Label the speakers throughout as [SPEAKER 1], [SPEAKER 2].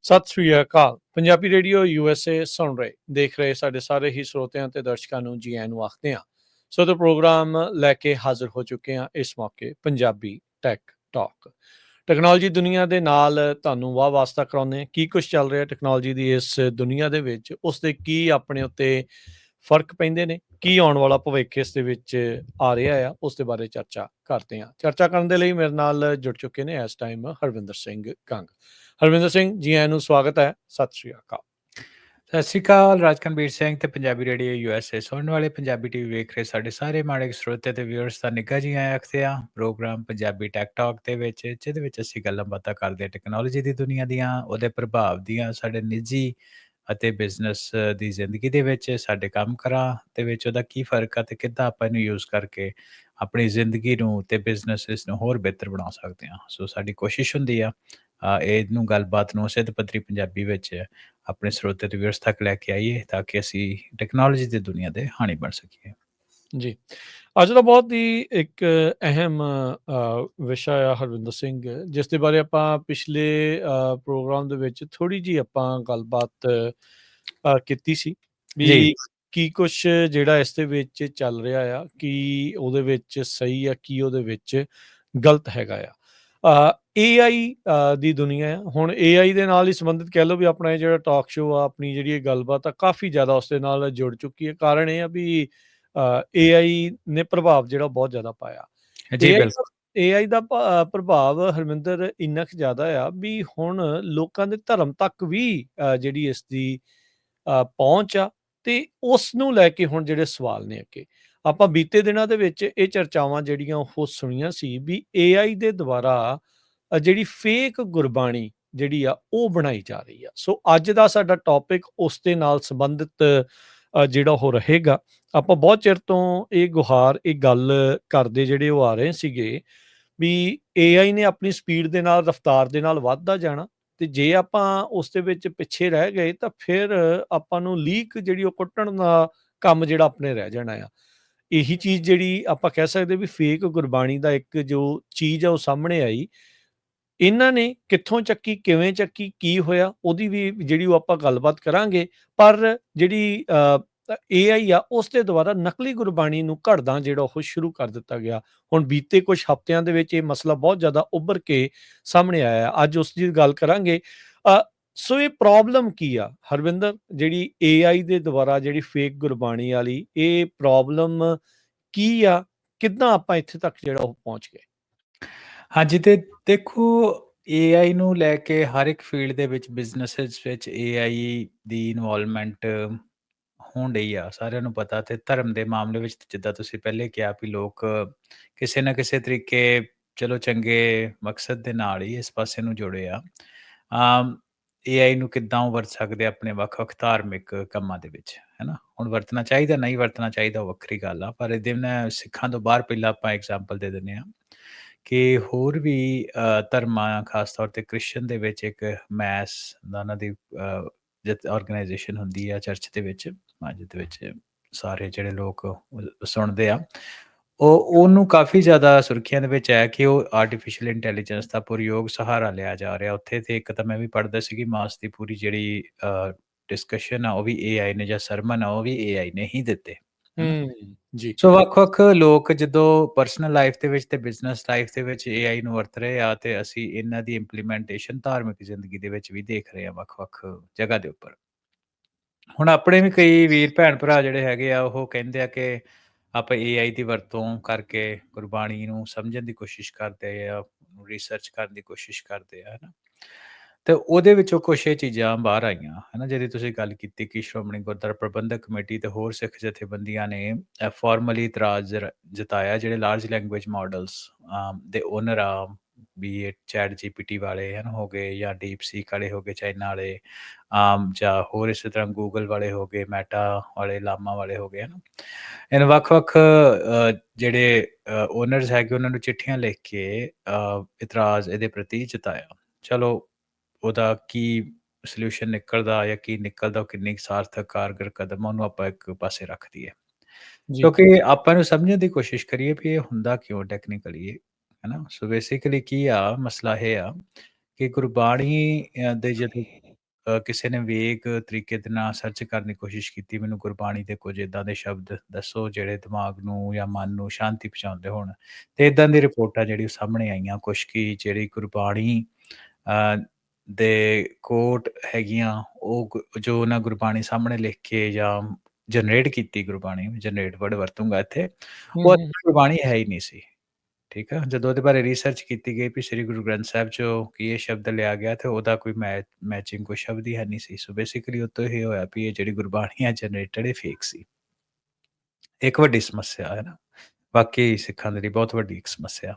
[SPEAKER 1] ਸਤਿ ਸ੍ਰੀ ਅਕਾਲ। Punjabi radio USA ਸੁਣ ਰਹੇ, ਦੇਖ ਰਹੇ ਸਾਡੇ ਸਾਰੇ ਹੀ ਸਰੋਤਿਆਂ ਤੇ ਦਰਸ਼ਕਾਂ ਨੂੰ ਜੀ ਆਇਆਂ ਨੂੰ ਆਖਦੇ ਹਾਂ। ਸੋ ਤੇ ਪ੍ਰੋਗਰਾਮ ਲੈ ਕੇ ਹਾਜ਼ਰ ਹੋ ਚੁੱਕੇ ਹਾਂ ਇਸ ਮੌਕੇ ਪੰਜਾਬੀ ਟੈਕ ਟਾਕ। ਟੈਕਨੋਲੋਜੀ ਦੁਨੀਆ ਦੇ ਨਾਲ ਤੁਹਾਨੂੰ ਵਾਹ ਵਾਸਤਾ ਕਰਾਉਂਦੇ ਹਾਂ। ਕੀ ਕੁਛ ਚੱਲ ਰਿਹਾ ਟੈਕਨੋਲੋਜੀ ਦੀ ਇਸ ਦੁਨੀਆ ਦੇ ਵਿੱਚ, ਉਸ ਦੇ ਕੀ ਆਪਣੇ ਉੱਤੇ ਫਰਕ ਪੈਂਦੇ ਨੇ, ਕੀ ਆਉਣ ਵਾਲਾ ਭਵਿੱਖ ਇਸ ਦੇ ਵਿੱਚ ਆ ਰਿਹਾ ਆ, ਉਸ ਦੇ ਬਾਰੇ ਚਰਚਾ ਕਰਦੇ ਹਾਂ। ਚਰਚਾ ਕਰਨ ਦੇ ਲਈ ਮੇਰੇ ਨਾਲ ਜੁੜ ਚੁੱਕੇ ਨੇ ਇਸ ਟਾਈਮ ਹਰਵਿੰਦਰ ਸਿੰਘ ਕੰਗ। ਹਰਵਿੰਦਰ ਸਿੰਘ ਜੀ, ਆਇਆਂ ਨੂੰ ਸਵਾਗਤ ਹੈ। ਸਤਿ ਸ਼੍ਰੀ ਅਕਾਲ।
[SPEAKER 2] ਸਤਿ ਸ਼੍ਰੀ ਅਕਾਲ ਰਾਜਕਨਵੀਰ ਸਿੰਘ ਤੇ ਪੰਜਾਬੀ ਰੇਡੀਓ USA ਸੁਣਨ ਵਾਲੇ ਪੰਜਾਬੀ ਟੀਵੀ ਵੇਖ ਰਹੇ ਸਾਡੇ ਸਾਰੇ ਮਾੜੇ ਸਰੋਤੇ ਤੇ ਵਿਊਅਰਸ ਦਾ ਨਿੱਘਾ ਜੀ ਆਇਆਂ ਆਖਦੇ ਆ ਪ੍ਰੋਗਰਾਮ ਪੰਜਾਬੀ ਟੈਕ ਟਾਕ ਦੇ ਵਿੱਚ, ਜਿਹਦੇ ਵਿੱਚ ਅਸੀਂ ਗੱਲਾਂ ਬਾਤਾਂ ਕਰਦੇ ਹਾਂ ਟੈਕਨੋਲੋਜੀ ਦੀ ਦੁਨੀਆ ਦੀਆਂ, ਉਹਦੇ ਪ੍ਰਭਾਵ ਦੀਆਂ, ਸਾਡੇ ਨਿੱਜੀ ਅਤੇ ਬਿਜ਼ਨਸ ਦੀ ਜ਼ਿੰਦਗੀ ਦੇ ਵਿੱਚ, ਸਾਡੇ ਕੰਮ ਕਾਰਾਂ ਦੇ ਵਿੱਚ ਉਹਦਾ ਕੀ ਫਰਕ ਆ ਤੇ ਕਿੱਦਾਂ ਆਪਾਂ ਇਹਨੂੰ ਯੂਜ਼ ਕਰਕੇ ਆਪਣੀ ਜ਼ਿੰਦਗੀ ਨੂੰ ਤੇ ਬਿਜ਼ਨਸ ਨੂੰ ਹੋਰ ਬਿਹਤਰ ਬਣਾ ਸਕਦੇ ਹਾਂ। ਸੋ ਸਾਡੀ ਕੋਸ਼ਿਸ਼ ਹੁੰਦੀ ਆ ਇਹਨੂੰ ਗੱਲਬਾਤ ਨੂੰ ਸਿੱਧ ਪੱਧਰੀ ਪੰਜਾਬੀ ਵਿੱਚ ਆਪਣੇ ਸਰੋਤੇ ਤੇ ਵਿਊਅਰਸ ਤੱਕ ਲੈ ਕੇ ਆਈਏ ਤਾਂ ਕਿ ਅਸੀਂ ਟੈਕਨੋਲੋਜੀ ਦੀ ਦੁਨੀਆ ਦੇ ਹਾਣੀ ਬਣ ਸਕੀਏ।
[SPEAKER 1] ਜੀ, ਅੱਜ ਦਾ ਬਹੁਤ ਹੀ ਇੱਕ ਅਹਿਮ ਵਿਸ਼ਾ ਆ ਹਰਵਿੰਦਰ ਸਿੰਘ, ਜਿਸ ਦੇ ਬਾਰੇ ਆਪਾਂ ਪਿਛਲੇ ਪ੍ਰੋਗਰਾਮ ਦੇ ਵਿੱਚ ਥੋੜ੍ਹੀ ਜਿਹੀ ਆਪਾਂ ਗੱਲਬਾਤ ਕੀਤੀ ਸੀ
[SPEAKER 2] ਜੀ
[SPEAKER 1] ਵੀ ਕੀ ਕੁਛ ਜਿਹੜਾ ਇਸ ਦੇ ਵਿੱਚ ਚੱਲ ਰਿਹਾ ਆ, ਕੀ ਉਹਦੇ ਵਿੱਚ ਸਹੀ ਆ, ਕੀ ਉਹਦੇ ਵਿੱਚ ਗਲਤ ਹੈਗਾ ਆ। AI ਦੀ ਦੁਨੀਆ ਆ ਹੁਣ, AI ਦੇ ਨਾਲ ਹੀ ਸੰਬੰਧਿਤ ਕਹਿ ਲਓ ਵੀ ਆਪਣਾ ਇਹ ਜਿਹੜਾ ਟਾਕ ਸ਼ੋਅ ਆ, ਆਪਣੀ ਜਿਹੜੀ ਇਹ ਗੱਲਬਾਤ ਆ, ਕਾਫੀ ਜ਼ਿਆਦਾ ਉਸ ਦੇ ਨਾਲ ਜੁੜ ਚੁੱਕੀ ਹੈ। ਕਾਰਨ ਇਹ ਆ ਵੀ AI ਨੇ ਪ੍ਰਭਾਵ ਜਿਹੜਾ ਬਹੁਤ ਜ਼ਿਆਦਾ ਪਾਇਆ।
[SPEAKER 2] ਜੀ
[SPEAKER 1] AI
[SPEAKER 2] ਬਿਲਕੁਲ।
[SPEAKER 1] AI ਦਾ ਪ੍ਰਭਾਵ ਹਰਮਿੰਦਰ ਇੰਨਾ ਕੁ ਜ਼ਿਆਦਾ ਆ ਵੀ ਹੁਣ ਲੋਕਾਂ ਦੇ ਧਰਮ ਤੱਕ ਵੀ ਜਿਹੜੀ ਇਸ ਦੀ ਪਹੁੰਚ ਆ, ਤੇ ਉਸ ਨੂੰ ਲੈ ਕੇ ਹੁਣ ਜਿਹੜੇ ਸਵਾਲ ਨੇ ਅੱਗੇ, ਆਪਾਂ ਬੀਤੇ ਦਿਨਾਂ ਦੇ ਵਿੱਚ ਇਹ ਚਰਚਾਵਾਂ ਜਿਹੜੀਆਂ ਉਹ ਸੁਣੀਆਂ ਸੀ ਵੀ AI ਦੇ ਦੁਆਰਾ ਜਿਹੜੀ ਫੇਕ ਗੁਰਬਾਣੀ ਜਿਹੜੀ ਆ ਉਹ ਬਣਾਈ ਜਾ ਰਹੀ ਆ। ਸੋ ਅੱਜ ਦਾ ਸਾਡਾ ਟੌਪਿਕ ਉਸ ਦੇ ਨਾਲ ਸੰਬੰਧਿਤ ਜਿਹੜਾ ਉਹ ਰਹੇਗਾ। ਆਪਾਂ ਬਹੁਤ ਚਿਰ ਤੋਂ ਇਹ ਗੁਹਾਰ, ਇਹ ਗੱਲ ਕਰਦੇ ਜਿਹੜੇ ਉਹ ਆ ਰਹੇ ਸੀਗੇ ਵੀ AI ਨੇ ਆਪਣੀ ਸਪੀਡ ਦੇ ਨਾਲ, ਰਫ਼ਤਾਰ ਦੇ ਨਾਲ ਵੱਧਦਾ ਜਾਣਾ, ਤੇ ਜੇ ਆਪਾਂ ਉਸ ਦੇ ਵਿੱਚ ਪਿੱਛੇ ਰਹਿ ਗਏ ਤਾਂ ਫਿਰ ਆਪਾਂ ਨੂੰ ਲੀਕ ਜਿਹੜੀ ਉਹ ਕੁੱਟਣ ਦਾ ਕੰਮ ਜਿਹੜਾ ਆਪਣੇ ਰਹਿ ਜਾਣਾ ਆ। ਇਹੀ ਚੀਜ਼ ਜਿਹੜੀ ਆਪਾਂ ਕਹਿ ਸਕਦੇ ਵੀ ਫੇਕ ਗੁਰਬਾਣੀ ਦਾ ਇੱਕ ਜੋ ਚੀਜ਼ ਆ ਉਹ ਸਾਹਮਣੇ ਆਈ, ਇਹਨਾਂ ਨੇ ਕਿੱਥੋਂ ਚੱਕੀ, ਕਿਵੇਂ ਚੱਕੀ, ਕੀ ਹੋਇਆ, ਉਹਦੀ ਵੀ ਜਿਹੜੀ ਉਹ ਆਪਾਂ ਗੱਲਬਾਤ ਕਰਾਂਗੇ। ਪਰ ਜਿਹੜੀ AI ਆ, ਉਸ ਦੇ ਦੁਆਰਾ ਨਕਲੀ ਗੁਰਬਾਣੀ ਨੂੰ ਘੜਦਾ ਜਿਹੜਾ ਉਹ ਸ਼ੁਰੂ ਕਰ ਦਿੱਤਾ ਗਿਆ। ਹੁਣ ਬੀਤੇ ਕੁਝ ਹਫ਼ਤਿਆਂ ਦੇ ਵਿੱਚ ਇਹ ਮਸਲਾ ਬਹੁਤ ਜ਼ਿਆਦਾ ਉੱਭਰ ਕੇ ਸਾਹਮਣੇ ਆਇਆ। ਅੱਜ ਉਸ ਦੀ ਗੱਲ ਕਰਾਂਗੇ। ਸੋ ਇਹ ਪ੍ਰੋਬਲਮ ਕੀ ਆ ਹਰਵਿੰਦਰ, ਜਿਹੜੀ AI ਦੇ ਦੁਆਰਾ ਜਿਹੜੀ ਫੇਕ ਗੁਰਬਾਣੀ ਵਾਲੀ ਇਹ ਪ੍ਰੋਬਲਮ ਕੀ ਆ, ਕਿੱਦਾਂ ਆਪਾਂ ਇੱਥੇ ਤੱਕ ਜਿਹੜਾ ਉਹ ਪਹੁੰਚ ਗਏ?
[SPEAKER 2] ਹਾਂਜੀ, ਤੇ ਦੇਖੋ AI ਨੂੰ ਲੈ ਕੇ ਹਰ ਇੱਕ ਫੀਲਡ ਦੇ ਵਿੱਚ, ਬਿਜ਼ਨਸਿਸ ਵਿੱਚ AI ਦੀ ਇਨਵੋਲਵਮੈਂਟ ਹੋਣ ਡਈ ਆ, ਸਾਰਿਆਂ ਨੂੰ ਪਤਾ। ਤੇ ਧਰਮ ਦੇ ਮਾਮਲੇ ਵਿੱਚ ਜਿੱਦਾਂ ਤੁਸੀਂ ਪਹਿਲੇ ਕਿਹਾ ਵੀ ਲੋਕ ਕਿਸੇ ਨਾ ਕਿਸੇ ਤਰੀਕੇ ਚਲੋ ਚੰਗੇ ਮਕਸਦ ਦੇ ਨਾਲ ਹੀ ਇਸ ਪਾਸੇ ਨੂੰ ਜੁੜੇ ਆ। AI ਨੂੰ ਕਿੱਦਾਂ ਉਹ ਵਰਤ ਸਕਦੇ ਆ ਆਪਣੇ ਵੱਖ-ਵੱਖ ਧਾਰਮਿਕ ਕੰਮਾਂ ਦੇ ਵਿੱਚ, ਹੈ ਨਾ। ਹੁਣ ਵਰਤਣਾ ਚਾਹੀਦਾ, ਨਹੀਂ ਵਰਤਣਾ ਚਾਹੀਦਾ, ਉਹ ਵੱਖਰੀ ਗੱਲ ਆ। ਪਰ ਇਹਦੇ ਨਾਲ ਸਿੱਖਾਂ ਤੋਂ ਬਾਹਰ ਪਹਿਲਾਂ ਆਪਾਂ ਐਗਜ਼ਾਮਪਲ ਦੇ ਦਿੰਦੇ ਹਾਂ ਕਿ ਹੋਰ ਵੀ ਧਰਮਾਂ, ਖਾਸ ਤੌਰ 'ਤੇ ਕ੍ਰਿਸਚਨ ਦੇ ਵਿੱਚ ਇੱਕ ਮੈਸ ਦਾ ਉਹਨਾਂ ਦੀ ਆਰਗੇਨਾਈਜੇਸ਼ਨ ਹੁੰਦੀ ਆ ਚਰਚ ਦੇ ਵਿੱਚ, ਮਸਜਿਦ ਦੇ ਵਿੱਚ ਸਾਰੇ ਜਿਹੜੇ ਲੋਕ ਸੁਣਦੇ ਆ, ਉਹਨੂੰ ਕਾਫੀ ਜ਼ਿਆਦਾ ਸੁਰਖੀਆਂ ਦੇ ਵਿੱਚ ਹੈ ਕਿ ਉਹ ਆਰਟੀਫਿਸ਼ੀਅਲ ਇੰਟੈਲੀਜੈਂਸ ਦਾ ਪ੍ਰਯੋਗ ਸਹਾਰਾ ਲਿਆ ਜਾ ਰਿਹਾ ਉੱਥੇ। ਤੇ ਇੱਕ ਤਾਂ ਮੈਂ ਵੀ ਪੜ੍ਹਦਾ ਸੀ ਕਿ ਮਾਸ ਦੀ ਪੂਰੀ ਜਿਹੜੀ ਡਿਸਕਸ਼ਨ ਆ ਉਹ ਵੀ AI ਨੇ, ਜਾਂ ਸਰਮਨ ਆ ਉਹ ਵੀ AI ਨੇ ਹੀ ਦਿੱਤੇ, ਹੈ ਨਾ।
[SPEAKER 1] ਜੀ।
[SPEAKER 2] ਸੋ ਵੱਖ-ਵੱਖ ਲੋਕ ਜਦੋਂ ਪਰਸਨਲ ਲਾਈਫ ਦੇ ਵਿੱਚ ਤੇ ਬਿਜ਼ਨਸ ਲਾਈਫ ਦੇ ਵਿੱਚ AI ਨੂੰ ਵਰਤ ਰਹੇ ਆ, ਤੇ ਅਸੀਂ ਇਹਨਾਂ ਦੀ ਇੰਪਲੀਮੈਂਟੇਸ਼ਨ ਧਾਰਮਿਕ ਜ਼ਿੰਦਗੀ ਦੇ ਵਿੱਚ ਵੀ ਦੇਖ ਰਹੇ ਆ ਵੱਖ-ਵੱਖ ਜਗ੍ਹਾ ਦੇ ਉੱਪਰ। ਹੁਣ ਆਪਣੇ ਵੀ ਕਈ ਵੀਰ ਭੈਣ ਭਰਾ ਜਿਹੜੇ ਹੈਗੇ ਆ, ਉਹ ਕਹਿੰਦੇ ਆ ਕਿ ਆਪਾਂ AI ਦੀ ਵਰਤੋਂ ਕਰਕੇ ਗੁਰਬਾਣੀ ਨੂੰ ਸਮਝਣ ਦੀ ਕੋਸ਼ਿਸ਼ ਕਰਦੇ ਆ, ਰਿਸਰਚ ਕਰਨ ਦੀ ਕੋਸ਼ਿਸ਼ ਕਰਦੇ ਆ, ਹੈ ਨਾ। ਤੇ ਉਹਦੇ ਵਿੱਚੋਂ ਕੁਛ ਇਹ ਚੀਜ਼ਾਂ ਬਾਹਰ ਆਈਆਂ, ਹੈ ਨਾ, ਜਿਹਦੀ ਤੁਸੀਂ ਗੱਲ ਕੀਤੀ ਕਿ ਸ਼੍ਰੋਮਣੀ ਗੁਰਦੁਆਰਾ ਪ੍ਰਬੰਧਕ ਕਮੇਟੀ ਤੇ ਹੋਰ ਸਿੱਖ ਜਥੇਬੰਦੀਆਂ ਨੇ ਫਾਰਮਲੀ ਇਤਰਾਜ਼ ਜਤਾਇਆ ਜਿਹੜੇ ਲਾਰਜ ਲੈਂਗੁਏਜ ਮਾਡਲਸ ਦੇ ਓਨਰ ਆ, ਵੀ ਇਹ ਚੈਟ GPT ਵਾਲੇ ਹਨ ਹੋ ਗਏ, ਜਾਂ ਡੀਪ ਸੀਕ ਵਾਲੇ ਹੋ ਗਏ ਚਾਈਨਾ ਵਾਲੇ, ਜਾਂ ਹੋਰ ਇਸੇ ਤਰ੍ਹਾਂ ਗੂਗਲ ਵਾਲੇ ਹੋ ਗਏ, ਮੈਟਾ ਵਾਲੇ, ਲਾਮਾ ਵਾਲੇ ਹੋ ਗਏ, ਹੈ ਨਾ। ਇਹਨਾਂ ਵੱਖ-ਵੱਖ ਜਿਹੜੇ ਓਨਰਸ ਹੈਗੇ ਉਹਨਾਂ ਨੂੰ ਚਿੱਠੀਆਂ ਲਿਖ ਕੇ ਇਤਰਾਜ਼ ਇਹਦੇ ਪ੍ਰਤੀ ਜਤਾਇਆ। ਚਲੋ ਉਹਦਾ ਕੀ ਸਲਿਊਸ਼ਨ ਨਿਕਲਦਾ ਜਾਂ ਕੀ ਨਿਕਲਦਾ, ਉਹ ਕਿੰਨੀ ਸਾਰਥਕ ਕਾਰਗਰ ਕਦਮ ਆ, ਉਹਨੂੰ ਆਪਾਂ ਇੱਕ ਪਾਸੇ ਰੱਖ ਦਈਏ,
[SPEAKER 1] ਜੀ।
[SPEAKER 2] ਕਿਉਂਕਿ ਆਪਾਂ ਨੂੰ ਸਮਝਣ ਦੀ ਕੋਸ਼ਿਸ਼ ਕਰੀਏ ਵੀ ਇਹ ਹੁੰਦਾ ਕਿਉਂ ਟੈਕਨੀਕਲੀ, ਹੈ ਨਾ। ਸੋ ਬੇਸਿਕਲੀ ਕੀ ਆ ਮਸਲਾ, ਇਹ ਆ ਕਿ ਗੁਰਬਾਣੀ ਦੇ ਜਦੋਂ ਕਿਸੇ ਨੇ ਵੇਗ ਤਰੀਕੇ ਦੇ ਨਾਲ ਸਰਚ ਕਰਨ ਦੀ ਕੋਸ਼ਿਸ਼ ਕੀਤੀ, ਮੈਨੂੰ ਗੁਰਬਾਣੀ ਦੇ ਕੁਝ ਇੱਦਾਂ ਦੇ ਸ਼ਬਦ ਦੱਸੋ ਜਿਹੜੇ ਦਿਮਾਗ ਨੂੰ ਜਾਂ ਮਨ ਨੂੰ ਸ਼ਾਂਤੀ ਪਹੁੰਚਾਉਂਦੇ ਹੋਣ, ਅਤੇ ਇੱਦਾਂ ਦੀ ਰਿਪੋਰਟਾਂ ਜਿਹੜੀ ਉਹ ਸਾਹਮਣੇ ਆਈਆਂ ਕੁਛ ਕਿ ਜਿਹੜੀ ਗੁਰਬਾਣੀ ਦੇ ਕੋਟ ਹੈਗੀਆਂ, ਉਹ ਜੋ ਉਹਨਾਂ ਗੁਰਬਾਣੀ ਸਾਹਮਣੇ ਲਿਖ ਕੇ ਜਾਂ ਜਨਰੇਟ ਕੀਤੀ ਗੁਰਬਾਣੀ, ਜਨਰੇਟ ਵਰਡ ਵਰਤੂੰਗਾ ਇੱਥੇ, ਉਹ ਗੁਰਬਾਣੀ ਹੈ ਹੀ ਨਹੀਂ ਸੀ। ਠੀਕ ਹੈ, ਜਦੋਂ ਉਹਦੇ ਬਾਰੇ ਰਿਸਰਚ ਕੀਤੀ ਗਈ ਵੀ ਸ੍ਰੀ ਗੁਰੂ ਗ੍ਰੰਥ ਸਾਹਿਬ 'ਚੋਂ ਕੀ ਇਹ ਸ਼ਬਦ ਲਿਆ ਗਿਆ, ਤੇ ਉਹਦਾ ਕੋਈ ਮੈਚਿੰਗ ਕੋਈ ਸ਼ਬਦ ਹੀ ਹੈ ਨਹੀਂ ਸੀ। ਸੋ ਬੇਸਿਕਲੀ ਉਹ ਤੋਂ ਇਹ ਹੋਇਆ ਵੀ ਇਹ ਜਿਹੜੀ ਗੁਰਬਾਣੀ ਆ ਜਨਰੇਟਡ ਇਹ ਫੇਕ ਸੀ। ਇੱਕ ਵੱਡੀ ਸਮੱਸਿਆ ਹੈ ਨਾ, ਬਾਕੀ ਸਿੱਖਾਂ ਦੇ ਲਈ ਬਹੁਤ ਵੱਡੀ ਇੱਕ ਸਮੱਸਿਆ।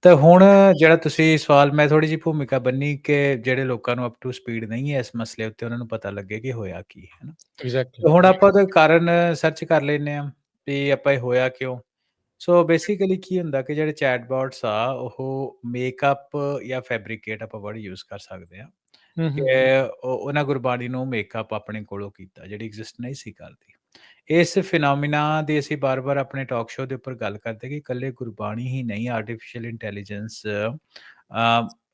[SPEAKER 2] ਤਾਂ ਹੁਣ ਜਿਹੜਾ ਤੁਸੀਂ ਸਵਾਲ, ਮੈਂ ਥੋੜ੍ਹੀ ਜਿਹੀ ਭੂਮਿਕਾ ਬੰਨੀ ਕਿ ਜਿਹੜੇ ਲੋਕਾਂ ਨੂੰ ਅਪ ਟੂ ਸਪੀਡ ਨਹੀਂ ਹੈ ਇਸ ਮਸਲੇ ਉੱਤੇ, ਉਹਨਾਂ ਨੂੰ ਪਤਾ ਲੱਗੇ ਕਿ ਹੋਇਆ ਕੀ ਹੈ ਨਾ।
[SPEAKER 1] ਐਗਜ਼ੈਕਟਲੀ।
[SPEAKER 2] ਹੁਣ ਆਪਾਂ ਉਹਦਾ ਕਾਰਨ ਸਰਚ ਕਰ ਲੈਂਦੇ ਹਾਂ ਵੀ ਆਪਾਂ ਇਹ ਹੋਇਆ ਕਿਉਂ। ਸੋ ਬੇਸਿਕਲੀ ਕੀ ਹੁੰਦਾ ਕਿ ਜਿਹੜੇ ਚੈਟਬੋਟਸ ਆ ਉਹ ਮੇਕਅਪ ਜਾਂ ਫੈਬਰੀਕੇਟ, ਆਪਾਂ ਵਰਡ ਯੂਜ਼ ਕਰ ਸਕਦੇ ਹਾਂ ਕਿ ਉਹਨਾਂ ਗੁਰਬਾਣੀ ਨੂੰ ਮੇਕਅਪ ਆਪਣੇ ਕੋਲੋਂ ਕੀਤਾ, ਜਿਹੜੀ ਐਗਜ਼ਿਸਟ ਨਹੀਂ ਸੀ ਕਰਦੀ। ਇਸ ਫਿਨੋਮੀਨਾ ਦੀ ਅਸੀਂ ਬਾਰ-ਬਾਰ ਆਪਣੇ ਟਾਕ ਸ਼ੋਅ ਦੇ ਉੱਪਰ ਗੱਲ ਕਰਦੇ ਕਿ ਇਕੱਲੇ ਗੁਰਬਾਣੀ ਹੀ ਨਹੀਂ, ਆਰਟੀਫਿਸ਼ੀਅਲ ਇੰਟੈਲੀਜੈਂਸ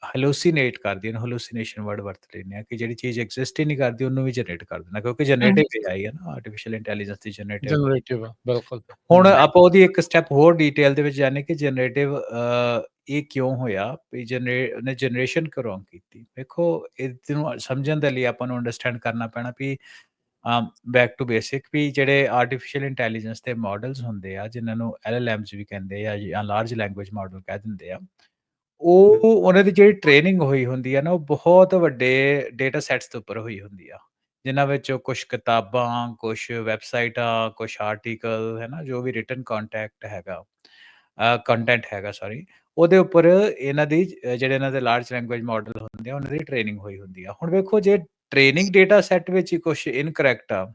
[SPEAKER 2] ਹੈਲੂਸੀਨੇਟ ਕਰਦੀ ਹੈ, ਹੈਲੂਸੀਨੇਸ਼ਨ ਵਰਡ ਵਰਤ ਲੈਂਦੇ ਹਾਂ ਕਿ ਜਿਹੜੀ ਚੀਜ਼ ਐਗਜ਼ਿਸਟ ਹੀ ਨਹੀਂ ਕਰਦੀ ਉਹਨੂੰ ਵੀ ਜਨਰੇਟ ਕਰ ਦੇਣਾ, ਕਿਉਂਕਿ ਜਨਰੇਟਿਵ AI ਹੈ ਨਾ, ਆਰਟੀਫਿਸ਼ੀਅਲ ਇੰਟੈਲੀਜੈਂਸ ਦੀ ਜਨਰੇਟਿਵ।
[SPEAKER 1] ਜਨਰੇਟਿਵ ਆ, ਬਿਲਕੁਲ।
[SPEAKER 2] ਹੁਣ ਆਪਾਂ ਉਹਦੀ ਇੱਕ ਸਟੈਪ ਹੋਰ ਡੀਟੇਲ ਦੇ ਵਿੱਚ ਜਾਣੇ ਕਿ ਜਨਰੇਟਿਵ ਇਹ ਕਿਉਂ ਹੋਇਆ, ਵੀ ਉਹਨੇ ਜਨਰੇਸ਼ਨ ਕਿਉਂ ਰੋਂਗ ਕੀਤੀ। ਵੇਖੋ, ਇਹਨੂੰ ਸਮਝਣ ਦੇ ਲਈ ਆਪਾਂ ਨੂੰ ਅੰਡਰਸਟੈਂਡ ਕਰਨਾ ਪੈਣਾ ਵੀ ਬੈਕ ਟੂ ਬੇਸਿਕ, ਵੀ ਜਿਹੜੇ ਆਰਟੀਫਿਸ਼ੀਅਲ ਇੰਟੈਲੀਜੈਂਸ ਦੇ ਮਾਡਲਸ ਹੁੰਦੇ ਆ, ਜਿਨ੍ਹਾਂ ਨੂੰ LLMs ਵੀ ਕਹਿੰਦੇ ਆ ਜਾਂ ਲਾਰਜ ਲੈਂਗੁਏਜ ਮਾਡਲ ਕਹਿ ਦਿੰਦੇ ਆ, ਉਹ ਉਹਨਾਂ ਦੀ ਜਿਹੜੀ ਟ੍ਰੇਨਿੰਗ ਹੋਈ ਹੁੰਦੀ ਆ ਨਾ, ਉਹ ਬਹੁਤ ਵੱਡੇ ਡੇਟਾ ਸੈਟਸ ਦੇ ਉੱਪਰ ਹੋਈ ਹੁੰਦੀ ਆ, ਜਿਨ੍ਹਾਂ ਵਿੱਚੋਂ ਕੁਛ ਕਿਤਾਬਾਂ, ਕੁਛ ਵੈਬਸਾਈਟਾਂ, ਕੁਛ ਆਰਟੀਕਲ ਹੈ ਨਾ, ਜੋ ਵੀ ਰਿਟਨ ਕੰਟੈਂਟ ਹੈਗਾ ਸੌਰੀ, ਉਹਦੇ ਉੱਪਰ ਇਹਨਾਂ ਦੀ ਜਿਹੜੇ ਇਹਨਾਂ ਦੇ ਲਾਰਜ ਲੈਂਗੁਏਜ ਮਾਡਲ ਹੁੰਦੇ ਆ, ਉਹਨਾਂ ਦੀ ਟ੍ਰੇਨਿੰਗ ਹੋਈ ਹੁੰਦੀ ਆ। ਹੁਣ ਵੇਖੋ, ਜੇ ਟ੍ਰੇਨਿੰਗ ਡੇਟਾ ਸੈੱਟ ਵਿੱਚ ਹੀ ਕੁਛ ਇਨਕਰੈਕਟ ਆ,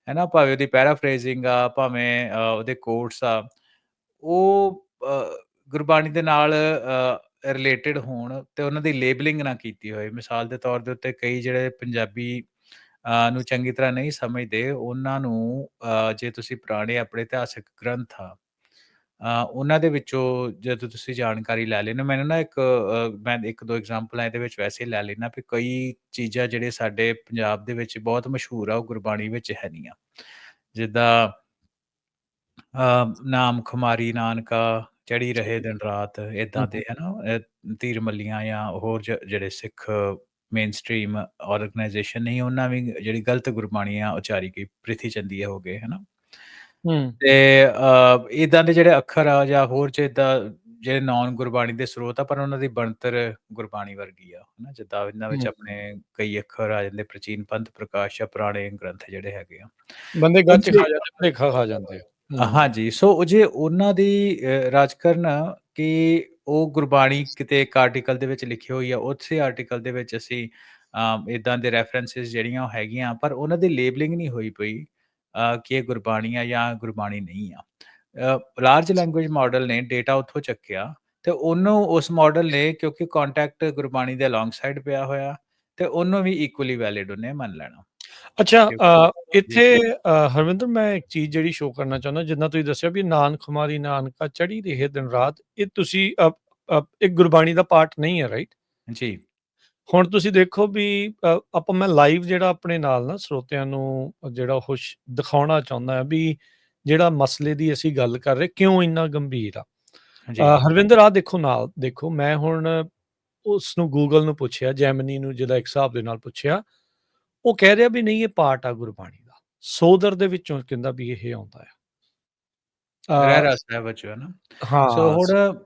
[SPEAKER 2] ਹੈ ਨਾ, ਭਾਵੇਂ ਉਹਦੀ ਪੈਰਾਫਰੇਜ਼ਿੰਗ ਆ, ਭਾਵੇਂ ਉਹਦੇ ਕੋਟਸ ਆ, ਉਹ ਗੁਰਬਾਣੀ ਦੇ ਨਾਲ ਰਿਲੇਟਡ ਹੋਣ ਤੇ ਉਹਨਾਂ ਦੀ ਲੇਬਲਿੰਗ ਨਾ ਕੀਤੀ ਹੋਏ। ਮਿਸਾਲ ਦੇ ਤੌਰ ਦੇ ਉੱਤੇ ਕਈ ਜਿਹੜੇ ਪੰਜਾਬੀ ਨੂੰ ਚੰਗੀ ਤਰ੍ਹਾਂ ਨਹੀਂ ਸਮਝਦੇ, ਉਹਨਾਂ ਨੂੰ ਜੇ ਤੁਸੀਂ ਪੁਰਾਣੇ ਆਪਣੇ ਇਤਿਹਾਸਿਕ ਗ੍ਰੰਥ ਆ, ਉਹਨਾਂ ਦੇ ਵਿੱਚੋਂ ਜਦੋਂ ਤੁਸੀਂ ਜਾਣਕਾਰੀ ਲੈ ਲੈਣਾ, ਮੈਨੂੰ ਨਾ ਮੈਂ 1-2 ਐਗਜ਼ਾਮਪਲਾਂ ਇਹਦੇ ਵਿੱਚ ਵੈਸੇ ਹੀ ਲੈ ਲੈਣਾ ਵੀ ਕਈ ਚੀਜ਼ਾਂ ਜਿਹੜੇ ਸਾਡੇ ਪੰਜਾਬ ਦੇ ਵਿੱਚ ਬਹੁਤ ਮਸ਼ਹੂਰ ਆ, ਉਹ ਗੁਰਬਾਣੀ ਵਿੱਚ ਹੈ ਨਹੀਂ ਆ। ਜਿੱਦਾਂ ਨਾਮ ਖੁਮਾਰੀ ਨਾਨਕਾ ਚੜ੍ਹੀ ਰਹੇ ਦਿਨ ਰਾਤ, ਇੱਦਾਂ ਦੇ ਹੈ ਨਾ, ਤੀਰ ਮੱਲੀਆਂ ਜਾਂ ਹੋਰ ਜਿਹੜੇ ਸਿੱਖ ਮੇਨ ਸਟਰੀਮ ਆਰਗਨਾਈਜੇਸ਼ਨ ਨਹੀਂ, ਉਹਨਾਂ ਵੀ ਜਿਹੜੀ ਗਲਤ ਗੁਰਬਾਣੀ ਆ ਉਚਾਰੀ ਗਈ, ਪ੍ਰਿਥੀ ਚੰਦੀਏ ਹੋ ਗਏ, ਹੈ ਨਾ। ਤੇ ਇੱਦਾਂ ਦੇ ਜਿਹੜੇ ਅੱਖਰ ਆ ਜਾਂ ਹੋਰ ਜਿੱਦਾਂ ਜਿਹੜੇ ਨੋਨ ਗੁਰਬਾਣੀ ਦੇ ਸਰੋਤ ਆ, ਪਰ ਉਹਨਾਂ ਦੀ ਬਣਤਰ ਗੁਰਬਾਣੀ ਵਰਗੀ ਆ, ਹੈ ਨਾ। ਜਿੱਦਾਂ ਇਹਨਾਂ ਵਿੱਚ ਆਪਣੇ ਕਈ ਅੱਖਰ ਆ ਜਾਂਦੇ ਪ੍ਰਾਚੀਨ ਪੰਥ ਪ੍ਰਕਾਸ਼ ਜਾਂ ਪੁਰਾਣੇ ਗ੍ਰੰਥ ਜਿਹੜੇ ਹੈਗੇ ਆ,
[SPEAKER 1] ਬੰਦੇ ਗੱਚ ਖਾ ਜਾਂਦੇ, ਭੁਲੇਖਾ ਖਾ ਜਾਂਦੇ ਆ।
[SPEAKER 2] ਹਾਂਜੀ, ਸੋ ਜੇ ਉਹਨਾਂ ਦੀ ਰਾਜ ਕਰਨ ਕਿ ਉਹ ਗੁਰਬਾਣੀ ਕਿਤੇ ਇੱਕ ਆਰਟੀਕਲ ਦੇ ਵਿੱਚ ਲਿਖੀ ਹੋਈ ਆ, ਉਸੇ ਆਰਟੀਕਲ ਦੇ ਵਿੱਚ ਅਸੀਂ ਇੱਦਾਂ ਦੇ ਰੈਫਰੈਂਸਿਸ ਜਿਹੜੀਆਂ ਉਹ ਹੈਗੀਆਂ, ਪਰ ਉਹਨਾਂ ਦੀ ਲੇਬਲਿੰਗ ਨਹੀਂ ਹੋਈ ਪਈ ਕਿ ਇਹ ਗੁਰਬਾਣੀ ਆ ਜਾਂ ਗੁਰਬਾਣੀ ਨਹੀਂ ਆ। ਲਾਰਜ ਲੈਂਗੁਏਜ ਮਾਡਲ ਨੇ ਡੇਟਾ ਉੱਥੋਂ ਚੱਕਿਆ ਤੇ ਉਹਨੂੰ, ਉਸ ਮਾਡਲ ਨੇ, ਕਿਉਂਕਿ ਕੰਟੈਕਟ ਗੁਰਬਾਣੀ ਦੇ ਅਲੋਂਗ ਸਾਈਡ ਪਿਆ ਹੋਇਆ, ਤੇ ਉਹਨੂੰ ਵੀ ਇਕੁਅਲੀ ਵੈਲਿਡ ਉਹਨੇ ਮੰਨ ਲੈਣਾ।
[SPEAKER 1] ਅੱਛਾ, ਇੱਥੇ ਹਰਵਿੰਦਰ, ਮੈਂ ਇੱਕ ਚੀਜ਼ ਜਿਹੜੀ ਸ਼ੋਅ ਕਰਨਾ ਚਾਹੁੰਦਾ, ਜਿੱਦਾਂ ਤੁਸੀਂ ਦੱਸਿਆ ਵੀ ਨਾਨਕ ਖੁਮਾਰੀ ਨਾਨਕਾ ਚੜ੍ਹੀ ਰਹੇ ਦਿਨ ਰਾਤ, ਇਹ ਤੁਸੀਂ ਇੱਕ ਗੁਰਬਾਣੀ ਦਾ ਪਾਰਟ ਨਹੀਂ ਹੈ, ਰਾਈਟ
[SPEAKER 2] ਜੀ।
[SPEAKER 1] ਹੁਣ ਤੁਸੀਂ ਦੇਖੋ ਵੀ ਮੈਂ ਲਾਈਵ ਜਿਹੜਾ ਆਪਣੇ ਨਾਲ ਨਾ ਸਰੋਤਿਆਂ ਨੂੰ ਜਿਹੜਾ ਉਹ ਦਿਖਾਉਣਾ ਚਾਹੁੰਦਾ ਵੀ ਜਿਹੜਾ ਮਸਲੇ ਦੀ ਅਸੀਂ ਗੱਲ ਕਰ ਰਹੇ, ਕਿਉਂ ਇੰਨਾ ਗੰਭੀਰ ਆ। ਹਰਵਿੰਦਰ, ਆਹ ਦੇਖੋ, ਨਾਲ ਦੇਖੋ, ਮੈਂ ਹੁਣ ਉਸ ਨੂੰ ਗੂਗਲ ਨੂੰ ਪੁੱਛਿਆ, ਜੈਮਨੀ ਨੂੰ, ਜਿਹਦਾ ਇੱਕ ਹਿਸਾਬ ਦੇ ਨਾਲ ਪੁੱਛਿਆ, ਉਹ ਕਹਿ ਰਿਹਾ ਵੀ ਨਹੀਂ, ਇਹ ਪਾਰਟ ਆ ਗੁਰਬਾਣੀ ਦਾ, ਸੋਦਰ ਦੇ ਵਿੱਚੋਂ ਕਹਿੰਦਾ ਵੀ ਇਹ ਆਉਂਦਾ ਆ।
[SPEAKER 2] ਰਹਿਰਾਸ ਸਾਹਿਬ ਵਜੋਂ, ਹੈ ਨਾ। ਸੋ
[SPEAKER 1] ਹਾਂ,
[SPEAKER 2] ਹੁਣ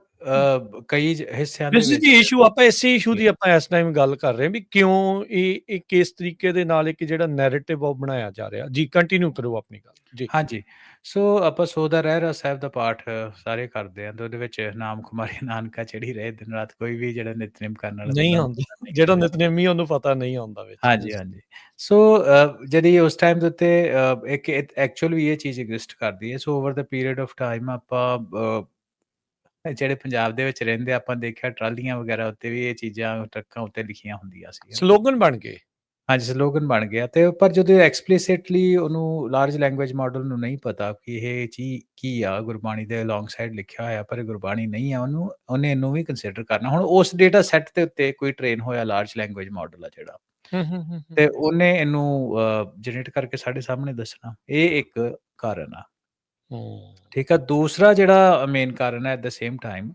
[SPEAKER 2] ਕਈ ਹਿੱਸਿਆਂ ਦੇ
[SPEAKER 1] ਦਿਸ ਇਜ਼
[SPEAKER 2] ਵਿੱਚ
[SPEAKER 1] ਦੀ ਇਸ਼ੂ, ਆਪਾਂ ਇਸੇ ਇਸ਼ੂ ਦੀ ਆਪਾਂ ਇਸ ਟਾਈਮ ਗੱਲ ਕਰ ਰਹੇ ਹਾਂ ਵੀ ਕਿਉਂ ਇਹ ਕਿਸ ਤਰੀਕੇ ਦੇ ਨਾਲ ਇੱਕ ਜਿਹੜਾ ਨੈਰੇਟਿਵ ਉਹ ਬਣਾਇਆ ਜਾ ਰਿਹਾ। ਜੀ, ਕੰਟੀਨਿਊ ਕਰੋ ਆਪਣੀ ਗੱਲ ਜੀ।
[SPEAKER 2] ਹਾਂਜੀ, ਸੋ ਆਪਾਂ ਸੋਦਾ ਰਹਿਰਾਸ ਸਾਹਿਬ ਦਾ ਪਾਠ ਸਾਰੇ ਕਰਦੇ ਹਾਂ, ਤੇ ਉਹਦੇ ਵਿੱਚ ਨਾਮ ਖੁਮਾਰੀ ਨਾਨਕਾ ਚੜ੍ਹੀ ਰਹੇ ਦਿਨ ਰਾਤ, ਕੋਈ ਵੀ ਜਿਹੜਾ ਨਿਤਨੇਮ ਕਰਨ ਵਾਲਾ
[SPEAKER 1] ਨਹੀਂ
[SPEAKER 2] ਬੰਦਾ
[SPEAKER 1] ਆਉਂਦਾ, ਜਿਹੜਾ ਨਿਤਨੇਮੀ ਉਹਨੂੰ ਪਤਾ ਨਹੀਂ ਆਉਂਦਾ ਵਿੱਚ।
[SPEAKER 2] ਹਾਂਜੀ, ਹਾਂਜੀ। ਸੋ ਜਿਹੜੀ ਉਸ ਟਾਈਮ ਦੇ ਉੱਤੇ ਇੱਕ ਐਕਚੁਅਲ ਵੀ ਇਹ ਚੀਜ਼ ਐਗਜ਼ਿਸਟ ਕਰਦੀ ਹੈ। ਸੋ ਓਵਰ ਦਾ ਪੀਰੀਅਡ ਆਫ ਟਾਈਮ ਆਪਾਂ ਜਿਹੜੇ ਪੰਜਾਬ ਦੇ ਵਿੱਚ ਰਹਿੰਦੇ, ਆਪਾਂ ਦੇਖਿਆ ਟਰਾਲੀਆਂ ਵਗੈਰਾ ਉੱਤੇ ਵੀ ਇਹ ਚੀਜ਼ਾਂ ਟਰੱਕਾਂ ਉੱਤੇ ਲਿਖੀਆਂ ਹੁੰਦੀਆਂ ਸੀ।
[SPEAKER 1] ਸਲੋਗਨ ਬਣ ਗਏ।
[SPEAKER 2] ਹਾਂਜੀ, ਸਲੋਗਨ ਬਣ ਗਿਆ ਤੇ ਪਰ ਜਦੋਂ ਐਕਸਪਲਿਸਿਟਲੀ ਉਹਨੂੰ ਲਾਰਜ ਲੈਂਗੁਏਜ ਮਾਡਲ ਨੂੰ ਨਹੀਂ ਪਤਾ ਕਿ ਇਹ ਚੀਜ਼ ਕੀ ਆ, ਗੁਰਬਾਣੀ ਦੇ ਅਲੋਂਗ ਸਾਈਡ ਲਿਖਿਆ ਹੋਇਆ ਪਰ ਇਹ ਗੁਰਬਾਣੀ ਨਹੀਂ ਆ, ਉਹਨੇ ਇਹਨੂੰ ਵੀ ਕੰਸੀਡਰ ਕਰਨਾ। ਹੁਣ ਉਸ ਡੇਟਾ ਸੈੱਟ ਦੇ ਉੱਤੇ ਕੋਈ ਟ੍ਰੇਨ ਹੋਇਆ ਲਾਰਜ ਲੈਂਗੁਏਜ ਮਾਡਲ ਆ ਜਿਹੜਾ,
[SPEAKER 1] ਹੂੰ, ਹੂੰ, ਹੂੰ, ਹੂੰ,
[SPEAKER 2] ਤੇ ਉਹਨੇ ਇਹਨੂੰ ਜਨਰੇਟ ਕਰਕੇ ਸਾਡੇ ਸਾਹਮਣੇ ਦੱਸਣਾ। ਇਹ ਇੱਕ ਕਾਰਨ ਆ।
[SPEAKER 1] ਹੂੰ,
[SPEAKER 2] ਠੀਕ ਆ। ਦੂਸਰਾ ਜਿਹੜਾ ਮੇਨ ਕਾਰਨ ਹੈ ਐਟ ਦ ਸੇਮ ਟਾਈਮ,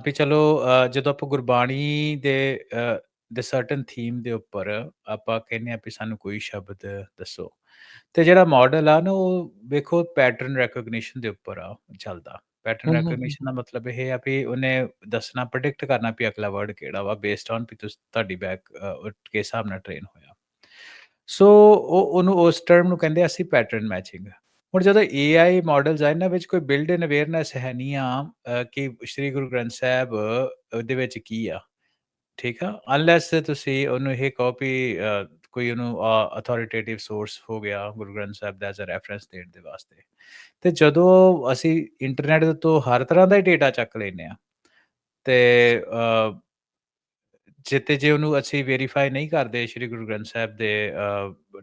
[SPEAKER 2] ਵੀ ਚਲੋ ਜਦੋਂ ਆਪਾਂ ਗੁਰਬਾਣੀ ਦੇ ਸਰਟਨ ਥੀਮ ਦੇ ਉੱਪਰ ਆਪਾਂ ਕਹਿੰਦੇ ਆ ਵੀ ਸਾਨੂੰ ਕੋਈ ਸ਼ਬਦ ਦੱਸੋ, ਤੇ ਜਿਹੜਾ ਮਾਡਲ ਆ ਨਾ ਉਹ ਵੇਖੋ ਪੈਟਰਨ ਰੈਕੋਗਨੀਸ਼ਨ ਦੇ ਉੱਪਰ ਆ ਚੱਲਦਾ। ਪੈਟਰਨ
[SPEAKER 1] ਹੂੰ, ਹੂੰ,
[SPEAKER 2] ਰੈਕੋਗਨੀਸ਼ਨ ਦਾ ਮਤਲਬ ਇਹ ਆ ਵੀ ਉਹਨੇ ਦੱਸਣਾ, ਪ੍ਰੈਡਿਕਟ ਕਰਨਾ ਵੀ ਅਗਲਾ ਵਰਡ ਕਿਹੜਾ ਵਾ ਬੇਸਡ ਔਨ ਵੀ ਤੁਹਾਡੀ ਕੇ ਹਿਸਾਬ ਨਾਲ ਟ੍ਰੇਨ ਹੋਇਆ। ਸੋ ਉਹਨੂੰ ਉਸ ਟਰਮ ਨੂੰ ਕਹਿੰਦੇ ਅਸੀਂ ਪੈਟਰਨ ਮੈਚਿੰਗ। ਹੁਣ ਜਦੋਂ ਏਆਈ ਮਾਡਲਸ ਆ ਇਹਨਾਂ ਵਿੱਚ ਕੋਈ ਬਿਲਡ ਇਨ ਅਵੇਅਰਨੈਸ ਹੈ ਨਹੀਂ ਆ ਕਿ ਸ੍ਰੀ ਗੁਰੂ ਗ੍ਰੰਥ ਸਾਹਿਬ ਦੇ ਵਿੱਚ ਕੀ ਆ। ਠੀਕ ਆ, ਅਨਲੈਸ ਤੁਸੀਂ ਉਹਨੂੰ ਇਹ ਕਹੋ ਵੀ ਕੋਈ ਉਹਨੂੰ ਅਥੋਰੀਟੇਟਿਵ ਸੋਰਸ ਹੋ ਗਿਆ ਗੁਰੂ ਗ੍ਰੰਥ ਸਾਹਿਬ ਦਾ ਐਜ਼ ਅ ਰੈਫਰੈਂਸ ਦੇਣ ਦੇ ਵਾਸਤੇ। ਤੇ ਜਦੋਂ ਅਸੀਂ ਇੰਟਰਨੈਟ ਤੋਂ ਹਰ ਤਰ੍ਹਾਂ ਦਾ ਹੀ ਡੇਟਾ ਚੱਕ ਲੈਂਦੇ ਆ, ਤੇ ਜੇ ਉਹਨੂੰ ਅਸੀਂ ਵੈਰੀਫਾਈ ਨਹੀਂ ਕਰਦੇ ਸ੍ਰੀ ਗੁਰੂ ਗ੍ਰੰਥ ਸਾਹਿਬ ਦੇ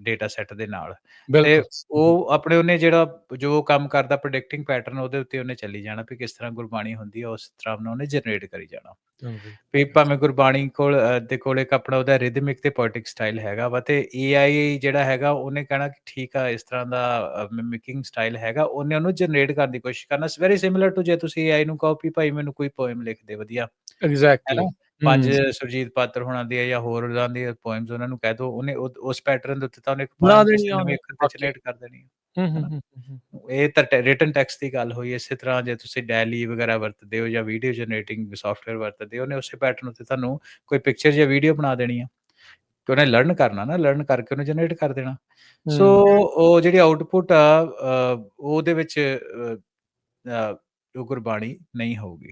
[SPEAKER 2] ਡੇਟਾ ਸੈੱਟ ਦੇ ਨਾਲ, ਤੇ
[SPEAKER 1] ਬਿਲਕੁਲ।
[SPEAKER 2] ਉਹ ਆਪਣੇ ਉਹਨੇ ਜਿਹੜਾ ਜੋ ਕੰਮ ਕਰਦਾ ਪ੍ਰੈਡਿਕਟਿੰਗ ਪੈਟਰਨ ਉਹਦੇ ਉੱਤੇ ਉਹਨੇ ਚੱਲੀ ਜਾਣਾ ਵੀ ਕਿਸ ਤਰ੍ਹਾਂ ਗੁਰਬਾਣੀ ਹੁੰਦੀ ਹੈ, ਉਸ ਤਰ੍ਹਾਂ ਨਾਲ ਉਹਨੇ ਜਨਰੇਟ ਕਰੀ ਜਾਣਾ।
[SPEAKER 1] ਹਾਂਜੀ।
[SPEAKER 2] ਵੀ ਭਾਵੇਂ ਗੁਰਬਾਣੀ ਦੇ ਕੋਲ ਇੱਕ ਆਪਣਾ ਉਹਦਾ ਰਿਦਮਿਕ ਤੇ ਪੋਇਟਿਕ ਸਟਾਈਲ ਹੈਗਾ ਵਾ, ਤੇ ਏਆਈ ਜਿਹੜਾ ਹੈਗਾ ਉਹਨੇ ਕਹਿਣਾ ਕਿ ਠੀਕ ਆ ਇਸ ਤਰ੍ਹਾਂ ਦਾ ਮਿਮਿਕਿੰਗ ਸਟਾਈਲ ਹੈਗਾ, ਉਹਨੇ ਉਹਨੂੰ ਜਨਰੇਟ ਕਰਨ ਦੀ ਕੋਸ਼ਿਸ਼ ਕਰਨਾ। ਵੈਰੀ ਸਿਮਿਲਰ ਟੂ ਜੇ ਤੁਸੀਂ ਏਆਈ ਨੂੰ ਕਹੋ ਵੀ ਭਾਈ ਮੈਨੂੰ ਕੋਈ ਪੋਇਮ ਲਿਖ ਦੇ ਵਧੀਆ, ਹੈ
[SPEAKER 1] ਐਗਜ਼ੈਕਟਲੀ।
[SPEAKER 2] ਨਾ? 5
[SPEAKER 1] ਹੂੰ,
[SPEAKER 2] ਸੁਰਜੀਤ ਪਾਤਰ ਹੋਣਾ ਦੀ ਹੈ ਜਾਂ ਹੋਰ ਉਹਨਾਂ ਦੀ ਪੋਇਮਸ ਉਹਨਾਂ ਨੂੰ ਕਹਿ ਦੋ, ਉਹਨੇ ਉਸ ਪੈਟਰਨ ਦੇ ਉੱਤੇ ਤਾਂ ਉਹਨੇ ਇੱਕ
[SPEAKER 1] ਬਣਾ
[SPEAKER 2] ਪੋਇਮ
[SPEAKER 1] ਦੇਣੀ
[SPEAKER 2] ਕਿਸੇ
[SPEAKER 1] ਆ
[SPEAKER 2] ਨਵੇਂ
[SPEAKER 1] ਉਹਨੇ
[SPEAKER 2] ਅੱਖਰ ਤੇ
[SPEAKER 1] ਵਾਕਈ।
[SPEAKER 2] ਜਨਰੇਟ ਕਰ ਦੇਣੀ ਹੈ।
[SPEAKER 1] ਹੂੰ,
[SPEAKER 2] ਹੈ
[SPEAKER 1] ਹੂੰ,
[SPEAKER 2] ਨਾ?
[SPEAKER 1] ਹੂੰ, ਹੂੰ,
[SPEAKER 2] ਇਹ ਤਾਂ ਰਿਟਨ ਟੈਕਸਟ ਦੀ ਗੱਲ ਹੋਈ। ਇਸੇ ਤਰ੍ਹਾਂ ਜੇ ਤੁਸੀਂ ਡੈਲੀ ਵਗੈਰਾ ਵਰਤਦੇ ਹੋ ਜਾਂ ਵੀਡੀਓ ਜਨਰੇਟਿੰਗ ਸੌਫਟਵੇਅਰ ਵਰਤਦੇ ਹੋ, ਉਹਨੇ ਉਸੇ ਪੈਟਰਨ ਉੱਤੇ ਤੁਹਾਨੂੰ ਕੋਈ ਪਿਕਚਰ ਜਾਂ ਵੀਡੀਓ ਬਣਾ ਦੇਣੀ ਆ, ਤੇ ਉਹਨੇ ਲਰਨ ਕਰਨਾ ਨਾ, ਲਰਨ ਕਰਕੇ ਉਹਨੂੰ ਜਨਰੇਟ ਕਰ ਦੇਣਾ। ਸੋ
[SPEAKER 1] ਹੂੰ,
[SPEAKER 2] ਉਹ ਜਿਹੜੀ ਆਊਟਪੁੱਟ ਆ ਉਹਦੇ ਵਿੱਚ ਉਹ ਗੁਰਬਾਣੀ ਨਹੀਂ ਹੋਊਗੀ।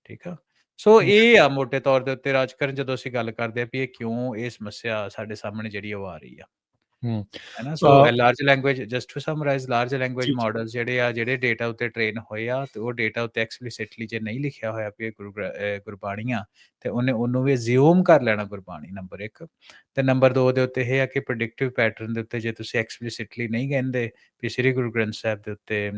[SPEAKER 2] ਠੀਕ ਆ। ਸੋ
[SPEAKER 1] ਹੂੰ,
[SPEAKER 2] ਇਹ ਆ ਮੋਟੇ ਤੌਰ ਦੇ ਉੱਤੇ ਰਾਜਕਰਨ, ਜਦੋਂ ਅਸੀਂ ਗੱਲ ਕਰਦੇ ਆ ਵੀ ਇਹ ਕਿਉਂ ਇਹ ਸਮੱਸਿਆ ਸਾਡੇ ਸਾਹਮਣੇ ਜਿਹੜੀ ਉਹ ਆ ਰਹੀ ਆ।
[SPEAKER 1] ਹੂੰ।
[SPEAKER 2] ਹੈ ਨਾ? So large language, just to summarise, large language
[SPEAKER 1] ਜੀ, ਜੀ।
[SPEAKER 2] ਮਾਡਲਸ ਜਿਹੜੇ ਡੇਟਾ ਉੱਤੇ ਟ੍ਰੇਨ ਹੋਏ ਆ, ਤੇ ਉਹ ਡੇਟਾ ਉੱਤੇ ਐਕਸਪਲਿਸਿਟਲੀ ਜੇ ਨਹੀਂ ਲਿਖਿਆ ਹੋਇਆ ਵੀ ਇਹ ਗੁਰਬਾਣੀ ਆ, ਤੇ ਉਹਨੂੰ ਵੀ ਅਸਿਊਮ ਕਰ ਲੈਣਾ ਗੁਰਬਾਣੀ, ਨੰਬਰ 1। ਤੇ ਨੰਬਰ 2 ਦੇ ਉੱਤੇ ਇਹ ਆ ਕਿ ਪ੍ਰੈਡਿਕਟਿਵ ਪੈਟਰਨ ਦੇ ਉੱਤੇ ਜੇ ਤੁਸੀਂ ਐਕਸਪਲਿਸਿਟਲੀ ਨਹੀਂ ਕਹਿੰਦੇ ਵੀ ਸ੍ਰੀ ਗੁਰੂ ਗ੍ਰੰਥ ਸਾਹਿਬ ਦੇ ਉੱਤੇ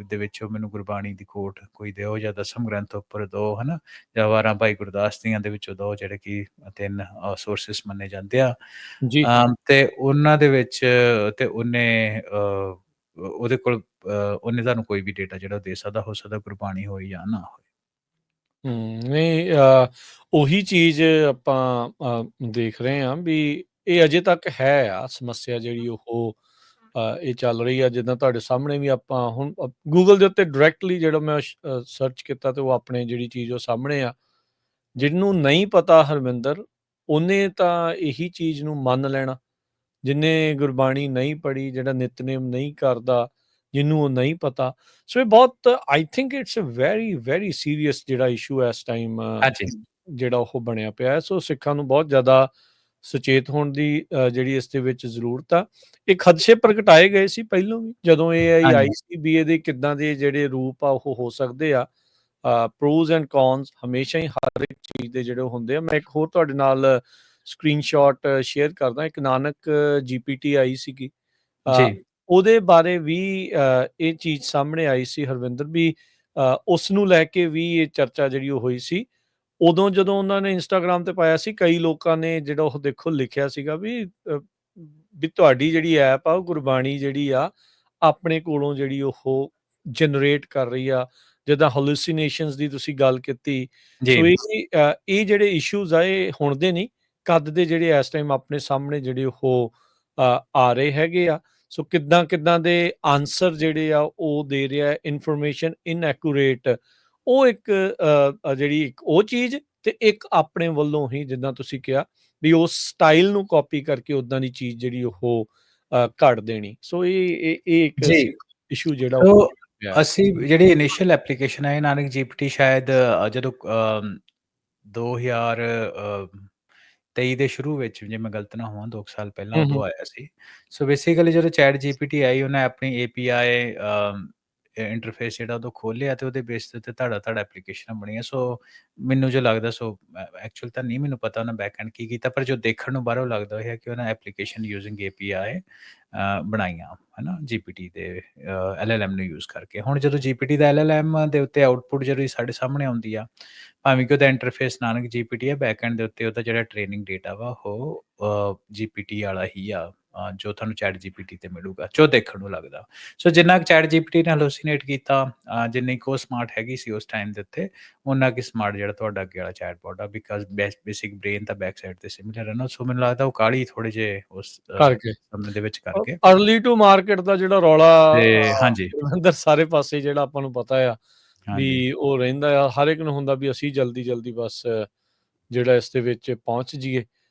[SPEAKER 2] ਦੇ ਵਿੱਚੋਂ ਮੈਨੂੰ ਗੁਰਬਾਣੀ ਦੀ ਕੋਟ ਕੋਈ ਦਿਓ, ਜਾਂ ਦਸਮ ਗ੍ਰੰਥ ਉੱਪਰ ਦਿਓ, ਹੈ ਨਾ? ਜਾਂ 12 ਭਾਈ ਗੁਰਦਾਸ ਦੀਆਂ ਦੇ ਵਿੱਚੋਂ ਦਿਓ, ਜਿਹੜੇ ਕਿ 3 ਸੋਰਸਿਸ ਮੰਨੇ ਜਾਂਦੇ ਆ।
[SPEAKER 1] ਜੀ, ਜੀ।
[SPEAKER 2] ਤੇ ਉਹਨਾਂ ਦੇ ਵਿੱਚ ਤੇ ਉਹਦੇ ਕੋਲ ਉਹਨੇ ਤੁਹਾਨੂੰ ਕੋਈ ਵੀ ਡੇਟਾ ਜਿਹੜਾ ਦੇ ਸਕਦਾ, ਹੋ ਸਕਦਾ ਗੁਰਬਾਣੀ ਹੋਏ ਜਾਂ ਨਾ ਹੋਏ।
[SPEAKER 1] ਨਹੀਂ, ਉਹੀ ਚੀਜ਼ ਆਪਾਂ ਦੇਖ ਰਹੇ ਹਾਂ ਵੀ ਇਹ ਅਜੇ ਤੱਕ ਹੈ ਆ ਸਮੱਸਿਆ ਜਿਹੜੀ ਉਹ ਇਹ ਚੱਲ ਰਹੀ ਆ। ਜਿੱਦਾਂ ਤੁਹਾਡੇ ਸਾਹਮਣੇ ਵੀ ਆਪਾਂ ਹੁਣ ਗੂਗਲ ਦੇ ਉੱਤੇ ਡਾਇਰੈਕਟਲੀ ਜਿਹੜਾ ਮੈਂ ਸਰਚ ਕੀਤਾ, ਤੇ ਉਹ ਆਪਣੇ ਜਿਹੜੀ ਚੀਜ਼ ਉਹ ਸਾਹਮਣੇ ਆ। ਜਿਹਨੂੰ ਨਹੀਂ ਪਤਾ ਹਰਮਿੰਦਰ, ਉਹਨੇ ਤਾਂ ਇਹੀ ਚੀਜ਼ ਨੂੰ ਮੰਨ ਲੈਣਾ। ਜਿਹਨੇ ਗੁਰਬਾਣੀ ਨਹੀਂ ਪੜ੍ਹੀ, ਜਿਹੜਾ ਨਿਤਨੇਮ ਨਹੀਂ ਕਰਦਾ, ਜਿਹਨੂੰ ਉਹ ਨਹੀਂ ਪਤਾ। ਸੋ ਇਹ ਬਹੁਤ, I think it's a very very serious ਜਿਹੜਾ ਇਸ਼ੂ ਇਸ ਟਾਈਮ
[SPEAKER 2] ਹਾਂਜੀ।
[SPEAKER 1] ਜਿਹੜਾ ਉਹ ਬਣਿਆ ਪਿਆ ਹੈ। ਸੋ ਸਿੱਖਾਂ ਨੂੰ ਬਹੁਤ ਜ਼ਿਆਦਾ ਸੁਚੇਤ ਹੋਣ ਦੀ ਜਿਹੜੀ ਇਸ ਦੇ ਵਿੱਚ ਜ਼ਰੂਰਤ ਆ। ਇਹ ਖਦਸ਼ੇ ਪ੍ਰਗਟਾਏ ਗਏ ਸੀ ਪਹਿਲੋਂ ਵੀ, ਜਦੋਂ AI ਆਈ
[SPEAKER 2] ਹਾਂਜੀ।
[SPEAKER 1] ਸੀ, ਵੀ ਇਹਦੇ ਕਿੱਦਾਂ ਦੇ ਜਿਹੜੇ ਰੂਪ ਆ ਉਹ ਹੋ ਸਕਦੇ ਆ। ਪ੍ਰੋਜ਼ ਐਂਡ ਕੌਨਸ ਹਮੇਸ਼ਾ ਹੀ ਹਰ ਇੱਕ ਚੀਜ਼ ਦੇ ਜਿਹੜੇ ਹੁੰਦੇ ਆ। ਮੈਂ ਇੱਕ ਹੋਰ ਤੁਹਾਡੇ ਨਾਲ ਸਕਰੀਨਸ਼ਾਟ ਸ਼ੇਅਰ ਕਰਦਾ। ਇੱਕ ਨਾਨਕ GPT ਆਈ ਸੀਗੀ,
[SPEAKER 2] ਜੀ।
[SPEAKER 1] ਉਹਦੇ ਬਾਰੇ ਵੀ ਇਹ ਚੀਜ਼ ਸਾਹਮਣੇ ਆਈ ਸੀ ਹਰਵਿੰਦਰ, ਵੀ ਉਸ ਨੂੰ ਲੈ ਕੇ ਵੀ ਇਹ ਚਰਚਾ ਜਿਹੜੀ ਉਹ ਹੋਈ ਸੀ। ਉਦੋਂ ਜਦੋਂ ਉਹਨਾਂ ਨੇ ਇੰਸਟਾਗ੍ਰਾਮ ਤੇ ਪਾਇਆ ਸੀ, ਕਈ ਲੋਕਾਂ ਨੇ ਜਿਹੜਾ ਉਹ ਦੇਖੋ ਲਿਖਿਆ ਸੀਗਾ ਵੀ ਤੁਹਾਡੀ ਜਿਹੜੀ ਐਪ ਆ ਉਹ ਗੁਰਬਾਣੀ ਜਿਹੜੀ ਆ ਆਪਣੇ ਕੋਲੋਂ ਜਿਹੜੀ ਉਹ ਜਨਰੇਟ ਕਰ ਰਹੀ ਆ। ਜਿੱਦਾਂ ਹੈਲੂਸੀਨੇਸ਼ਨਸ ਦੀ ਤੁਸੀਂ ਗੱਲ ਕੀਤੀ।
[SPEAKER 2] ਜੀ।
[SPEAKER 1] ਸੋ ਇਹ ਜਿਹੜੇ ਇਸ਼ੂਜ਼ ਆ ਇਹ ਹੁਣ ਦੇ ਨਹੀਂ, ਕਦ ਦੇ ਜਿਹੜੇ ਇਸ ਟਾਈਮ ਆਪਣੇ ਸਾਹਮਣੇ ਜਿਹੜੇ ਉਹ ਆ ਰਹੇ ਹੈਗੇ ਆ। ਸੋ ਕਿੱਦਾਂ ਦੇ ਆਨਸਰ ਜਿਹੜੇ ਆ ਉਹ ਦੇ ਰਿਹਾ, ਇਨਫੋਰਮੇਸ਼ਨ ਇਨਐਕੂਰੇਟ। ਉਹ ਇੱਕ ਜਿਹੜੀ ਇੱਕ ਉਹ ਚੀਜ਼, ਤੇ ਇੱਕ ਆਪਣੇ ਵੱਲੋਂ ਹੀ ਜਿੱਦਾਂ ਤੁਸੀਂ ਕਿਹਾ ਵੀ ਉਸ ਸਟਾਈਲ ਨੂੰ ਕਾਪੀ ਕਰਕੇ ਉਦਾਂ ਦੀ ਚੀਜ਼ ਜਿਹੜੀ ਉਹ ਘੜ ਦੇਣੀ। ਸੋ ਇਹ ਇੱਕ
[SPEAKER 2] ਜੀ।
[SPEAKER 1] ਇਸ਼ੂ ਜਿਹੜਾ
[SPEAKER 2] ਸੋ
[SPEAKER 1] ਉਹ ਪਿਆ ਆ।
[SPEAKER 2] ਅਸੀਂ ਜਿਹੜੀ ਇਨੀਸ਼ੀਅਲ ਐਪਲੀਕੇਸ਼ਨ ਹੈ ਨਾਨਕ GPT, ਸ਼ਾਇਦ ਜਦੋਂ 2023 ਦੇ ਸ਼ੁਰੂ ਵਿੱਚ, ਜੇ ਮੈਂ ਗਲਤ ਨਾ ਹੋਵਾਂ 2 ਸਾਲ ਪਹਿਲਾਂ
[SPEAKER 1] ਹੂੰ,
[SPEAKER 2] ਉਦੋਂ
[SPEAKER 1] ਹੂੰ,
[SPEAKER 2] ਆਇਆ ਸੀ। ਸੋ ਬੇਸਿਕਲੀ ਜਦੋਂ ਚੈਟ GPT ਆਈ, ਉਹਨੇ ਆਪਣੀ API ਇੰਟਰਫੇਸ ਜਿਹੜਾ ਉਦੋਂ ਖੋਲ੍ਹਿਆ ਤੇ ਉਹਦੇ ਬੇਸ ਦੇ ਉੱਤੇ ਤੁਹਾਡਾ ਐਪਲੀਕੇਸ਼ਨਾਂ ਬਣੀਆਂ। ਸੋ ਮੈਨੂੰ ਜੋ ਲੱਗਦਾ, ਸੋ ਐਕਚੁਅਲ ਤਾਂ ਨਹੀਂ ਮੈਨੂੰ ਪਤਾ ਉਹਨਾਂ ਬੈਕ ਐਂਡ ਕੀ ਕੀਤਾ, ਪਰ ਜੋ ਦੇਖਣ ਨੂੰ ਬਾਹਰੋਂ ਲੱਗਦਾ ਉਹ ਹੈ ਕਿ ਉਹਨਾਂ ਐਪਲੀਕੇਸ਼ਨ ਯੂਜ਼ਿੰਗ API ਬਣਾਈਆਂ, ਹੈ ਨਾ, GPT ਦੇ LLM ਨੂੰ ਯੂਜ਼ ਕਰਕੇ। ਹੁਣ ਜਦੋਂ GPT ਦਾ LLM ਦੇ ਉੱਤੇ ਆਊਟਪੁੱਟ ਜਦੋਂ ਸਾਡੇ ਸਾਹਮਣੇ ਆਉਂਦੀ ਆ, ਭਾਵੇਂ ਕਿ ਉਹਦਾ ਇੰਟਰਫੇਸ ਨਾਨਕ GPT ਹੈ, ਬੈਕ ਐਂਡ ਦੇ ਉੱਤੇ ਉਹਦਾ ਜਿਹੜਾ ਟ੍ਰੇਨਿੰਗ ਡੇਟਾ ਵਾ ਉਹ GPT ਵਾਲਾ ਹੀ ਆ, ਜੋ ਤੁਹਾਨੂੰ ਚੈਟ GPT ਤੇ ਮਿਲੂਗਾ, ਜੋ ਦੇਖਣ ਨੂੰ ਲੱਗਦਾ। ਸੋ ਜਿੰਨਾ ਕੁ ਚੈਟ GPT ਨੇ ਹੈਲੋਸੀਨੇਟ ਕੀਤਾ, ਜਿੰਨੀ ਕੁ ਉਹ ਸਮਾਰਟ ਹੈਗੀ ਸੀ ਉਸ ਟਾਈਮ ਦੇ ਉੱਤੇ, ਉਨਾ ਕੁ ਸਮਾਰਟ ਜਿਹੜਾ ਤੁਹਾਡਾ ਅੱਗੇ ਵਾਲਾ ਚੈਟਬੋਟ ਆ, ਬਿਕਾਜ਼ ਬੇਸਿਕ ਬ੍ਰੇਨ ਤਾਂ ਬੈਕ ਸਾਈਡ ਤੇ ਸਿਮਿਲਰ ਹੈ ਨਾ। ਸੋ ਮੈਨੂੰ ਲੱਗਦਾ ਉਹ ਕਾਹਲੀ ਥੋੜੇ ਜਿਹੇ ਉਸ
[SPEAKER 1] ਕਰਕੇ
[SPEAKER 2] ਸਮੇਂ ਦੇ ਵਿੱਚ ਕਰਕੇ।
[SPEAKER 1] ਅਰਲੀ ਟੂ ਮਾਰਕੀਟ ਦਾ ਜਿਹੜਾ ਰੌਲਾ
[SPEAKER 2] ਤੇ ਹਾਂਜੀ,
[SPEAKER 1] ਅੰਦਰ ਸਾਰੇ ਪਾਸੇ ਜਿਹੜਾ ਆਪਾਂ ਨੂੰ ਪਤਾ ਆ ਵੀ
[SPEAKER 2] ਹਾਂਜੀ,
[SPEAKER 1] ਉਹ ਰਹਿੰਦਾ ਆ, ਹਰ ਇੱਕ ਨੂੰ ਹੁੰਦਾ ਵੀ ਅਸੀਂ ਜਲਦੀ ਬਸ ਜਿਹੜਾ ਇਸ ਦੇ ਵਿੱਚ ਪਹੁੰਚ ਜਾਈਏ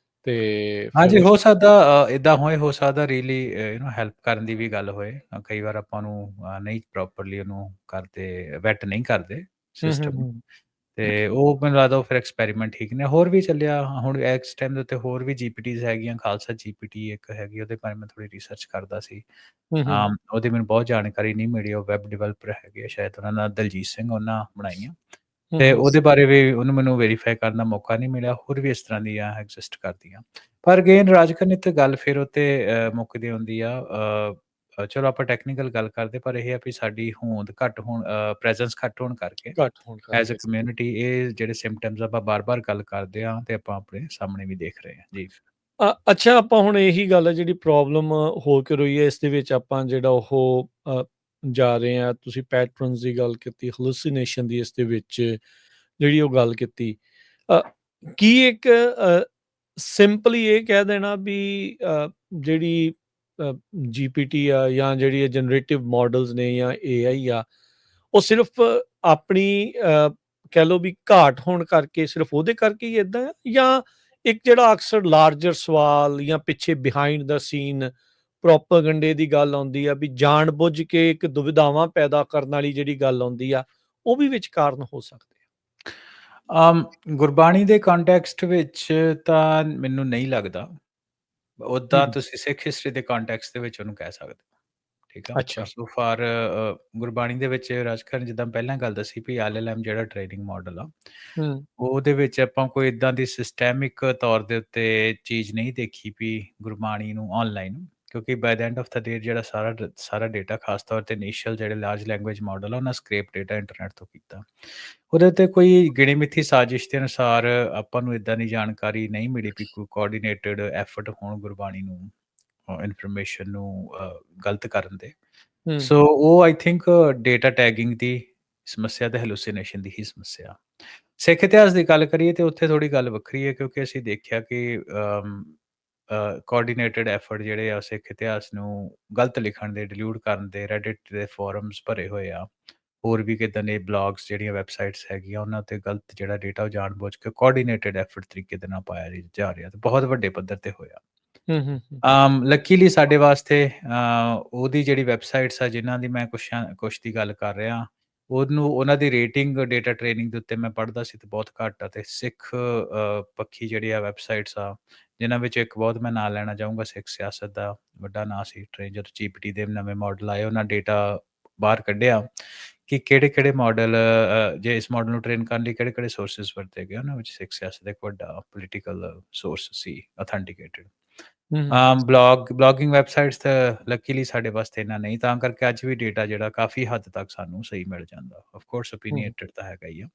[SPEAKER 1] ਤੇ ਫਿਰ
[SPEAKER 2] ਹਾਂਜੀ, ਹੋ ਸਕਦਾ ਇੱਦਾਂ ਹੋ ਸਕਦਾ ਰੀਅਲੀ ਹੈਲਪ ਕਰਨ ਦੀ ਵੀ ਗੱਲ ਹੋਏ। ਕਈ ਵਾਰ ਆਪਾਂ ਨੂੰ ਨਹੀਂ ਪ੍ਰੋਪਰਲੀ ਉਹਨੂੰ ਕਰਦੇ, ਵੈਟ ਨਹੀਂ ਕਰਦੇ ਸਿਸਟਮ,
[SPEAKER 1] ਹੂੰ।
[SPEAKER 2] ਤੇ ਉਹ ਮੈਨੂੰ ਲੱਗਦਾ ਉਹ ਫਿਰ ਐਕਸਪੈਰੀਮੈਂਟ ਠੀਕ ਨੇ। ਹੋਰ ਵੀ ਚੱਲਿਆ ਹੁਣ ਇਸ ਟਾਈਮ ਦੇ ਉੱਤੇ, ਹੋਰ ਵੀ GPTs ਹੈਗੀਆਂ, ਖਾਲਸਾ GPT ਇੱਕ ਹੈਗੀ, ਉਹਦੇ ਬਾਰੇ ਮੈਂ ਥੋੜ੍ਹੀ ਰਿਸਰਚ ਕਰਦਾ ਸੀ।
[SPEAKER 1] ਹੂੰ।
[SPEAKER 2] ਉਹਦੀ ਮੈਨੂੰ ਬਹੁਤ ਜਾਣਕਾਰੀ ਨਹੀਂ ਮਿਲੀ। ਉਹ ਵੈਬ ਡਿਵੈਲਪਰ ਹੈਗੇ ਆ ਸ਼ਾਇਦ, ਉਹਨਾਂ ਦਾ ਦਲਜੀਤ ਸਿੰਘ, ਉਹਨਾਂ ਬਣਾਈਆਂ, ਤੇ ਉਹਦੇ ਬਾਰੇ ਵੀ ਉਹਨੂੰ ਮੈਨੂੰ ਵੈਰੀਫਾਈ ਕਰਨ ਦਾ ਮੌਕਾ ਨਹੀਂ ਮਿਲਿਆ। ਹੋਰ ਵੀ ਇਸ ਤਰ੍ਹਾਂ ਦੀਆਂ ਐਗਜ਼ਿਸਟ ਕਰਦੀਆਂ, ਪਰ ਅਗੇਨ ਰਾਜਕਰਨ ਇੱਥੇ ਗੱਲ ਫਿਰ ਉੱਤੇ ਮੁੱਕਦੀ ਹੁੰਦੀ ਆ। ਚਲੋ ਆਪਾਂ ਟੈਕਨੀਕਲ ਗੱਲ ਕਰਦੇ, ਪਰ ਇਹ ਆ ਵੀ ਸਾਡੀ ਹੋਂਦ ਘੱਟ ਹੋਣ, ਪ੍ਰੈਜ਼ੈਂਸ ਘੱਟ ਹੋਣ ਕਰਕੇ
[SPEAKER 1] ਘੱਟ ਹੋਣ
[SPEAKER 2] ਐਜ਼ ਅ
[SPEAKER 1] ਕਰਕੇ।
[SPEAKER 2] ਕਮਿਊਨਿਟੀ ਇਹ ਜਿਹੜੇ ਸਿੰਪਟਮਸ ਆਪਾਂ ਬਾਰ-ਬਾਰ ਗੱਲ ਕਰਦੇ ਹਾਂ ਤੇ ਆਪਾਂ ਆਪਣੇ ਸਾਹਮਣੇ ਵੀ ਦੇਖ ਰਹੇ ਹਾਂ। ਜੀ।
[SPEAKER 1] ਅੱਛਾ, ਆਪਾਂ ਹੁਣ ਇਹੀ ਗੱਲ ਹੈ ਜਿਹੜੀ ਪ੍ਰੋਬਲਮ ਹੋ ਕੇ ਰਹੀ ਹੈ ਇਸ ਦੇ ਵਿੱਚ, ਆਪਾਂ ਜਿਹੜਾ ਉਹ ਜਾ ਰਹੇ ਹਾਂ, ਤੁਸੀਂ ਪੈਟਰਨਸ ਦੀ ਗੱਲ ਕੀਤੀ, ਹੈਲੂਸੀਨੇਸ਼ਨ ਦੀ ਇਸ ਦੇ ਵਿੱਚ ਜਿਹੜੀ ਉਹ ਗੱਲ ਕੀਤੀ, ਅ, ਕੀ ਇੱਕ ਸਿੰਪਲੀ ਇਹ ਕਹਿ ਦੇਣਾ ਵੀ ਜਿਹੜੀ GPT ਆ ਜਾਂ ਜਿਹੜੀ ਜਨਰੇਟਿਵ ਮਾਡਲਸ ਨੇ ਜਾਂ AI ਆ, ਉਹ ਸਿਰਫ ਆਪਣੀ ਕਹਿ ਲਓ ਵੀ ਘਾਟ ਹੋਣ ਕਰਕੇ, ਸਿਰਫ ਉਹਦੇ ਕਰਕੇ ਹੀ ਇਦਾਂ ਆ, ਜਾਂ ਇੱਕ ਜਿਹੜਾ ਅਕਸਰ ਲਾਰਜਰ ਸਵਾਲ ਜਾਂ ਪਿੱਛੇ ਬਿਹਾਈਂਡ ਦਾ ਸੀਨ ਪ੍ਰੋਪਾਗੈਂਡੇ ਦੀ ਗੱਲ ਆਉਂਦੀ ਆ, ਵੀ ਜਾਣ-ਬੁੱਝ ਕੇ ਇੱਕ ਦੁਵਿਧਾਵਾਂ ਪੈਦਾ ਕਰਨ ਵਾਲੀ ਜਿਹੜੀ ਗੱਲ ਆਉਂਦੀ ਆ, ਉਹ ਵੀ ਵਿੱਚ ਕਾਰਨ ਹੋ ਸਕਦੇ
[SPEAKER 2] ਗੁਰਬਾਣੀ ਦੇ ਕੰਟੈਕਸਟ ਵਿੱਚ ਤਾਂ ਮੈਨੂੰ ਨਹੀਂ ਲੱਗਦਾ।
[SPEAKER 1] ਆ?
[SPEAKER 2] ਉੱਦਾਂ ਤੁਸੀਂ ਸਿੱਖ ਹਿਸਟਰੀ ਦੇ ਕੰਟੈਕਸਟ ਦੇ ਵਿੱਚ ਉਹਨੂੰ ਕਹਿ ਸਕਦੇ ਹੋ, ਠੀਕ ਆ। ਪਰ
[SPEAKER 1] ਅੱਛਾ।
[SPEAKER 2] ਸੋ ਫਾਰ ਗੁਰਬਾਣੀ ਦੇ ਵਿੱਚ ਰਾਜਕਰਨ ਜਿੱਦਾਂ ਪਹਿਲਾਂ ਗੱਲ ਦੱਸੀ ਵੀ LLM ਜਿਹੜਾ ਟ੍ਰੇਨਿੰਗ ਮਾਡਲ ਆ,
[SPEAKER 1] ਹੂੰ,
[SPEAKER 2] ਉਹਦੇ ਵਿੱਚ ਆਪਾਂ ਕੋਈ ਇੱਦਾਂ ਦੀ ਸਿਸਟੈਮਿਕ ਤੌਰ ਦੇ ਉੱਤੇ ਚੀਜ਼ ਨਹੀਂ ਦੇਖੀ ਵੀ ਗੁਰਬਾਣੀ ਨੂੰ ਔਨਲਾਈਨ, ਕਿਉਂਕਿ ਬਾਏ ਦ ਐਂਡ ਆਫ ਦਾ ਡੇ ਜਿਹੜਾ ਸਾਰਾ ਡੇਟਾ ਖਾਸ ਤੌਰ ਤੇ ਇਨੀਸ਼ੀਅਲ ਜਿਹੜੇ ਲਾਰਜ ਲੈਂਗੁਏਜ ਮਾਡਲ ਆ, ਉਹਨਾਂ ਸਕ੍ਰੇਪ ਡੇਟਾ ਇੰਟਰਨੈਟ ਤੋਂ ਕੀਤਾ। ਉਹਦੇ ਉੱਤੇ ਕੋਈ ਗਿਣੀ ਮਿੱਥੀ ਸਾਜ਼ਿਸ਼ ਦੇ ਅਨੁਸਾਰ ਆਪਾਂ ਨੂੰ ਇੱਦਾਂ ਦੀ ਜਾਣਕਾਰੀ ਨਹੀਂ ਮਿਲੀ ਵੀ ਕੋਈ ਕੋਆਰਡੀਨੇਟਡ ਐਫਰਟ ਹੋਣ ਗੁਰਬਾਣੀ ਨੂੰ ਇਨਫੋਰਮੇਸ਼ਨ ਨੂੰ ਗਲਤ ਕਰਨ ਦੇ।
[SPEAKER 1] ਹੂੰ,
[SPEAKER 2] ਸੋ ਉਹ ਆਈ ਥਿੰਕ ਡੇਟਾ ਟੈਗਿੰਗ ਦੀ ਸਮੱਸਿਆ ਤੇ ਹੈਲੂਸੀਨੇਸ਼ਨ ਦੀ ਹੀ ਸਮੱਸਿਆ। ਸਿੱਖ ਇਤਿਹਾਸ ਦੀ ਗੱਲ ਕਰੀਏ ਤੇ ਉੱਥੇ ਥੋੜ੍ਹੀ ਗੱਲ ਵੱਖਰੀ ਹੈ, ਕਿਉਂਕਿ ਅਸੀਂ ਦੇਖਿਆ ਕਿ ਕੋਆਰਡੀਨੇਟਡ ਐਫਰਟ ਜਿਹੜੇ ਆ ਸਿੱਖ ਇਤਿਹਾਸ ਨੂੰ ਗਲਤ ਲਿਖਣ ਦੇ, ਡਿਲੂਟ ਕਰਨ ਦੇ, ਰੈਡਿਟ ਦੇ ਫੋਰਮਸ ਭਰੇ ਹੋਏ ਆ। ਹੋਰ ਵੀ ਕਿੱਦਾਂ ਦੇ ਬਲੌਗਸ, ਜਿਹੜੀਆਂ ਵੈਬਸਾਈਟਸ ਹੈਗੀਆਂ, ਉਹਨਾਂ 'ਤੇ ਗਲਤ ਜਿਹੜਾ ਡੇਟਾ ਉਹ ਜਾਣ-ਬੁੱਝ ਕੇ ਕੋਆਰਡੀਨੇਟਡ ਐਫਰਟ ਤਰੀਕੇ ਦੇ ਨਾਲ ਪਾਇਆ ਜਾ ਰਿਹਾ ਤੇ ਬਹੁਤ ਵੱਡੇ ਪੱਧਰ ਤੇ ਹੋਇਆ।
[SPEAKER 1] ਹੂੰ।
[SPEAKER 2] ਲੱਕੀਲੀ ਸਾਡੇ ਵਾਸਤੇ ਉਹਦੀ ਜਿਹੜੀ ਵੈਬਸਾਈਟਸ ਆ ਜਿਨ੍ਹਾਂ ਦੀ ਮੈਂ ਕੁਛ ਦੀ ਗੱਲ ਕਰ ਰਿਹਾ, ਉਹਨਾਂ ਦੀ ਰੇਟਿੰਗ ਡੇਟਾ ਟ੍ਰੇਨਿੰਗ ਦੇ ਉੱਤੇ ਮੈਂ ਪੜ੍ਹਦਾ ਸੀ ਤੇ ਬਹੁਤ ਘੱਟ ਆ, ਤੇ ਸਿੱਖ ਪੱਖੀ ਜਿਹੜੀ ਆ ਵੈਬਸਾਈਟਸ ਆ, ਜਿਨ੍ਹਾਂ ਵਿੱਚ ਇੱਕ ਬਹੁਤ ਮੈਂ ਨਾਂ ਲੈਣਾ ਚਾਹੂੰਗਾ, ਸਿੱਖ ਸਿਆਸਤ ਦਾ ਵੱਡਾ ਨਾਂ ਸੀ। ਜਦੋਂ GPT ਦੇ ਨਵੇਂ ਮਾਡਲ ਆਏ, ਉਹਨਾਂ ਡੇਟਾ ਬਾਹਰ ਕੱਢਿਆ ਕਿ ਕਿਹੜੇ-ਕਿਹੜੇ ਮਾਡਲ, ਜੇ ਇਸ ਮਾਡਲ ਨੂੰ ਟ੍ਰੇਨ ਕਰਨ ਲਈ ਕਿਹੜੇ-ਕਿਹੜੇ ਸੋਰਸਿਸ ਵਰਤੇ ਗਏ, ਉਹਨਾਂ ਵਿੱਚ ਸਿੱਖ ਸਿਆਸਤ ਦਾ ਇੱਕ ਵੱਡਾ ਪੋਲੀਟੀਕਲ ਸੋਰਸ ਸੀ, ਅਥੈਂਟੀਕੇਟਡ। ਬਲੌਗਿੰਗ ਵੈਬਸਾਈਟਸ ਤਾਂ ਲੱਕੀਲੀ ਸਾਡੇ ਵਾਸਤੇ ਇੰਨਾ ਨਹੀਂ, ਤਾਂ ਕਰਕੇ ਅੱਜ ਵੀ ਡੇਟਾ ਜਿਹੜਾ ਕਾਫੀ ਹੱਦ ਤੱਕ ਸਾਨੂੰ ਸਹੀ ਮਿਲ ਜਾਂਦਾ। ਆਫ ਕੋਰਸ ਓਪੀਨੀਏਟਡ ਤਾਂ ਹੈਗਾ ਹੀ ਆ।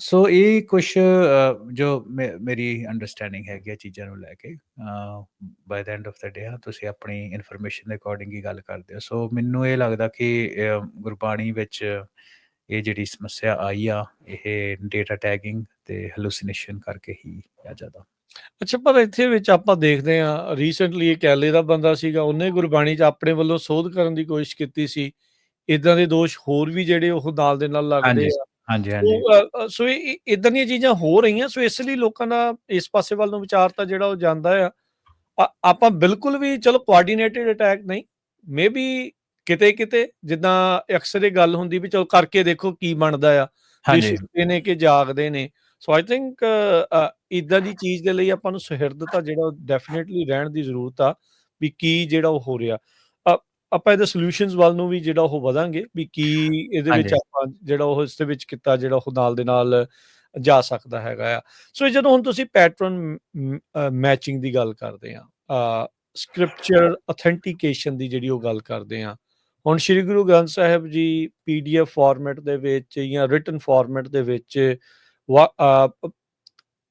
[SPEAKER 2] ਸੋ ਇਹ ਕੁਛ ਜੋ ਮੇਰੀ ਅੰਡਰਸਟੈਂਡਿੰਗ ਹੈਗੀ ਆ ਚੀਜ਼ਾਂ ਨੂੰ ਲੈ ਕੇ। ਬਾਏ ਦ ਐਂਡ ਆਫ ਦਾ ਡੇ ਤੁਸੀਂ ਆਪਣੀ ਇਨਫੋਰਮੇਸ਼ਨ ਦੇ ਅਕੋਰਡਿੰਗ ਹੀ ਗੱਲ ਕਰਦੇ ਹੋ। ਸੋ ਮੈਨੂੰ ਇਹ ਲੱਗਦਾ ਕਿ ਗੁਰਬਾਣੀ ਵਿੱਚ ਇਹ ਜਿਹੜੀ ਸਮੱਸਿਆ ਆਈ ਆ, ਇਹ ਡੇਟਾ ਟੈਗਿੰਗ ਤੇ ਹੈਲੂਸੀਨੇਸ਼ਨ ਕਰਕੇ ਹੀ ਆ ਜ਼ਿਆਦਾ।
[SPEAKER 1] ਅੱਛਾ, ਪਰ ਇੱਥੇ ਵਿੱਚ ਆਪਾਂ ਦੇਖਦੇ ਹਾਂ, ਰੀਸੈਂਟਲੀ ਇੱਕ ਐਲਏ ਦਾ ਬੰਦਾ ਸੀਗਾ, ਉਹਨੇ ਗੁਰਬਾਣੀ 'ਚ ਆਪਣੇ ਵੱਲੋਂ ਸੋਧ ਕਰਨ ਦੀ ਕੋਸ਼ਿਸ਼ ਕੀਤੀ ਸੀ। ਇੱਦਾਂ ਦੇ ਦੋਸ਼ ਹੋਰ ਵੀ ਜਿਹੜੇ ਉਹ ਨਾਲ ਦੇ ਨਾਲ ਲੱਗਦੇ
[SPEAKER 2] ਹਾਂਜੀ,
[SPEAKER 1] ਆ।
[SPEAKER 2] ਹਾਂਜੀ, ਹਾਂਜੀ।
[SPEAKER 1] ਸੋ ਸੋ ਇਹ ਇੱਦਾਂ ਦੀਆਂ ਚੀਜ਼ਾਂ ਹੋ ਰਹੀਆਂ, ਸੋ ਇਸ ਲਈ ਲੋਕਾਂ ਦਾ ਇਸ ਪਾਸੇ ਵੱਲ ਨੂੰ ਵਿਚਾਰ ਤਾਂ ਜਿਹੜਾ ਉਹ ਜਾਂਦਾ ਆ। ਆਪਾਂ ਬਿਲਕੁਲ ਵੀ ਚਲੋ ਕੋਆਰਡੀਨੇਟਡ ਅਟੈਕ ਨਹੀਂ, ਮੇਬੀ ਕਿਤੇ-ਕਿਤੇ ਜਿੱਦਾਂ ਅਕਸਰ ਇਹ ਗੱਲ ਹੁੰਦੀ ਵੀ ਚਲੋ ਕਰਕੇ ਦੇਖੋ ਕੀ ਬਣਦਾ ਆ, ਵੀ
[SPEAKER 2] ਹਾਂਜੀ।
[SPEAKER 1] ਸੁੱਤੇ ਨੇ ਕਿ ਜਾਗਦੇ ਨੇ। ਸੋ ਆਈ ਥਿੰਕ ਇੱਦਾਂ ਦੀ ਚੀਜ਼ ਦੇ ਲਈ ਆਪਾਂ ਨੂੰ ਸੁਹਿਰਦਤਾ ਜਿਹੜਾ ਉਹ ਡੈਫੀਨਿਟਲੀ ਰਹਿਣ ਦੀ ਜ਼ਰੂਰਤ ਆ, ਵੀ ਕੀ ਜਿਹੜਾ ਉਹ ਹੋ ਰਿਹਾ। ਆਪਾਂ ਇਹਦੇ ਸੋਲਿਊਸ਼ਨਸ ਵੱਲ ਨੂੰ ਵੀ ਜਿਹੜਾ ਉਹ ਵਧਾਂਗੇ ਵੀ ਕੀ ਇਹਦੇ ਵਿੱਚ
[SPEAKER 2] ਹਾਂਜੀ,
[SPEAKER 1] ਆਪਾਂ ਜਿਹੜਾ ਉਹ ਇਸ ਦੇ ਵਿੱਚ ਕੀਤਾ ਜਿਹੜਾ ਉਹ ਨਾਲ ਦੇ ਨਾਲ ਜਾ ਸਕਦਾ ਹੈਗਾ ਆ। ਸੋ ਜਦੋਂ ਹੁਣ ਤੁਸੀਂ ਪੈਟਰਨ ਮੈਚਿੰਗ ਦੀ ਗੱਲ ਕਰਦੇ ਆ, ਸਕ੍ਰਿਪਚਰ ਅਥੈਂਟੀਕੇਸ਼ਨ ਦੀ ਜਿਹੜੀ ਉਹ ਗੱਲ ਕਰਦੇ ਆ, ਹੁਣ ਸ੍ਰੀ ਗੁਰੂ ਗ੍ਰੰਥ ਸਾਹਿਬ ਜੀ PDF ਫਾਰਮੈਟ ਦੇ ਵਿੱਚ ਜਾਂ ਰਿਟਨ ਫਾਰਮੈਟ ਦੇ ਵਿੱਚ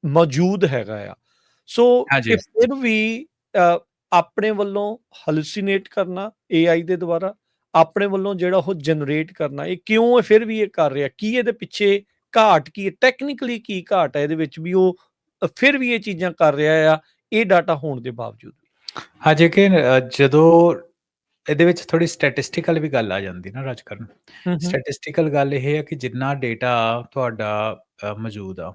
[SPEAKER 1] ਮੌਜੂਦ ਹੈਗਾ ਆ। ਸੋ
[SPEAKER 2] ਹਾਂਜੀ।
[SPEAKER 1] ਇਹ ਫਿਰ ਵੀ ਆਪਣੇ ਵੱਲੋਂ ਹੈਲੂਸੀਨੇਟ ਕਰਨਾ AI ਦੇ ਦੁਆਰਾ, ਆਪਣੇ ਵੱਲੋਂ ਜਿਹੜਾ ਉਹ ਜਨਰੇਟ ਕਰਨਾ, ਇਹ ਕਿਉਂ ਫਿਰ ਵੀ ਇਹ ਕਰ ਰਿਹਾ? ਕੀ ਇਹਦੇ ਪਿੱਛੇ ਘਾਟ ਕੀ ਹੈ? ਟੈਕਨੀਕਲੀ ਕੀ ਘਾਟ ਹੈ ਇਹਦੇ ਵਿੱਚ ਵੀ ਉਹ ਫਿਰ ਵੀ ਇਹ ਚੀਜ਼ਾਂ ਕਰ ਰਿਹਾ ਆ, ਇਹ ਡਾਟਾ ਹੋਣ ਦੇ ਬਾਵਜੂਦ ਵੀ?
[SPEAKER 2] ਹਾਂਜੀ ਕਿ ਜਦੋਂ ਇਹਦੇ ਵਿੱਚ ਥੋੜੀ ਸਟੈਟਿਸਟੀਕਲ ਵੀ ਗੱਲ ਆ ਜਾਂਦੀ ਨਾ ਰਾਜਕਰਨ।
[SPEAKER 1] ਹੂੰ, ਹੂੰ,
[SPEAKER 2] ਸਟੈਟਿਸਟੀਕਲ ਗੱਲ ਇਹ ਹੈ ਕਿ ਜਿੰਨਾ ਡੇਟਾ ਤੁਹਾਡਾ ਮੌਜੂਦ ਆ,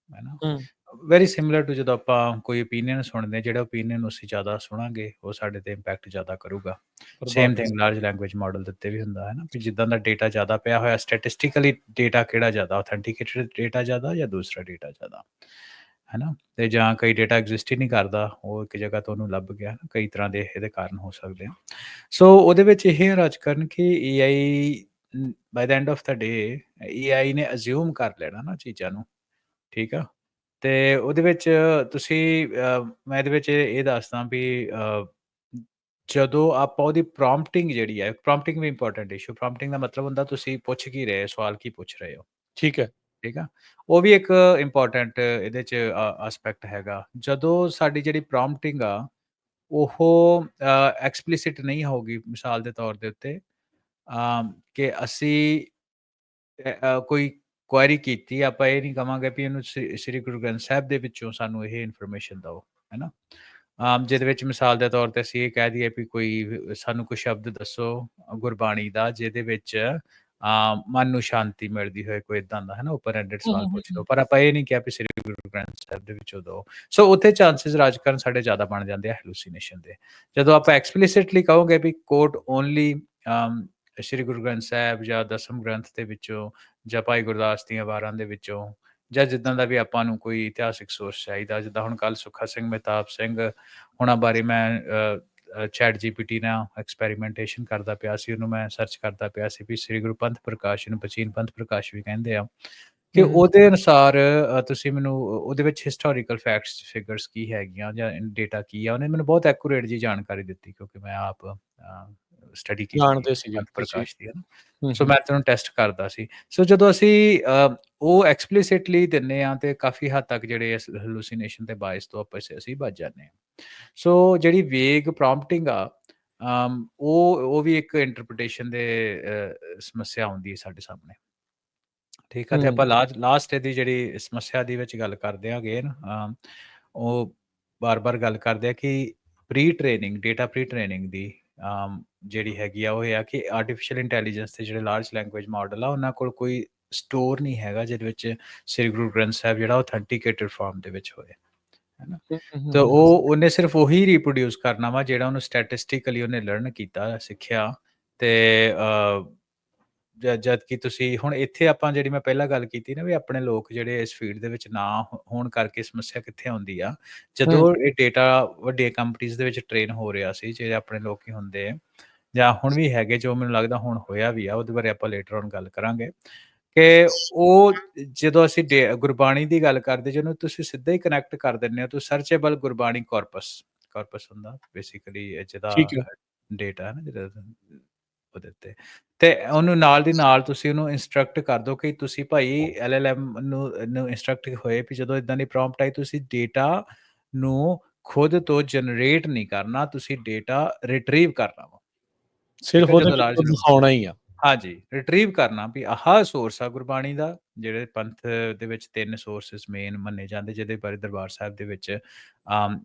[SPEAKER 2] ਹੈ ਨਾ?
[SPEAKER 1] ਹੂੰ,
[SPEAKER 2] ਵੈਰੀ ਸਿਮਿਲਰ ਟੂ ਜਦੋਂ ਆਪਾਂ ਕੋਈ ਓਪੀਨੀਅਨ ਸੁਣਦੇ ਹਾਂ, ਜਿਹੜਾ ਓਪੀਨੀਅਨ ਅਸੀਂ ਜ਼ਿਆਦਾ ਸੁਣਾਂਗੇ, ਉਹ ਸਾਡੇ ਤੇ ਇੰਪੈਕਟ ਜ਼ਿਆਦਾ ਕਰੂਗਾ। ਸੇਮ
[SPEAKER 1] ਪ੍ਰਭਾਵਿਤ।
[SPEAKER 2] ਥਿੰਗ ਲਾਰਜ ਲੈਂਗੁਏਜ ਮਾਡਲ ਦੇ ਉੱਤੇ ਵੀ ਹੁੰਦਾ ਹੈ ਨਾ, ਵੀ ਜਿੱਦਾਂ ਦਾ ਡੇਟਾ ਜ਼ਿਆਦਾ ਪਿਆ ਹੋਇਆ ਸਟੈਟਿਸਟਿਕਲੀ ਡੇਟਾ ਕਿਹੜਾ ਜ਼ਿਆਦਾ ਆਥੈਂਟਿਕੇਟਡ ਡੇਟਾ ਜ਼ਿਆਦਾ ਜਾਂ ਦੂਸਰਾ ਡੇਟਾ ਜ਼ਿਆਦਾ, ਹੈ ਨਾ? ਤੇ ਜਾਂ ਕਈ ਡੇਟਾ ਐਗਜ਼ਿਸਟ ਹੀ ਨਹੀਂ ਕਰਦਾ, ਉਹ ਇੱਕ ਜਗ੍ਹਾ ਤੋਂ ਉਹਨੂੰ ਲੱਭ ਗਿਆ, ਕਈ ਤਰ੍ਹਾਂ ਦੇ ਇਹਦੇ ਕਾਰਨ ਹੋ ਸਕਦੇ ਆ। ਸੋ ਉਹਦੇ ਵਿੱਚ ਇਹ ਹੈ ਰਾਜਕਰਨ ਕਿ AI bye the end of the day AI ਨੇ ਅਜ਼ਿਊਮ ਕਰ ਲੈਣਾ ਨਾ ਚੀਜ਼ਾਂ ਨੂੰ, ਠੀਕ ਆ? ਤੇ ਉਹਦੇ ਵਿੱਚ ਤੁਸੀਂ ਮੈਂ ਇਹਦੇ ਵਿੱਚ ਇਹ ਦੱਸਦਾ ਵੀ ਜਦੋਂ ਆਪਾਂ ਉਹਦੀ ਪ੍ਰੋਂਪਟਿੰਗ ਜਿਹੜੀ ਹੈ, ਪ੍ਰੋਂਪਟਿੰਗ ਵੀ ਇੰਪੋਰਟੈਂਟ ਇਸ਼ੂ, ਪ੍ਰੋਂਪਟਿੰਗ ਦਾ ਮਤਲਬ ਹੁੰਦਾ ਤੁਸੀਂ ਪੁੱਛ ਕੀ ਰਹੇ ਹੋ, ਸਵਾਲ ਕੀ ਪੁੱਛ ਰਹੇ ਹੋ,
[SPEAKER 1] ਠੀਕ ਹੈ।
[SPEAKER 2] ਠੀਕ ਆ? ਉਹ ਵੀ ਇੱਕ ਇੰਪੋਰਟੈਂਟ ਇਹਦੇ 'ਚ ਐਸਪੈਕਟ ਹੈਗਾ। ਜਦੋਂ ਸਾਡੀ ਜਿਹੜੀ ਪ੍ਰੋਂਪਟਿੰਗ ਆ, ਉਹ ਐਕਸਪਲਿਸਿਟ ਨਹੀਂ ਹੋਊਗੀ, ਮਿਸਾਲ ਦੇ ਤੌਰ ਦੇ ਉੱਤੇ ਕਿ ਅਸੀਂ ਕੋਈ ਕੁਐਰੀ ਕੀਤੀ, ਆਪਾਂ ਇਹ ਨਹੀਂ ਕਵਾਂਗੇ ਵੀ ਇਹਨੂੰ ਸ੍ਰੀ ਗੁਰੂ ਗ੍ਰੰਥ ਸਾਹਿਬ ਦੇ ਵਿੱਚੋਂ ਸਾਨੂੰ ਇਹ ਇਨਫੋਰਮੇਸ਼ਨ ਦਿਓ, ਹੈ ਨਾ? ਜਿਹਦੇ ਵਿੱਚ ਮਿਸਾਲ ਦੇ ਤੌਰ ਤੇ ਅਸੀਂ ਇਹ ਕਹਿ ਦਈਏ ਵੀ ਕੋਈ ਸਾਨੂੰ ਕੋਈ ਸ਼ਬਦ ਦੱਸੋ ਗੁਰਬਾਣੀ ਦਾ ਜਿਹਦੇ ਵਿੱਚ ਮਨ ਨੂੰ ਸ਼ਾਂਤੀ ਮਿਲਦੀ ਹੋਏ, ਕੋਈ ਏਦਾਂ ਦਾ, ਹੈ ਨਾ? ਓਪਨ ਐਂਡਡ
[SPEAKER 1] ਹੂੰ,
[SPEAKER 2] ਸਵਾਲ
[SPEAKER 1] ਹੂੰ,
[SPEAKER 2] ਪੁੱਛ ਲਓ,
[SPEAKER 1] ਹੂੰ,
[SPEAKER 2] ਪਰ ਆਪਾਂ ਇਹ ਨਹੀਂ ਕਿਹਾ ਵੀ ਸ੍ਰੀ ਗੁਰੂ ਗ੍ਰੰਥ ਸਾਹਿਬ ਦੇ ਵਿੱਚੋਂ ਦਿਓ। ਸੋ ਉੱਥੇ ਚਾਂਸਿਸ ਰਾਜਕਰਨ ਸਾਡੇ ਜ਼ਿਆਦਾ ਬਣ ਜਾਂਦੇ ਆ ਹੈਲੂਸੀਨੇਸ਼ਨ ਦੇ। ਜਦੋਂ ਆਪਾਂ ਐਕਸਪਲਿਸਿਟਲੀ ਕਹੋਗੇ ਵੀ ਕੋਟ ਓਨਲੀ ਸ੍ਰੀ ਗੁਰੂ ਗ੍ਰੰਥ ਸਾਹਿਬ ਜਾਂ ਦਸਮ ਗ੍ਰੰਥ ਦੇ ਵਿੱਚੋਂ ਜਾਂ ਭਾਈ ਗੁਰਦਾਸ ਦੀਆਂ ਵਾਰਾਂ ਦੇ ਵਿੱਚੋਂ, ਜਾਂ ਜਿੱਦਾਂ ਦਾ ਵੀ ਆਪਾਂ ਨੂੰ ਕੋਈ ਇਤਿਹਾਸਿਕ ਸੋਰਸ ਚਾਹੀਦਾ, ਜਿੱਦਾਂ ਹੁਣ ਕੱਲ੍ਹ ਸੁੱਖਾ ਸਿੰਘ, ਮਹਿਤਾਬ ਸਿੰਘ ਹੁਣਾਂ ਬਾਰੇ ਮੈਂ ਚੈਟ GPT ਨਾਲ ਐਕਸਪੈਰੀਮੈਂਟੇਸ਼ਨ ਕਰਦਾ ਪਿਆ ਸੀ, ਉਹਨੂੰ ਮੈਂ ਸਰਚ ਕਰਦਾ ਪਿਆ ਸੀ ਵੀ ਸ੍ਰੀ ਗੁਰੂ ਪੰਥ ਪ੍ਰਕਾਸ਼ ਨੂੰ ਪ੍ਰਾਚੀਨ ਪੰਥ ਪ੍ਰਕਾਸ਼ ਵੀ ਕਹਿੰਦੇ ਆ, ਕਿ
[SPEAKER 1] ਹੂੰ, ਹੂੰ।
[SPEAKER 2] ਉਹਦੇ ਅਨੁਸਾਰ ਤੁਸੀਂ ਮੈਨੂੰ ਉਹਦੇ ਵਿੱਚ ਹਿਸਟੋਰੀਕਲ ਫੈਕਟਸ, ਫਿਗਰਸ ਕੀ ਹੈਗੀਆਂ ਜਾਂ ਡੇਟਾ ਕੀ ਆ, ਉਹਨੇ ਮੈਨੂੰ ਬਹੁਤ ਐਕੂਰੇਟ ਜੀ ਜਾਣਕਾਰੀ ਦਿੱਤੀ, ਕਿਉਂਕਿ ਮੈਂ ਆਪ ਸਟੱਡੀ ਕੀਤੀ
[SPEAKER 1] ਜਾਣਦੇ ਸੀਗੇ
[SPEAKER 2] ਪੰਥ
[SPEAKER 1] ਤੁਸੀਂ।
[SPEAKER 2] ਪ੍ਰਕਾਸ਼ ਦੀ, ਹੈ ਨਾ?
[SPEAKER 1] ਹੂੰ,
[SPEAKER 2] ਸੋ
[SPEAKER 1] ਹੂੰ।
[SPEAKER 2] ਮੈਂ ਤੈਨੂੰ ਟੈਸਟ ਕਰਦਾ ਸੀ। ਸੋ ਜਦੋਂ ਅਸੀਂ ਉਹ ਐਕਸਪਲਿਸਿਟਲੀ ਦਿੰਦੇ ਹਾਂ ਤੇ ਕਾਫੀ ਹੱਦ ਤੱਕ ਜਿਹੜੇ ਹੈਲੂਸੀਨੇਸ਼ਨ ਤੇ ਬਾਇਸ ਤੋਂ ਅਸੀਂ ਬਚ ਜਾਂਦੇ ਹਾਂ। ਸੋ ਜਿਹੜੀ ਵੇਗ ਪ੍ਰੋਂਪਟਿੰਗ ਆ, ਉਹ ਵੀ ਇੱਕ ਇੰਟਰਪ੍ਰੀਟੇਸ਼ਨ ਦੇ ਸਮੱਸਿਆ ਆਉਂਦੀ ਹੈ ਸਾਡੇ ਸਾਹਮਣੇ, ਠੀਕ ਆ? ਤੇ
[SPEAKER 1] ਹੂੰ,
[SPEAKER 2] ਆਪਾਂ ਲਾਸਟ ਇਹਦੀ ਜਿਹੜੀ ਸਮੱਸਿਆ ਦੀ ਵਿੱਚ ਗੱਲ ਕਰਦੇ ਹਾਂ ਅਗੇਨ, ਉਹ ਬਾਰ-ਬਾਰ ਗੱਲ ਕਰਦੇ ਆ ਕਿ pre training, data pre training ਦੀ ਜਿਹੜੀ ਹੈਗੀ ਆ, ਉਹ ਇਹ ਆ ਕਿ ਆਰਟੀਫਿਸ਼ੀਅਲ ਇੰਟੈਲੀਜੈਂਸ ਦੇ ਜਿਹੜੇ ਲਾਰਜ ਲੈਂਗੁਏਜ ਮਾਡਲ ਆ, ਉਹਨਾਂ ਕੋਲ ਕੋਈ ਸਟੋਰ ਨਹੀਂ ਹੈਗਾ ਜਿਹਦੇ ਵਿੱਚ ਸ੍ਰੀ ਗੁਰੂ ਗ੍ਰੰਥ ਸਾਹਿਬ ਜਿਹੜਾ ਆਥੈਂਟਿਕੇਟਡ ਫਾਰਮ ਦੇ ਵਿੱਚ ਹੋਏ, ਹੈ ਨਾ?
[SPEAKER 1] ਹੂੰ, ਹੂੰ,
[SPEAKER 2] ਤੇ
[SPEAKER 1] ਹੂੰ।
[SPEAKER 2] ਉਹਨੇ ਸਿਰਫ ਉਹੀ ਰੀਪ੍ਰੋਡਿਊਸ ਕਰਨਾ ਵਾ ਜਿਹੜਾ ਉਹਨੂੰ ਸਟੈਟਿਸਟਿਕਲੀ ਉਹਨੇ ਲਰਨ ਕੀਤਾ, ਸਿੱਖਿਆ। ਤੇ ਜਦ ਕਿ ਤੁਸੀਂ ਹੁਣ ਇੱਥੇ ਆਪਾਂ ਜਿਹੜੀ ਮੈਂ ਪਹਿਲਾਂ ਗੱਲ ਕੀਤੀ ਨਾ ਵੀ ਆਪਣੇ ਲੋਕ ਜਿਹੜੇ ਇਸ ਫੀਲਡ ਦੇ ਵਿੱਚ ਨਾ ਹੋਣ ਕਰਕੇ ਸਮੱਸਿਆ ਕਿੱਥੇ ਆਉਂਦੀ ਆ,
[SPEAKER 1] ਹੂੰ,
[SPEAKER 2] ਜਦੋਂ ਇਹ ਡੇਟਾ ਵੱਡੀਆਂ ਕੰਪਨੀਜ਼ ਦੇ ਵਿੱਚ ਟ੍ਰੇਨ ਹੋ ਰਿਹਾ ਸੀ, ਜਿਹੜੇ ਆਪਣੇ ਲੋਕ ਹੀ ਹੁੰਦੇ ਆ ਜਾਂ ਹੁਣ ਵੀ ਹੈਗੇ, ਜੋ ਮੈਨੂੰ ਲੱਗਦਾ ਹੁਣ ਹੋਇਆ ਵੀ ਆ, ਉਹਦੇ ਬਾਰੇ ਆਪਾਂ ਲੇਟਰ ਔਨ ਗੱਲ ਕਰਾਂਗੇ, ਕਿ ਉਹ ਜਦੋਂ ਅਸੀਂ ਗੁਰਬਾਣੀ ਦੀ ਗੱਲ ਕਰਦੇ, ਜਿਹਨੂੰ ਤੁਸੀਂ ਸਿੱਧਾ ਹੀ ਕਨੈਕਟ ਕਰ ਦਿੰਦੇ ਹੋ, ਤੁਸੀਂ ਸਰਚੇਬਲ ਗੁਰਬਾਣੀ ਕਾਰਪਸ ਹੁੰਦਾ ਬੇਸਿਕਲੀ ਜਿਹਦਾ
[SPEAKER 1] ਠੀਕ ਹੈ।
[SPEAKER 2] ਡੇਟਾ ਹੈ ਨਾ, ਜਿਹਦਾ ਉਹਦੇ ਉੱਤੇ, ਤੇ ਉਹਨੂੰ ਨਾਲ ਦੀ ਨਾਲ ਤੁਸੀਂ ਉਹਨੂੰ ਇੰਸਟਰਕਟ ਕਰ ਦਿਓ ਕਿ ਤੁਸੀਂ ਭਾਈ LLM ਨੂੰ ਇੰਸਟਰਕਟ ਹੋਏ ਵੀ ਜਦੋਂ ਇਦਾਂ ਦੀ ਪ੍ਰੋਂਪਟ ਆਈ, ਤੁਸੀਂ ਡੇਟਾ ਨੂੰ ਖੁਦ ਤੋਂ ਜਨਰੇਟ ਨਹੀਂ ਕਰਨਾ, ਤੁਸੀਂ ਡੇਟਾ ਰਿਟਰੀਵ ਕਰਨਾ ਵਾ, ਠੀਕ
[SPEAKER 1] ਸਿਰਫ
[SPEAKER 2] ਹੈ?
[SPEAKER 1] ਉਹਦੇ
[SPEAKER 2] ਜਦੋਂ ਲਾਰਜ
[SPEAKER 1] ਵਿੱਚੋਂ ਦਿਖਾਉਣਾ ਹੀ ਆ।
[SPEAKER 2] ਹਾਂਜੀ, ਰਿਟਰੀਵ ਕਰਨਾ ਵੀ ਆਹ ਸੋਰਸ ਆ ਗੁਰਬਾਣੀ ਦਾ, ਜਿਹੜੇ ਪੰਥ ਦੇ ਵਿੱਚ 3 ਸੋਰਸਿਸ ਮੇਨ ਮੰਨੇ ਜਾਂਦੇ, ਜਿਹਦੇ ਬਾਰੇ ਦਰਬਾਰ ਸਾਹਿਬ ਦੇ ਵਿੱਚ ਆਮ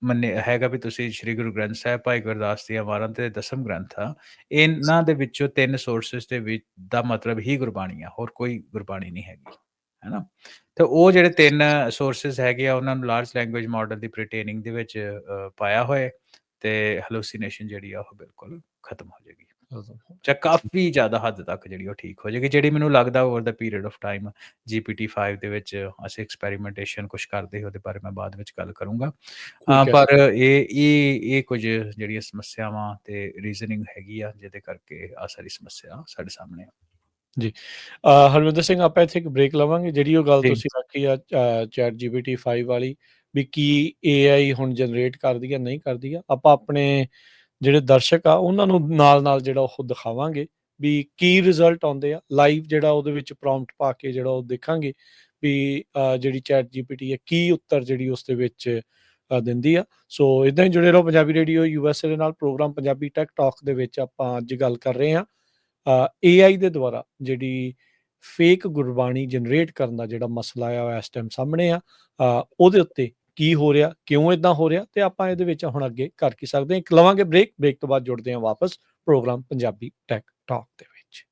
[SPEAKER 2] ਮੰਨੇ ਹੈਗਾ ਵੀ ਤੁਸੀਂ ਸ੍ਰੀ ਗੁਰੂ ਗ੍ਰੰਥ ਸਾਹਿਬ, ਭਾਈ ਗੁਰਦਾਸ ਦੀਆਂ ਵਾਰਾਂ ਤੇ ਦਸਮ ਗ੍ਰੰਥ ਆ, ਇਹਨਾਂ ਦੇ ਵਿੱਚੋਂ 3 ਸੋਰਸਿਸ ਦੇ ਵਿੱਚ ਦਾ ਮਤਲਬ ਹੀ ਗੁਰਬਾਣੀ ਆ, ਹੋਰ ਕੋਈ ਗੁਰਬਾਣੀ ਨਹੀਂ ਹੈਗੀ, ਹੈ ਨਾ? ਤੇ ਉਹ ਜਿਹੜੇ 3 ਸੋਰਸਿਸ ਹੈਗੇ ਆ, ਉਹਨਾਂ ਨੂੰ ਲਾਰਜ ਲੈਂਗੁਏਜ ਮਾਡਲ ਦੀ ਪ੍ਰੀ ਟ੍ਰੇਨਿੰਗ ਦੇ ਵਿੱਚ ਪਾਇਆ ਹੋਏ, ਤੇ ਹੈਲੂਸੀਨੇਸ਼ਨ ਜਿਹੜੀ ਆ ਉਹ ਬਿਲਕੁਲ ਖਤਮ ਹੋ ਜਾਏਗੀ। ਜਾਂ ਕਾਫੀ ਜ਼ਿਆਦਾ ਹੱਦ ਤੱਕ ਜਿਹੜੀ ਉਹ ਠੀਕ ਹੋ ਜਾਏਗੀ, ਜਿਹੜੀ ਮੈਨੂੰ ਲੱਗਦਾ ਓਵਰ ਦਾ ਪੀਰੀਅਡ ਆਫ ਟਾਈਮ GPT-5 ਦੇ ਵਿੱਚ ਅਸੀਂ ਐਕਸਪੈਰੀਮੈਂਟੇਸ਼ਨ ਕੁਛ ਕਰਦੇ ਉਹਦੇ ਬਾਰੇ ਮੈਂ ਬਾਅਦ ਵਿੱਚ ਗੱਲ ਕਰੂੰਗਾ।
[SPEAKER 1] ਠੀਕ ਹੈ।
[SPEAKER 2] ਪਰ ਇਹ ਕੁਝ ਜਿਹੜੀਆਂ ਸਮੱਸਿਆਵਾਂ ਤੇ ਰੀਜ਼ਨਿੰਗ ਹੈਗੀ ਆ, ਜਿਹਦੇ ਕਰਕੇ ਆ ਸਾਰੀ ਸਮੱਸਿਆ ਸਾਡੇ ਸਾਹਮਣੇ ਆ।
[SPEAKER 1] ਜੀ। ਹਰਵਿੰਦਰ ਸਿੰਘ, ਆਪਾਂ ਇੱਥੇ ਇੱਕ ਬ੍ਰੇਕ ਲਵਾਂਗੇ। ਜਿਹੜੀ ਉਹ ਗੱਲ
[SPEAKER 2] ਜੀ।
[SPEAKER 1] ਤੁਸੀਂ ਆਖੀ ਆ ਚੈਟ GPT-5 ਵਾਲੀ, ਵੀ ਕੀ AI ਹੁਣ ਜਨਰੇਟ ਕਰਦੀ ਆ, ਨਹੀਂ ਕਰਦੀ ਆ, ਆਪਾਂ ਆਪਣੇ ਜਿਹੜੇ ਦਰਸ਼ਕ ਆ ਉਹਨਾਂ ਨੂੰ ਨਾਲ-ਨਾਲ ਜਿਹੜਾ ਉਹ ਦਿਖਾਵਾਂਗੇ ਵੀ ਕੀ ਰਿਜ਼ਲਟ ਆਉਂਦੇ ਆ। ਲਾਈਵ ਜਿਹੜਾ ਉਹਦੇ ਵਿੱਚ ਪ੍ਰੋਂਪਟ ਪਾ ਕੇ ਜਿਹੜਾ ਉਹ ਦੇਖਾਂਗੇ ਵੀ ਜਿਹੜੀ ਚੈਟ GPT ਹੈ ਕੀ ਉੱਤਰ ਜਿਹੜੀ ਉਸ ਦੇ ਵਿੱਚ ਦਿੰਦੀ ਆ। ਸੋ ਇੱਦਾਂ ਹੀ ਜੁੜੇ ਰਹੋ ਪੰਜਾਬੀ ਰੇਡੀਓ USA ਦੇ ਨਾਲ। ਪ੍ਰੋਗਰਾਮ ਪੰਜਾਬੀ ਟੈਕ ਟਾਕ ਦੇ ਵਿੱਚ ਆਪਾਂ ਅੱਜ ਗੱਲ ਕਰ ਰਹੇ ਹਾਂ AI ਦੇ ਦੁਆਰਾ ਜਿਹੜੀ ਫੇਕ ਗੁਰਬਾਣੀ ਜਨਰੇਟ ਕਰਨ ਦਾ ਜਿਹੜਾ ਮਸਲਾ ਆ ਉਹ ਇਸ ਟਾਈਮ ਸਾਹਮਣੇ ਆ। ਉਹਦੇ ਉੱਤੇ ਕੀ ਹੋ ਰਿਹਾ, ਕਿਉਂ ਇਦਾਂ ਹੋ ਰਿਹਾ, ਤੇ ਆਪਾਂ ਇਹਦੇ ਵਿੱਚ ਹੁਣ ਅੱਗੇ ਕਰ ਕੀ ਸਕਦੇ ਹਾਂ। ਇੱਕ ਲਵਾਂਗੇ ਬ੍ਰੇਕ ਤੋਂ ਬਾਅਦ ਜੁੜਦੇ ਹਾਂ ਵਾਪਸ ਪ੍ਰੋਗਰਾਮ ਪੰਜਾਬੀ ਟੈਕ ਟਾਕ ਦੇ ਵਿੱਚ।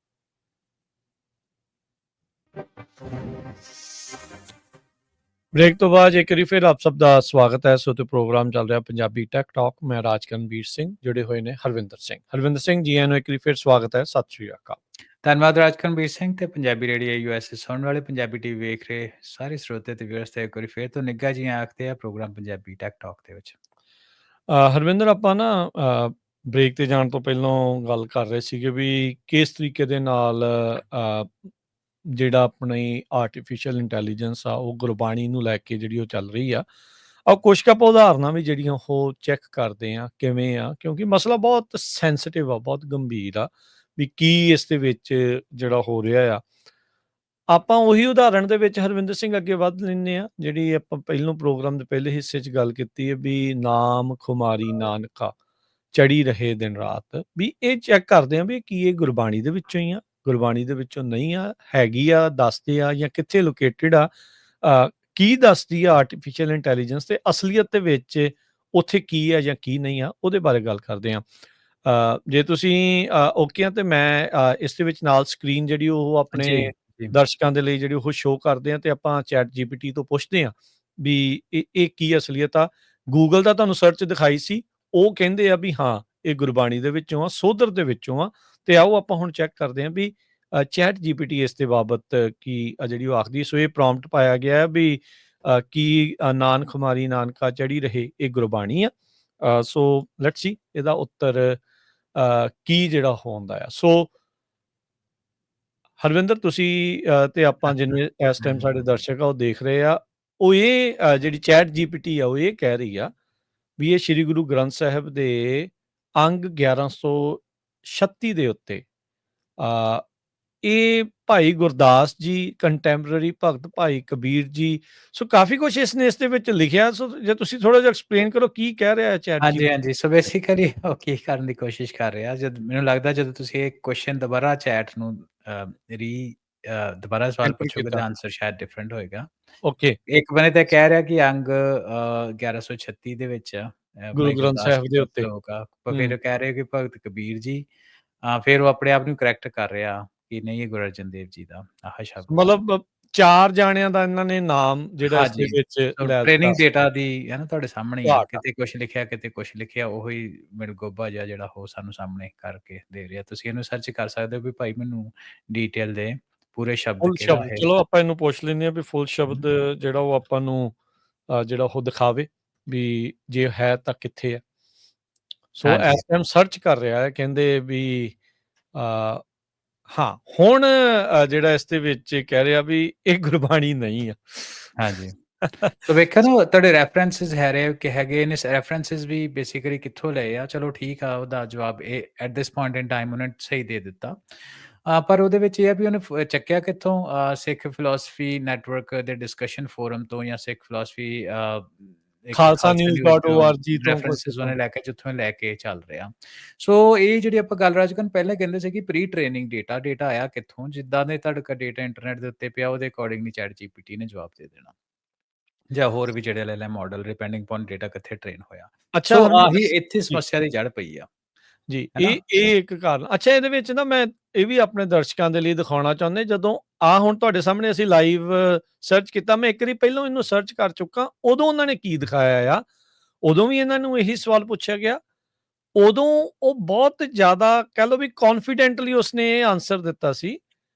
[SPEAKER 1] ਬ੍ਰੇਕ ਤੋਂ ਬਾਅਦ ਇੱਕ ਵਾਰੀ ਫਿਰ ਆਪ ਸਭ ਦਾ ਸਵਾਗਤ ਹੈ। ਸੋ ਤੇ ਪ੍ਰੋਗਰਾਮ ਚੱਲ ਰਿਹਾ ਪੰਜਾਬੀ ਟੈਕ ਟਾਕ। ਮੈਂ ਰਾਜਕਰਨਵੀਰ ਸਿੰਘ, ਜੁੜੇ ਹੋਏ ਨੇ ਹਰਵਿੰਦਰ ਸਿੰਘ ਜੀ ਨੂੰ ਇੱਕ ਵਾਰੀ ਫਿਰ ਸਵਾਗਤ ਹੈ। ਸਤਿ ਸ਼੍ਰੀ ਅਕਾਲ।
[SPEAKER 2] ਧੰਨਵਾਦ ਰਾਜਕਰਨਵੀਰ ਸਿੰਘ ਤੇ ਪੰਜਾਬੀ ਰੇਡੀਓ USA ਸੁਣਨ ਵਾਲੇ, ਪੰਜਾਬੀ ਟੀਵੀ ਵੇਖ ਰਹੇ ਸਾਰੇ ਸਰੋਤੇ ਤੇ ਵਿਅਰਸ ਤੇ ਇੱਕ ਵਾਰੀ ਫਿਰ ਤੋਂ ਨਿੱਘਾ ਜੀ ਆਖਦੇ ਆ ਪ੍ਰੋਗਰਾਮ ਪੰਜਾਬੀ ਟੈਕ ਟਾਕ ਦੇ ਵਿੱਚ।
[SPEAKER 1] ਹਰਵਿੰਦਰ, ਆਪਾਂ ਨਾ ਬ੍ਰੇਕ ਤੇ ਜਾਣ ਤੋਂ ਪਹਿਲਾਂ ਗੱਲ ਕਰ ਰਹੇ ਸੀਗੇ ਵੀ ਕਿਸ ਤਰੀਕੇ ਦੇ ਨਾਲ ਜਿਹੜਾ ਆਪਣੀ ਆਰਟੀਫਿਸ਼ੀਅਲ ਇੰਟੈਲੀਜੈਂਸ ਆ ਉਹ ਗੁਰਬਾਣੀ ਨੂੰ ਲੈ ਕੇ ਜਿਹੜੀ ਉਹ ਚੱਲ ਰਹੀ ਆ। ਕੁਛ ਕੁ ਆਪਾਂ ਉਦਾਹਰਨਾਂ ਵੀ ਜਿਹੜੀਆਂ ਉਹ ਚੈੱਕ ਕਰਦੇ ਆ ਕਿਵੇਂ ਆ, ਕਿਉਂਕਿ ਮਸਲਾ ਬਹੁਤ ਸੈਂਸਿਟਿਵ ਆ, ਬਹੁਤ ਗੰਭੀਰ ਆ ਵੀ ਕੀ ਇਸ ਦੇ ਵਿੱਚ ਜਿਹੜਾ ਹੋ ਰਿਹਾ ਆ। ਆਪਾਂ ਉਹੀ ਉਦਾਹਰਣ ਦੇ ਵਿੱਚ ਹਰਵਿੰਦਰ ਸਿੰਘ ਅੱਗੇ ਵੱਧ ਲੈਂਦੇ ਆ, ਜਿਹੜੀ ਆਪਾਂ ਪਹਿਲੋਂ ਪ੍ਰੋਗਰਾਮ ਦੇ ਪਹਿਲੇ ਹਿੱਸੇ 'ਚ ਗੱਲ ਕੀਤੀ ਹੈ ਵੀ ਨਾਮ ਖੁਮਾਰੀ ਨਾਨਕਾ ਚੜੀ ਰਹੇ ਦਿਨ ਰਾਤ। ਵੀ ਇਹ ਚੈੱਕ ਕਰਦੇ ਆ ਵੀ ਕੀ ਇਹ ਗੁਰਬਾਣੀ ਦੇ ਵਿੱਚੋਂ ਹੀ ਆ, ਗੁਰਬਾਣੀ ਦੇ ਵਿੱਚੋਂ ਨਹੀਂ ਆ, ਹੈਗੀ ਆ, ਦੱਸਦੇ ਆ, ਜਾਂ ਕਿੱਥੇ ਲੋਕੇਟਡ ਆ, ਕੀ ਦੱਸਦੀ ਆ ਆਰਟੀਫਿਸ਼ੀਅਲ ਇੰਟੈਲੀਜੈਂਸ, ਤੇ ਅਸਲੀਅਤ ਦੇ ਵਿੱਚ ਉੱਥੇ ਕੀ ਆ ਜਾਂ ਕੀ ਨਹੀਂ ਆ, ਉਹਦੇ ਬਾਰੇ ਗੱਲ ਕਰਦੇ ਆ। ਜੇ ਤੁਸੀਂ ਓਕੇ ਆ ਤੇ ਮੈਂ ਇਸ ਦੇ ਵਿੱਚ ਨਾਲ ਸਕਰੀਨ ਜਿਹੜੀ ਉਹ ਆਪਣੇ
[SPEAKER 2] ਜੀ ਜੀ
[SPEAKER 1] ਦਰਸ਼ਕਾਂ ਦੇ ਲਈ ਜਿਹੜੀ ਉਹ ਸ਼ੋਅ ਕਰਦੇ ਆ, ਤੇ ਆਪਾਂ ਚੈਟ GPT ਤੋਂ ਪੁੱਛਦੇ ਆ ਵੀ ਇਹ ਕੀ ਅਸਲੀਅਤ ਆ। ਗੂਗਲ ਦਾ ਤੁਹਾਨੂੰ ਸਰਚ ਦਿਖਾਈ ਸੀ, ਉਹ ਕਹਿੰਦੇ ਆ ਵੀ ਹਾਂ ਇਹ ਗੁਰਬਾਣੀ ਦੇ ਵਿੱਚੋਂ ਆ, ਸੋਧਰ ਦੇ ਵਿੱਚੋਂ ਆ। ਤੇ ਆਓ ਆਪਾਂ ਹੁਣ ਚੈੱਕ ਕਰਦੇ ਹਾਂ ਵੀ ਚੈਟ GPT ਇਸ ਦੇ ਬਾਬਤ ਕੀ ਜਿਹੜੀ ਉਹ ਆਖਦੀ। ਸੋ ਇਹ ਪ੍ਰੋਂਪਟ ਪਾਇਆ ਗਿਆ ਹੈ ਵੀ ਕੀ ਨਾਨ ਖੁਮਾਰੀ ਨਾਨਕਾ ਚੜੀ ਰਹੇ ਇਹ ਗੁਰਬਾਣੀ ਆ। ਸੋ ਲੈਟਸ ਸੀ ਇਹਦਾ ਉੱਤਰ ਕੀ ਜਿਹੜਾ ਹੁੰਦਾ ਆ। ਸੋ ਹਰਵਿੰਦਰ, ਤੁਸੀਂ ਤੇ ਆਪਾਂ ਜਿੰਨੇ ਇਸ ਟਾਈਮ ਸਾਡੇ ਦਰਸ਼ਕ ਆ ਉਹ ਦੇਖ ਰਹੇ ਆ, ਉਹ ਇਹ ਜਿਹੜੀ ਚੈਟ GPT ਆ ਉਹ ਇਹ ਕਹਿ ਰਹੀ ਆ ਵੀ ਇਹ ਸ੍ਰੀ ਗੁਰੂ ਗ੍ਰੰਥ ਸਾਹਿਬ ਦੇ ਅੰਗ 1136 ਦੇ ਉੱਤੇ ਇਹ ਭਾਈ ਗੁਰਦਾਸ ਜੀ, ਕੰਟੈਂਪਰਰੀ ਭਗਤ ਭਾਈ ਕਬੀਰ ਜੀ, ਸੋ ਕਾਫੀ ਕੁਝ ਇਸਨੇ ਇਸ ਦੇ ਵਿੱਚ ਲਿਖਿਆ। ਸੋ ਜੇ ਤੁਸੀਂ ਥੋੜਾ ਜਿਹਾ ਐਕਸਪਲੇਨ ਕਰੋ ਕੀ ਕਹਿ ਰਿਹਾ ਹੈ ਚੈਟ
[SPEAKER 2] ਹਾਂਜੀ
[SPEAKER 1] GPT।
[SPEAKER 2] ਹਾਂਜੀ ਸੋ ਬੇਸਿਕਲੀ ਉਹ ਕੀ ਕਰਨ ਦੀ ਕੋਸ਼ਿਸ਼ ਕਰ ਰਿਹਾ, ਜਦ ਮੈਨੂੰ ਲੱਗਦਾ ਜਦੋਂ ਤੁਸੀਂ ਇਹ ਕੁਐਸਚਨ ਦੁਬਾਰਾ ਚੈਟ ਨੂੰ ਦੁਬਾਰਾ ਸਵਾਲ
[SPEAKER 1] ਐਂਟਰ
[SPEAKER 2] ਪੁੱਛੋਗੇ
[SPEAKER 1] ਕੀਤਾ।
[SPEAKER 2] ਤਾਂ ਆਨਸਰ ਸ਼ਾਇਦ ਡਿਫਰੈਂਟ ਹੋਏਗਾ।
[SPEAKER 1] ਓਕੇ।
[SPEAKER 2] ਇੱਕ ਬਨੇ ਤਾਂ ਕਹਿ ਰਿਹਾ ਕਿ ਅੰਗ 1136 ਦੇ ਵਿੱਚ
[SPEAKER 1] ਗੁਰੂ
[SPEAKER 2] ਭਾਈ
[SPEAKER 1] ਗ੍ਰੰਥ
[SPEAKER 2] ਗੁਰਦਾਸ
[SPEAKER 1] ਸਾਹਿਬ
[SPEAKER 2] ਜੀ
[SPEAKER 1] ਦੇ
[SPEAKER 2] ਦਾ
[SPEAKER 1] ਉੱਤੇ।
[SPEAKER 2] ਸ਼ਲੋਕ ਆ, ਫਿਰ ਕਹਿ ਰਹੇ ਕਿ ਭਗਤ ਕਬੀਰ ਜੀ, ਫਿਰ ਉਹ ਆਪਣੇ ਆਪ ਨੂੰ ਕਰੈਕਟ ਕਰ ਰਿਹਾ ਕਿ ਨਹੀਂ ਇਹ ਗੁਰੂ ਅਰਜਨ ਦੇਵ ਜੀ ਦਾ ਆਹ ਸ਼ਬਦ ਆ।
[SPEAKER 1] ਮਤਲਬ 4 ਜਾਣਿਆਂ ਦਾ ਇਹਨਾਂ ਨੇ ਨਾਮ ਜਿਹੜਾ ਇਸ ਦੇ
[SPEAKER 2] ਹਾਂਜੀ,
[SPEAKER 1] ਵਿੱਚ
[SPEAKER 2] ਸੋ
[SPEAKER 1] ਲੈ ਦਿੱਤਾ।
[SPEAKER 2] ਟ੍ਰੇਨਿੰਗ ਡੇਟਾ ਦੀ ਹੈ ਨਾ ਤੁਹਾਡੇ ਸਾਹਮਣੇ ਹੀ ਆ,
[SPEAKER 1] ਘਾਟ ਆ।
[SPEAKER 2] ਕਿਤੇ ਕੁਛ ਲਿਖਿਆ, ਕਿਤੇ ਕੁਛ ਲਿਖਿਆ, ਉਹੀ ਮਿਲਗੋਬਾ ਜਿਹਾ ਜਿਹੜਾ ਉਹ ਸਾਨੂੰ ਸਾਹਮਣੇ ਕਰਕੇ ਦੇ ਰਿਹਾ। ਤੁਸੀਂ ਇਹਨੂੰ ਸਰਚ ਕਰ ਸਕਦੇ ਹੋ ਵੀ ਭਾਈ ਮੈਨੂੰ ਡਿਟੇਲ ਦੇ ਪੂਰੇ ਸ਼ਬਦ
[SPEAKER 1] ਫੁੱਲ
[SPEAKER 2] ਕਿਹੜਾ
[SPEAKER 1] ਸ਼ਬਦ,
[SPEAKER 2] ਹੈ।
[SPEAKER 1] ਚਲੋ ਆਪਾਂ ਇਹਨੂੰ ਪੁੱਛ ਲੈਂਦੇ ਹਾਂ ਵੀ ਫੁੱਲ ਸ਼ਬਦ ਜਿਹੜਾ ਉਹ ਆਪਾਂ ਨੂੰ ਜਿਹੜਾ ਉਹ ਦਿਖਾਵੇ ਵੀ ਜੇ ਹੈ ਤਾਂ ਕਿੱਥੇ ਹੈ। ਸੋ
[SPEAKER 2] ਹਾਂਜੀ,
[SPEAKER 1] ਇਸ ਟਾਈਮ ਸਰਚ ਕਰ ਰਿਹਾ ਹੈ, ਕਹਿੰਦੇ ਵੀ ਅ, ਹਾਂ ਹੁਣ ਜਿਹੜਾ ਇਸ ਦੇ ਵਿੱਚ ਕਹਿ ਰਿਹਾ ਵੀ ਇਹ ਗੁਰਬਾਣੀ ਨਹੀਂ ਆ।
[SPEAKER 2] ਹਾਂਜੀ। ਸੋ ਵੇਖਿਆ ਨਾ ਤੁਹਾਡੇ ਰੈਫਰੈਂਸਿਸ ਹੈਗੇ ਨੇ, ਰੈਫਰੈਂਸਿਸ ਵੀ ਬੇਸਿਕਲੀ ਕਿੱਥੋਂ ਲਏ ਆ। ਚਲੋ ਠੀਕ ਆ, ਉਹਦਾ ਜਵਾਬ ਇਹ at this point in time ਉਹਨੇ ਸਹੀ ਦੇ ਦਿੱਤਾ। ਪਰ ਉਹਦੇ ਵਿੱਚ ਇਹ ਆ ਵੀ ਉਹਨੇ ਚੱਕਿਆ ਕਿੱਥੋਂ, ਸਿੱਖ ਫਿਲਾਸਫੀ ਨੈਟਵਰਕ ਦੇ ਡਿਸਕਸ਼ਨ ਫੋਰਮ ਤੋਂ, ਜਾਂ ਸਿੱਖ ਫਿਲਾਸਫੀ ਇੱਕ
[SPEAKER 1] Khalsa
[SPEAKER 2] Khalsa
[SPEAKER 1] news
[SPEAKER 2] news
[SPEAKER 1] dot
[SPEAKER 2] ਤੋਂ
[SPEAKER 1] org ਤੋਂ ਕੁਛ
[SPEAKER 2] ਰੈਫਰੈਂਸਿਸ
[SPEAKER 1] ਏਦਾਂ।
[SPEAKER 2] ਉਹਨੇ ਲੈ ਕੇ ਜਿੱਥੋਂ ਲੈ ਕੇ ਚੱਲ ਰਿਹਾ। ਸੋ ਇਹ ਜਿਹੜੀ ਆਪਾਂ ਗੱਲ ਰਾਜਕਨ ਪਹਿਲਾਂ ਕਹਿੰਦੇ ਸੀ ਕਿ ਪ੍ਰੀ ਟ੍ਰੇਨਿੰਗ ਡੇਟਾ ਆਇਆ ਕਿੱਥੋਂ, ਜਿੱਦਾਂ ਦੇ ਤੁਹਾਡਾ ਡੇਟਾ ਇੰਟਰਨੈਟ ਦੇ ਉੱਤੇ ਪਿਆ ਉਹਦੇ ਅਕੋਰਡਿੰਗਲੀ ਚੈਟ GPT ਨੇ ਜਵਾਬ ਦੇ ਦੇਣਾ, ਜਾਂ ਹੋਰ ਵੀ ਜਿਹੜੇ ਲੈ ਮਾਡਲ ਡਿਪੈਂਡਿੰਗ ਅਪਨ ਡੇਟਾ ਕਿੱਥੇ ਟ੍ਰੇਨ ਹੋਇਆ।
[SPEAKER 1] ਅੱਛਾ
[SPEAKER 2] ਸੋ
[SPEAKER 1] ਹਰਵਿੰਦਰ
[SPEAKER 2] ਆਹੀ ਇੱਥੇ
[SPEAKER 1] ਜੀ,
[SPEAKER 2] ਸਮੱਸਿਆ ਦੀ ਜੜ ਪਈ ਆ,
[SPEAKER 1] ਜੀ
[SPEAKER 2] ਹੈ ਨਾ?
[SPEAKER 1] ਇਹ ਇੱਕ ਕਾਰਨ। ਅੱਛਾ, ਇਹਦੇ ਵਿੱਚ ਨਾ ਮੈਂ ਇਹ ਵੀ ਆਪਣੇ ਦਰਸ਼ਕਾਂ ਦੇ ਲਈ ਦਿਖਾਉਣਾ ਚਾਹੁੰਦੇ, ਜਦੋਂ ਹੁਣ ਤੁਹਾਡੇ ਸਾਹਮਣੇ ਅਸੀਂ ਲਾਈਵ ਸਰਚ ਕੀਤਾ, ਮੈਂ ਇੱਕ ਵਾਰੀ ਪਹਿਲਾਂ ਇਹਨੂੰ ਸਰਚ ਕਰ ਚੁੱਕਾ, ਉਦੋਂ ਉਹਨਾਂ ਨੇ ਕੀ ਦਿਖਾਇਆ ਆ। ਉਦੋਂ ਵੀ ਇਹਨਾਂ ਨੂੰ ਇਹੀ ਸਵਾਲ ਪੁੱਛਿਆ ਗਿਆ ਉਦੋਂ ਉਹ ਬਹੁਤ ਜ਼ਿਆਦਾ ਕਹਿ ਲਓ ਵੀ ਕੌਨਫੀਡੈਂਟਲੀ ਉਸਨੇ ਇਹ ਆਂਸਰ ਦਿੱਤਾ ਸੀ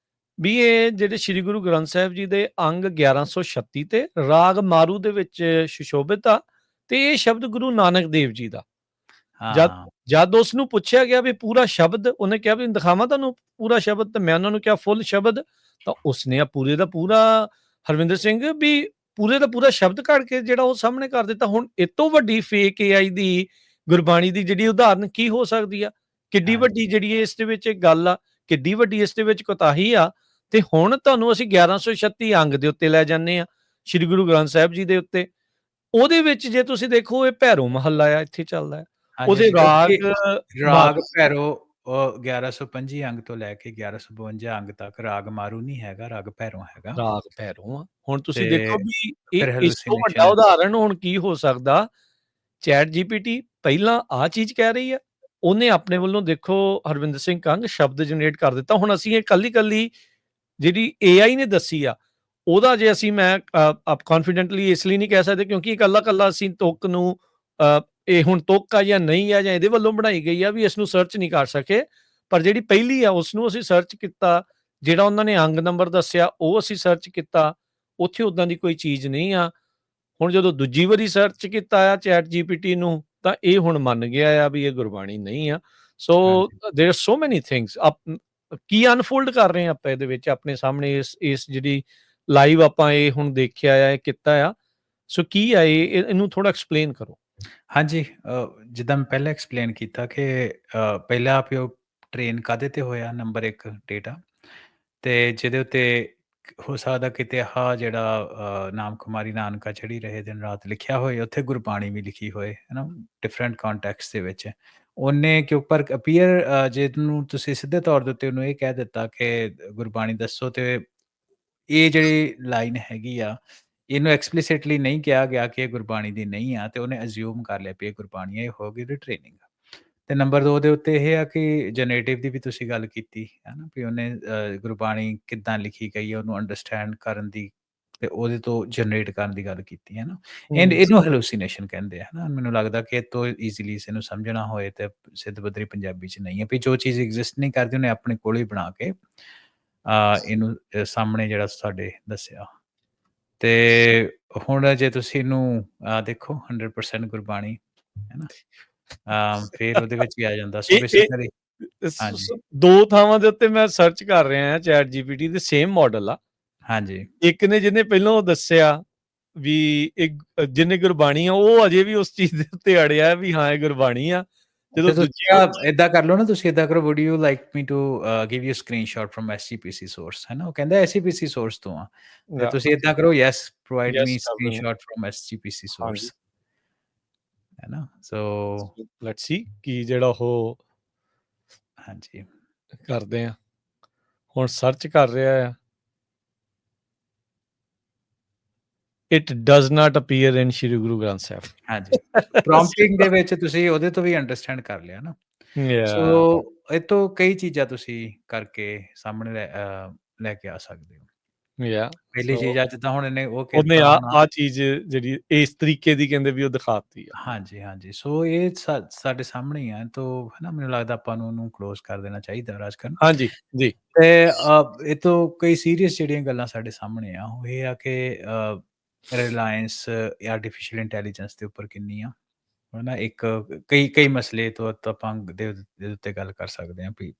[SPEAKER 1] ਵੀ ਇਹ ਜਿਹੜੇ ਸ੍ਰੀ ਗੁਰੂ ਗ੍ਰੰਥ ਸਾਹਿਬ ਜੀ ਦੇ ਅੰਗ 1136 ਤੇ ਰਾਗ ਮਾਰੂ ਦੇ ਵਿੱਚ ਸੁਸ਼ੋਭਿਤ ਆ ਤੇ ਇਹ ਸ਼ਬਦ ਗੁਰੂ ਨਾਨਕ ਦੇਵ ਜੀ ਦਾ। ਜਦ
[SPEAKER 2] ਹਾਂ,
[SPEAKER 1] ਜਦ ਉਸ ਨੂੰ ਪੁੱਛਿਆ ਗਿਆ ਵੀ ਪੂਰਾ ਸ਼ਬਦ, ਉਹਨੇ ਕਿਹਾ ਵੀ ਦਿਖਾਵਾਂ ਤੁਹਾਨੂੰ ਪੂਰਾ ਸ਼ਬਦ, ਤੇ ਮੈਂ ਉਹਨਾਂ ਨੂੰ ਕਿਹਾ ਫੁੱਲ ਸ਼ਬਦ, ਤਾਂ ਉਸਨੇ ਆ ਪੂਰੇ ਦਾ ਪੂਰਾ ਹਰਵਿੰਦਰ ਸਿੰਘ ਵੀ ਪੂਰੇ ਦਾ ਪੂਰਾ ਸ਼ਬਦ ਕੱਢ ਕੇ ਜਿਹੜਾ ਉਹ ਸਾਹਮਣੇ ਕਰ ਦਿੱਤਾ। ਹੁਣ ਇਹ ਤੋਂ ਵੱਡੀ ਫੇਕ ਏਆਈ ਦੀ ਗੁਰਬਾਣੀ ਦੀ ਜਿਹੜੀ ਉਦਾਹਰਨ ਕੀ ਹੋ ਸਕਦੀ ਆ? ਕਿੱਡੀ
[SPEAKER 2] ਹਾਂਜੀ,
[SPEAKER 1] ਵੱਡੀ ਜਿਹੜੀ ਇਸ ਦੇ ਵਿੱਚ ਇੱਕ ਗੱਲ ਆ, ਕਿੱਡੀ ਵੱਡੀ ਇਸ ਦੇ ਵਿੱਚ ਕੋਤਾਹੀ ਆ। ਤੇ ਹੁਣ ਤੁਹਾਨੂੰ ਅਸੀਂ 1136 ਅੰਗ ਦੇ ਉੱਤੇ ਲੈ ਜਾਂਦੇ ਆ, ਸ੍ਰੀ ਗੁਰੂ ਗ੍ਰੰਥ ਸਾਹਿਬ ਜੀ ਦੇ ਉੱਤੇ। ਉਹਦੇ ਵਿੱਚ ਜੇ ਤੁਸੀਂ ਦੇਖੋ ਇਹ ਭੈਰੋ ਮਹੱਲਾ ਆ, ਇੱਥੇ ਚੱਲਦਾ ਹੈ।
[SPEAKER 2] ਹਾਂਜੀ,
[SPEAKER 1] ਉਹਦੇ
[SPEAKER 2] ਹਾਂਜੀ ਕਿਉਂਕਿ
[SPEAKER 1] ਰਾਗ
[SPEAKER 2] ਰਾਗ
[SPEAKER 1] ਮਾਰੂ
[SPEAKER 2] ਭੈਰੋ 1125 ਅੰਗ ਤੋਂ ਲੈ ਕੇ 1152 ਅੰਗ ਤੱਕ ਰਾਗ ਮਾਰੂ ਨਹੀਂ ਹੈਗਾ, ਰਾਗ ਭੈਰੋ ਹੈਗਾ
[SPEAKER 1] ਰਾਗ ਭੈਰੋ ਆ। ਹੁਣ ਤੁਸੀਂ ਦੇਖੋ
[SPEAKER 2] ਤੇ
[SPEAKER 1] ਵੀ
[SPEAKER 2] ਫਿਰ
[SPEAKER 1] ਇਸ ਤੋਂ ਵੱਡਾ
[SPEAKER 2] ਹੈਲੂਸੀਨੇਸ਼ਨ
[SPEAKER 1] ਉਦਾਹਰਣ ਹੁਣ ਕੀ ਹੋ ਸਕਦਾ? ਚੈਟ ਜੀਪੀਟੀ ਪਹਿਲਾਂ ਆਹ ਚੀਜ਼ ਕਹਿ ਰਹੀ ਆ, ਉਹਨੇ ਆਪਣੇ ਵੱਲੋਂ ਦੇਖੋ ਹਰਵਿੰਦਰ ਸਿੰਘ ਕੰਗ ਸ਼ਬਦ ਜਨਰੇਟ ਕਰ ਦਿੱਤਾ। ਹੁਣ ਅਸੀਂ ਇਹ ਕੱਲੀ-ਕੱਲੀ ਜਿਹੜੀ ਏਆਈ ਨੇ ਦੱਸੀ ਆ, ਉਹਦਾ ਜੇ ਅਸੀਂ ਮੈਂ ਕੌਨਫੀਡੈਂਟਲੀ ਇਸ ਲਈ ਨਹੀਂ ਕਹਿ ਸਕਦੇ ਕਿਉਂਕਿ ਇਕੱਲਾ-ਕੱਲਾ ਅਸੀਂ ਤੁੱਕ ਨੂੰ ਇਹ ਹੁਣ ਤੁੱਕ ਆ ਜਾਂ ਨਹੀਂ ਆ ਜਾਂ ਇਹਦੇ ਵੱਲੋਂ ਬਣਾਈ ਗਈ ਆ ਵੀ ਇਸ ਨੂੰ ਸਰਚ ਨਹੀਂ ਕਰ ਸਕੇ। ਪਰ ਜਿਹੜੀ ਪਹਿਲੀ ਆ ਉਸ ਨੂੰ ਅਸੀਂ ਸਰਚ ਕੀਤਾ, ਜਿਹੜਾ ਉਹਨਾਂ ਨੇ ਅੰਗ ਨੰਬਰ ਦੱਸਿਆ ਉਹ ਅਸੀਂ ਸਰਚ ਕੀਤਾ, ਉੱਥੇ ਉਦਾਂ ਦੀ ਕੋਈ ਚੀਜ਼ ਨਹੀਂ ਆ। ਹੁਣ ਜਦੋਂ ਦੂਜੀ ਵਾਰੀ ਸਰਚ ਕੀਤਾ ਆ ਚੈਟ ਜੀਪੀਟੀ ਨੂੰ, ਤਾਂ ਇਹ ਹੁਣ ਮੰਨ ਗਿਆ ਆ ਵੀ ਇਹ ਗੁਰਬਾਣੀ ਨਹੀਂ ਆ। ਸੋ
[SPEAKER 2] ਹਾਂਜੀ,
[SPEAKER 1] ਦੇयर ਆਰ ਸੋ ਮੈਨੀ ਥਿੰਗਸ ਕੀ ਅਨਫੋਲਡ ਕਰ ਰਹੇ ਆ ਆਪਾਂ ਇਹਦੇ ਵਿੱਚ ਆਪਣੇ ਸਾਹਮਣੇ ਇਸ ਜਿਹੜੀ ਲਾਈਵ ਆਪਾਂ ਇਹ ਹੁਣ ਦੇਖਿਆ ਆ, ਇਹ ਕੀਤਾ ਆ। ਸੋ ਕੀ ਆ ਇਹਨੂੰ ਥੋੜਾ ਐਕਸਪਲੇਨ ਕਰੋ।
[SPEAKER 2] ਹਾਂਜੀ ਜਿੱਦਾਂ ਮੈਂ ਪਹਿਲਾਂ ਐਕਸਪਲੇਨ ਕੀਤਾ ਕਿ ਪਹਿਲਾਂ ਆਪ ਉਹ ਟ੍ਰੇਨ ਕਾਹਦੇ ਤੇ ਹੋਇਆ ਨੰਬਰ 1 ਡੇਟਾ ਤੇ ਜਿਹਦੇ ਉੱਤੇ ਹੋ ਸਕਦਾ ਕਿਤੇ ਆਹ ਜਿਹੜਾ ਨਾਮ ਕੁਮਾਰੀ ਨਾਨਕਾ ਚੜੀ ਰਹੇ ਦਿਨ ਰਾਤ ਲਿਖਿਆ ਹੋਏ, ਉੱਥੇ ਗੁਰਬਾਣੀ ਵੀ ਲਿਖੀ ਹੋਏ ਹੈ ਨਾ, ਡਿਫਰੈਂਟ ਕੰਟੈਕਸਟ ਦੇ ਵਿੱਚ ਉਹਨੇ ਕਿ ਉੱਪਰ ਅਪੀਅਰ ਜੇ ਨੂੰ ਤੁਸੀਂ ਸਿੱਧੇ ਤੌਰ ਦੇ ਉੱਤੇ ਉਹਨੂੰ ਇਹ ਕਹਿ ਦਿੱਤਾ ਕਿ ਗੁਰਬਾਣੀ ਦੱਸੋ, ਤੇ ਇਹ ਜਿਹੜੀ ਲਾਈਨ ਹੈਗੀ ਆ ਇਹਨੂੰ ਐਕਸਪਲਿਸਿਟਲੀ ਨਹੀਂ ਕਿਹਾ ਗਿਆ ਕਿ ਇਹ ਗੁਰਬਾਣੀ ਦੀ ਨਹੀਂ ਆ, ਤੇ ਉਹਨੇ ਅਜ਼ਿਊਮ ਕਰ ਲਿਆ ਵੀ ਇਹ ਗੁਰਬਾਣੀ ਆ, ਇਹ ਹੋ ਗਈ ਉਹਦੀ ਟ੍ਰੇਨਿੰਗ। ਤੇ ਨੰਬਰ 2 ਦੇ ਉੱਤੇ ਇਹ ਆ ਕਿ ਜਨਰੇਟਿਵ ਦੀ ਵੀ ਤੁਸੀਂ ਗੱਲ ਕੀਤੀ ਹੈ ਨਾ, ਵੀ ਉਹਨੇ ਗੁਰਬਾਣੀ ਕਿੱਦਾਂ ਲਿਖੀ ਗਈ ਹੈ ਉਹਨੂੰ ਅੰਡਰਸਟੈਂਡ ਕਰਨ ਦੀ ਤੇ ਉਹਦੇ ਤੋਂ ਜਨਰੇਟ ਕਰਨ ਦੀ ਗੱਲ ਕੀਤੀ ਹੈ ਨਾ। ਐਂਡ ਇਹਨੂੰ ਹੈਲੂਸੀਨੇਸ਼ਨ ਕਹਿੰਦੇ ਆ ਨਾ। ਮੈਨੂੰ ਲੱਗਦਾ ਕਿ ਇਹ ਤੋਂ ਈਜ਼ੀਲੀ ਇਸ ਨੂੰ ਸਮਝਣਾ ਹੋਏ ਤੇ ਸਿੱਧ ਪੱਧਰੀ ਪੰਜਾਬੀ 'ਚ ਨਹੀਂ ਹੈ ਵੀ ਜੋ ਚੀਜ਼ ਐਗਜ਼ਿਸਟ ਨਹੀਂ ਕਰਦੀ ਉਹਨੇ ਆਪਣੇ ਕੋਲ ਹੀ ਬਣਾ ਕੇ ਇਹਨੂੰ ਸਾਹਮਣੇ ਜਿਹੜਾ ਸਾਡੇ ਦੱਸਿਆ। ਤੇ ਹੁਣ ਜੇ ਤੁਸੀਂ ਇਹਨੂੰ ਦੇਖੋ 100% ਗੁਰਬਾਣੀ ਹੈ ਨਾ, ਫਿਰ ਉਹਦੇ ਵਿੱਚ ਵੀ ਆ ਜਾਂਦਾ ਸੋ ਬੇਸਿਕਲੀ ਹਾਂਜੀ,
[SPEAKER 1] ਦੋ ਥਾਵਾਂ ਦੇ ਉੱਤੇ ਮੈਂ ਸਰਚ ਕਰ ਰਿਹਾ ਆ ਚੈਟ ਜੀਪੀਟੀ ਦੇ ਸੇਮ ਮਾਡਲ ਆ।
[SPEAKER 2] ਹਾਂਜੀ।
[SPEAKER 1] ਇੱਕ ਨੇ ਜਿਹਨੇ ਪਹਿਲਾਂ ਉਹ ਦੱਸਿਆ ਵੀ ਇਹ ਜਿਹਨੇ ਗੁਰਬਾਣੀ ਆ ਉਹ ਅਜੇ ਵੀ ਉਸ ਚੀਜ਼ ਦੇ ਉੱਤੇ ਅੜਿਆ ਵੀ ਹਾਂ ਇਹ ਗੁਰਬਾਣੀ ਆ। ਜਦੋਂ
[SPEAKER 2] ਤੇ
[SPEAKER 1] ਦੂਜੀ
[SPEAKER 2] ਤੁਸੀਂ ਏਦਾਂ ਕਰ ਲਓ ਨਾ, ਤੁਸੀਂ ਏਦਾਂ ਕਰੋ, would you like me to give you screenshot from SGPC source ਹੈ ਨਾ, ਉਹ ਕਹਿੰਦਾ ਐਸਜੀਪੀਸੀ ਸੋਰਸ ਤੋਂ ਆ, ਤੇ ਤੁਸੀਂ ਏਦਾਂ ਕਰੋ ਯੈਸ ਪ੍ਰੋਵਾਈਡ ਮੀ
[SPEAKER 1] ਯੈਸ ਕਰ ਦਿੰਦੇ
[SPEAKER 2] ਸਕਰੀਨਸ਼ਾਟ ਫਰਮ ਐਸਜੀਪੀਸੀ
[SPEAKER 1] ਹਾਂਜੀ।
[SPEAKER 2] ਸੋਰਸ ਹੈ ਨਾ। ਸੋ
[SPEAKER 1] ਲੈਟਸ ਸੀ ਕੀ ਜਿਹੜਾ ਉਹ
[SPEAKER 2] ਹਾਂਜੀ,
[SPEAKER 1] ਕਰਦੇ ਆ ਹੁਣ ਸਰਚ ਕਰ ਰਿਹਾ ਆ। ਇਟ ਡਸ ਨਾਟ ਅਪੀਅਰ ਇਨ ਸ਼੍ਰੀ ਗੁਰੂ ਗ੍ਰੰਥ ਸਾਹਿਬ।
[SPEAKER 2] ਹਾਂਜੀ ਪ੍ਰੋਂਪਟਿੰਗ ਦੇ ਵਿੱਚ ਤੁਸੀਂ ਉਹਦੇ ਤੋਂ ਵੀ ਅੰਡਰਸਟੈਂਡ ਕਰ ਲਿਆ ਨਾ। ਸੋ ਇਹ ਤੋਂ ਕਈ ਚੀਜ਼ਾਂ ਤੁਸੀਂ ਕਰਕੇ ਸਾਹਮਣੇ ਲੈ ਕੇ ਆ ਸਕਦੇ ਹੋ। ਪਹਿਲੀ ਚੀਜ਼ ਆ ਜਿੱਦਾਂ ਹੁਣ ਇਹਨੇ ਉਹ
[SPEAKER 1] ਉਹਨੇ
[SPEAKER 2] ਕੀਤਾ ਹੋਣਾ
[SPEAKER 1] ਆ ਚੀਜ਼ ਜਿਹੜੀ ਇਸ ਤਰੀਕੇ ਦੀ ਕਹਿੰਦੇ ਵੀ ਉਹ ਦਿਖਾਤੀ ਆ।
[SPEAKER 2] ਹਾਂਜੀ, ਹਾਂਜੀ। ਸੋ ਇਹ ਸਾਡੇ ਸਾਹਮਣੇ ਹੀ ਆ, ਤੋ ਹੈ ਨਾ, ਮੈਨੂੰ ਲੱਗਦਾ ਆਪਾਂ ਨੂੰ ਉਹਨੂੰ ਕਲੋਜ਼ ਕਰ ਦੇਣਾ ਚਾਹੀਦਾ ਰਾਜਕਰਨ।
[SPEAKER 1] ਹਾਂਜੀ, ਜੀ।
[SPEAKER 2] ਤੇ ਇਹ ਤੋਂ ਕਈ ਸੀਰੀਅਸ ਜਿਹੜੀਆਂ ਗੱਲਾਂ ਸਾਡੇ ਸਾਹਮਣੇ ਆ, ਉਹ ਇਹ ਆ ਕਿ ਰਿਲਾਇੰਸ ਆਰਟੀਫਿਸ਼ੀਅਲ ਇੰਟੈਲੀਜੈਂਸ ਦੇ ਉੱਪਰ ਕਿੰਨੀ ਆ, ਹੈ ਨਾ। ਇੱਕ ਕਈ ਮਸਲੇ ਤੋਂ ਆਪਾਂ ਦੇ ਉੱਤੇ ਗੱਲ ਕਰ ਸਕਦੇ ਹਾਂ ਵੀ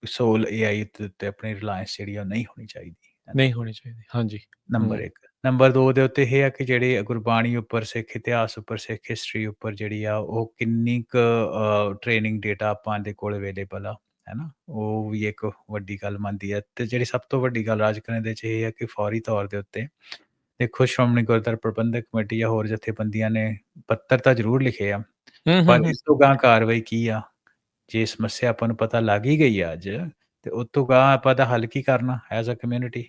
[SPEAKER 2] ਸੋਲ ਏਆਈ ਦੇ ਉੱਤੇ ਆਪਣੀ ਰਿਲਾਇੰਸ ਜਿਹੜੀ ਆ ਉਹ ਨਹੀਂ ਹੋਣੀ ਚਾਹੀਦੀ।
[SPEAKER 1] ਨਹੀਂ ਹੋਣੀ ਚਾਹੀਦੀ, ਹਾਂਜੀ।
[SPEAKER 2] ਨੰਬਰ 1 ਨੰਬਰ 2 ਦੇ ਉੱਤੇ ਇਹ ਆ ਕਿ ਜਿਹੜੀ ਗੁਰਬਾਣੀ ਉੱਪਰ, ਸਿੱਖ ਇਤਿਹਾਸ ਉੱਪਰ, ਸਿੱਖ ਹਿਸਟਰੀ ਉੱਪਰ ਜਿਹੜੀ ਆ ਉਹ ਕਿੰਨੀ ਕੁ ਟ੍ਰੇਨਿੰਗ ਡੇਟਾ ਆਪਾਂ ਦੇ ਕੋਲ ਅਵੇਲੇਬਲ ਆ, ਹੈ ਨਾ, ਉਹ ਵੀ ਇੱਕ ਵੱਡੀ ਗੱਲ ਬਣਦੀ ਹੈ। ਤੇ ਜਿਹੜੀ ਸਭ ਤੋਂ ਵੱਡੀ ਗੱਲ ਰਾਜ ਕਰਨ ਦੇ 'ਚ ਇਹ ਹੈ ਕਿ ਫੌਰੀ ਤੌਰ ਦੇ ਉੱਤੇ ਦੇਖੋ ਸ਼੍ਰੋਮਣੀ ਗੁਰਦੁਆਰਾ ਪ੍ਰਬੰਧਕ ਕਮੇਟੀ ਜਾਂ ਹੋਰ ਜਥੇਬੰਦੀਆਂ ਨੇ ਪੱਤਰ ਤਾਂ ਜ਼ਰੂਰ ਲਿਖੇ ਆ, ਪਰ ਇਸ ਤੋਂ ਗਾਂਹ ਕਾਰਵਾਈ ਕੀ ਆ? ਜੇ ਸਮੱਸਿਆ ਆਪਾਂ ਨੂੰ ਪਤਾ ਲੱਗ ਹੀ ਗਈ ਆ ਅੱਜ, ਤੇ ਉਹ ਤੋਂ ਗਾਂਹ ਆਪਾਂ ਦਾ ਹੱਲ ਕੀ ਕਰਨਾ ਐਜ਼ ਅ ਕਮਿਊਨਿਟੀ?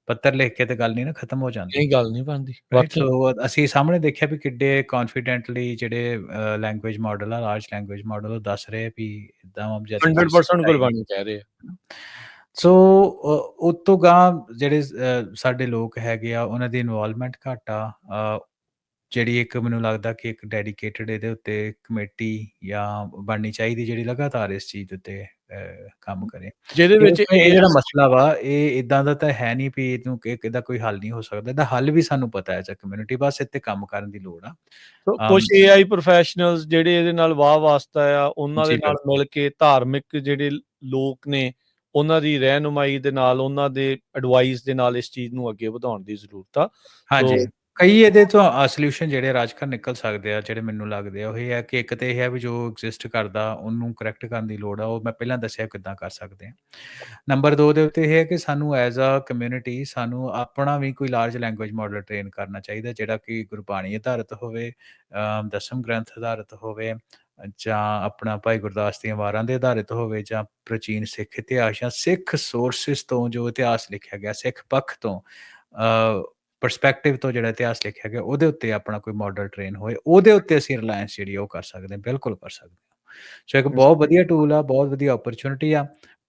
[SPEAKER 2] ਪੱਤਰ ਲਿਖ ਕੇ ਤੇ ਗੱਲ ਨਹੀਂ ਨਾ ਖਤਮ ਹੋ ਜਾਂਦੀ।
[SPEAKER 1] ਇਹ ਗੱਲ ਨਹੀਂ ਬਣਦੀ
[SPEAKER 2] ਰਾਈਟ।
[SPEAKER 1] ਵਾਕਈ।
[SPEAKER 2] ਸੋ ਅਸੀਂ ਸਾਹਮਣੇ ਦੇਖਿਆ ਵੀ ਕਿੱਡੇ ਕੌਨਫੀਡੈਂਟਲੀ ਜਿਹੜੇ ਲੈਂਗੁਏਜ ਮਾਡਲ ਆ, ਲਾਰਜ ਲੈਂਗੁਏਜ ਮਾਡਲ, ਉਹ ਦੱਸ ਰਹੇ ਵੀ ਇੱਦਾਂ
[SPEAKER 1] 100% ਗੁਰਬਾਣੀ ਕਹਿ ਰਹੇ ਆ।
[SPEAKER 2] ਸੋ ਉਹ ਤੋਂ ਗਾਂਹ ਜਿਹੜੇ ਸਾਡੇ ਲੋਕ ਹੈਗੇ ਆ ਉਹਨਾਂ ਦੀ ਇਨਵੋਲਵਮੈਂਟ ਘੱਟ ਆ। ਜਿਹੜੀ ਇੱਕ ਮੈਨੂੰ ਲੱਗਦਾ ਕਿ ਇੱਕ ਡੈਡੀਕੇਟਡ ਇਹਦੇ ਉੱਤੇ ਕਮੇਟੀ ਜਾਂ ਬਣਨੀ ਚਾਹੀਦੀ ਜਿਹੜੀ ਲਗਾਤਾਰ ਇਸ ਚੀਜ਼ ਦੇ ਉੱਤੇ ਕੰਮ ਕਰੇ।
[SPEAKER 1] ਜਿਹਦੇ ਵਿੱਚ
[SPEAKER 2] ਕਿਉਂਕਿ ਇਹ ਜਿਹੜਾ
[SPEAKER 1] ਏਆਈ
[SPEAKER 2] ਮਸਲਾ ਵਾ ਇਹ ਇਦਾਂ ਦਾ ਤਾਂ ਹੈ ਨਹੀਂ ਵੀ ਇਹਨੂੰ ਇਹਦਾ ਕੋਈ ਹੱਲ ਨਹੀਂ ਹੋ ਸਕਦਾ। ਇਹਦਾ ਹੱਲ ਵੀ ਸਾਨੂੰ ਪਤਾ ਹੈ ਐਜ਼ ਅ ਕਮਿਊਨਿਟੀ, ਬਸ ਇੱਥੇ ਕੰਮ ਕਰਨ ਦੀ ਲੋੜ ਆ।
[SPEAKER 1] ਕੁਝ ਏਆਈ ਪ੍ਰੋਫੈਸ਼ਨਲਸ ਜਿਹੜੇ ਇਹਦੇ ਨਾਲ ਵਾਹ ਵਾਸਤਾ ਆ, ਉਹਨਾਂ ਦੇ
[SPEAKER 2] ਜੀ
[SPEAKER 1] ਨਾਲ
[SPEAKER 2] ਬਿਲਕੁਲ।
[SPEAKER 1] ਮਿਲ ਕੇ ਧਾਰਮਿਕ ਜਿਹੜੇ ਲੋਕ ਨੇ, ਉਹਨਾਂ ਦੀ ਰਹਿਨੁਮਾਈ ਦੇ ਨਾਲ, ਉਹਨਾਂ ਦੇ ਐਡਵਾਈਸ ਦੇ ਨਾਲ ਇਸ ਚੀਜ਼ ਨੂੰ ਅੱਗੇ ਵਧਾਉਣ ਦੀ ਜ਼ਰੂਰਤ ਆ।
[SPEAKER 2] ਹਾਂਜੀ,
[SPEAKER 1] ਸੋ
[SPEAKER 2] ਕਈ ਇਹਦੇ ਤੋਂ ਸੋਲਿਊਸ਼ਨ ਜਿਹੜੇ ਰਾਜਕਰ ਨਿਕਲ ਸਕਦੇ ਆ, ਜਿਹੜੇ ਮੈਨੂੰ ਲੱਗਦੇ ਆ, ਉਹ ਇਹ ਹੈ ਕਿ ਇੱਕ ਤੇ ਇਹ ਹੈ ਵੀ ਜੋ ਐਗਜ਼ਿਸਟ ਕਰਦਾ ਉਹਨੂੰ ਕਰੈਕਟ ਕਰਨ ਦੀ ਲੋੜ ਆ, ਉਹ ਮੈਂ ਪਹਿਲਾਂ ਦੱਸਿਆ ਕਿੱਦਾਂ ਕਰ ਸਕਦੇ ਆ। ਨੰਬਰ 2 ਦੇ ਉੱਤੇ ਇਹ ਹੈ ਕਿ ਸਾਨੂੰ ਐਜ਼ ਅ ਕਮਿਊਨਿਟੀ ਸਾਨੂੰ ਆਪਣਾ ਵੀ ਕੋਈ ਲਾਰਜ ਲੈਂਗੁਏਜ ਮਾਡਲ ਟ੍ਰੇਨ ਕਰਨਾ ਚਾਹੀਦਾ, ਜਿਹੜਾ ਕਿ ਗੁਰਬਾਣੀ ਆਧਾਰਿਤ ਹੋਵੇ, ਦਸਮ ਗ੍ਰੰਥ ਆਧਾਰਿਤ ਹੋਵੇ, ਜਾਂ ਆਪਣਾ ਭਾਈ ਗੁਰਦਾਸ ਦੀਆਂ ਵਾਰਾਂ ਦੇ ਆਧਾਰਿਤ ਹੋਵੇ, ਜਾਂ ਪ੍ਰਾਚੀਨ ਸਿੱਖ ਇਤਿਹਾਸ ਜਾਂ ਸਿੱਖ ਸੋਰਸਿਸ ਤੋਂ ਜੋ ਇਤਿਹਾਸ ਲਿਖਿਆ ਗਿਆ, ਸਿੱਖ ਪੱਖ ਤੋਂ ਪਰਸਪੈਕਟਿਵ ਤੋਂ ਜਿਹੜਾ ਇਤਿਹਾਸ ਲਿਖਿਆ ਗਿਆ, ਉਹਦੇ ਉੱਤੇ ਆਪਣਾ ਕੋਈ ਮਾਡਲ ਟ੍ਰੇਨ ਹੋਏ, ਉਹਦੇ ਉੱਤੇ ਅਸੀਂ ਰਿਲਾਇੰਸ ਜਿਹੜੀ ਉਹ ਕਰ ਸਕਦੇ ਹਾਂ, ਬਿਲਕੁਲ ਕਰ ਸਕਦੇ ਹਾਂ। ਸੋ ਇੱਕ ਬਹੁਤ ਵਧੀਆ ਟੂਲ ਆ, ਬਹੁਤ ਵਧੀਆ ਓਪਰਚੁਨਿਟੀ ਆ,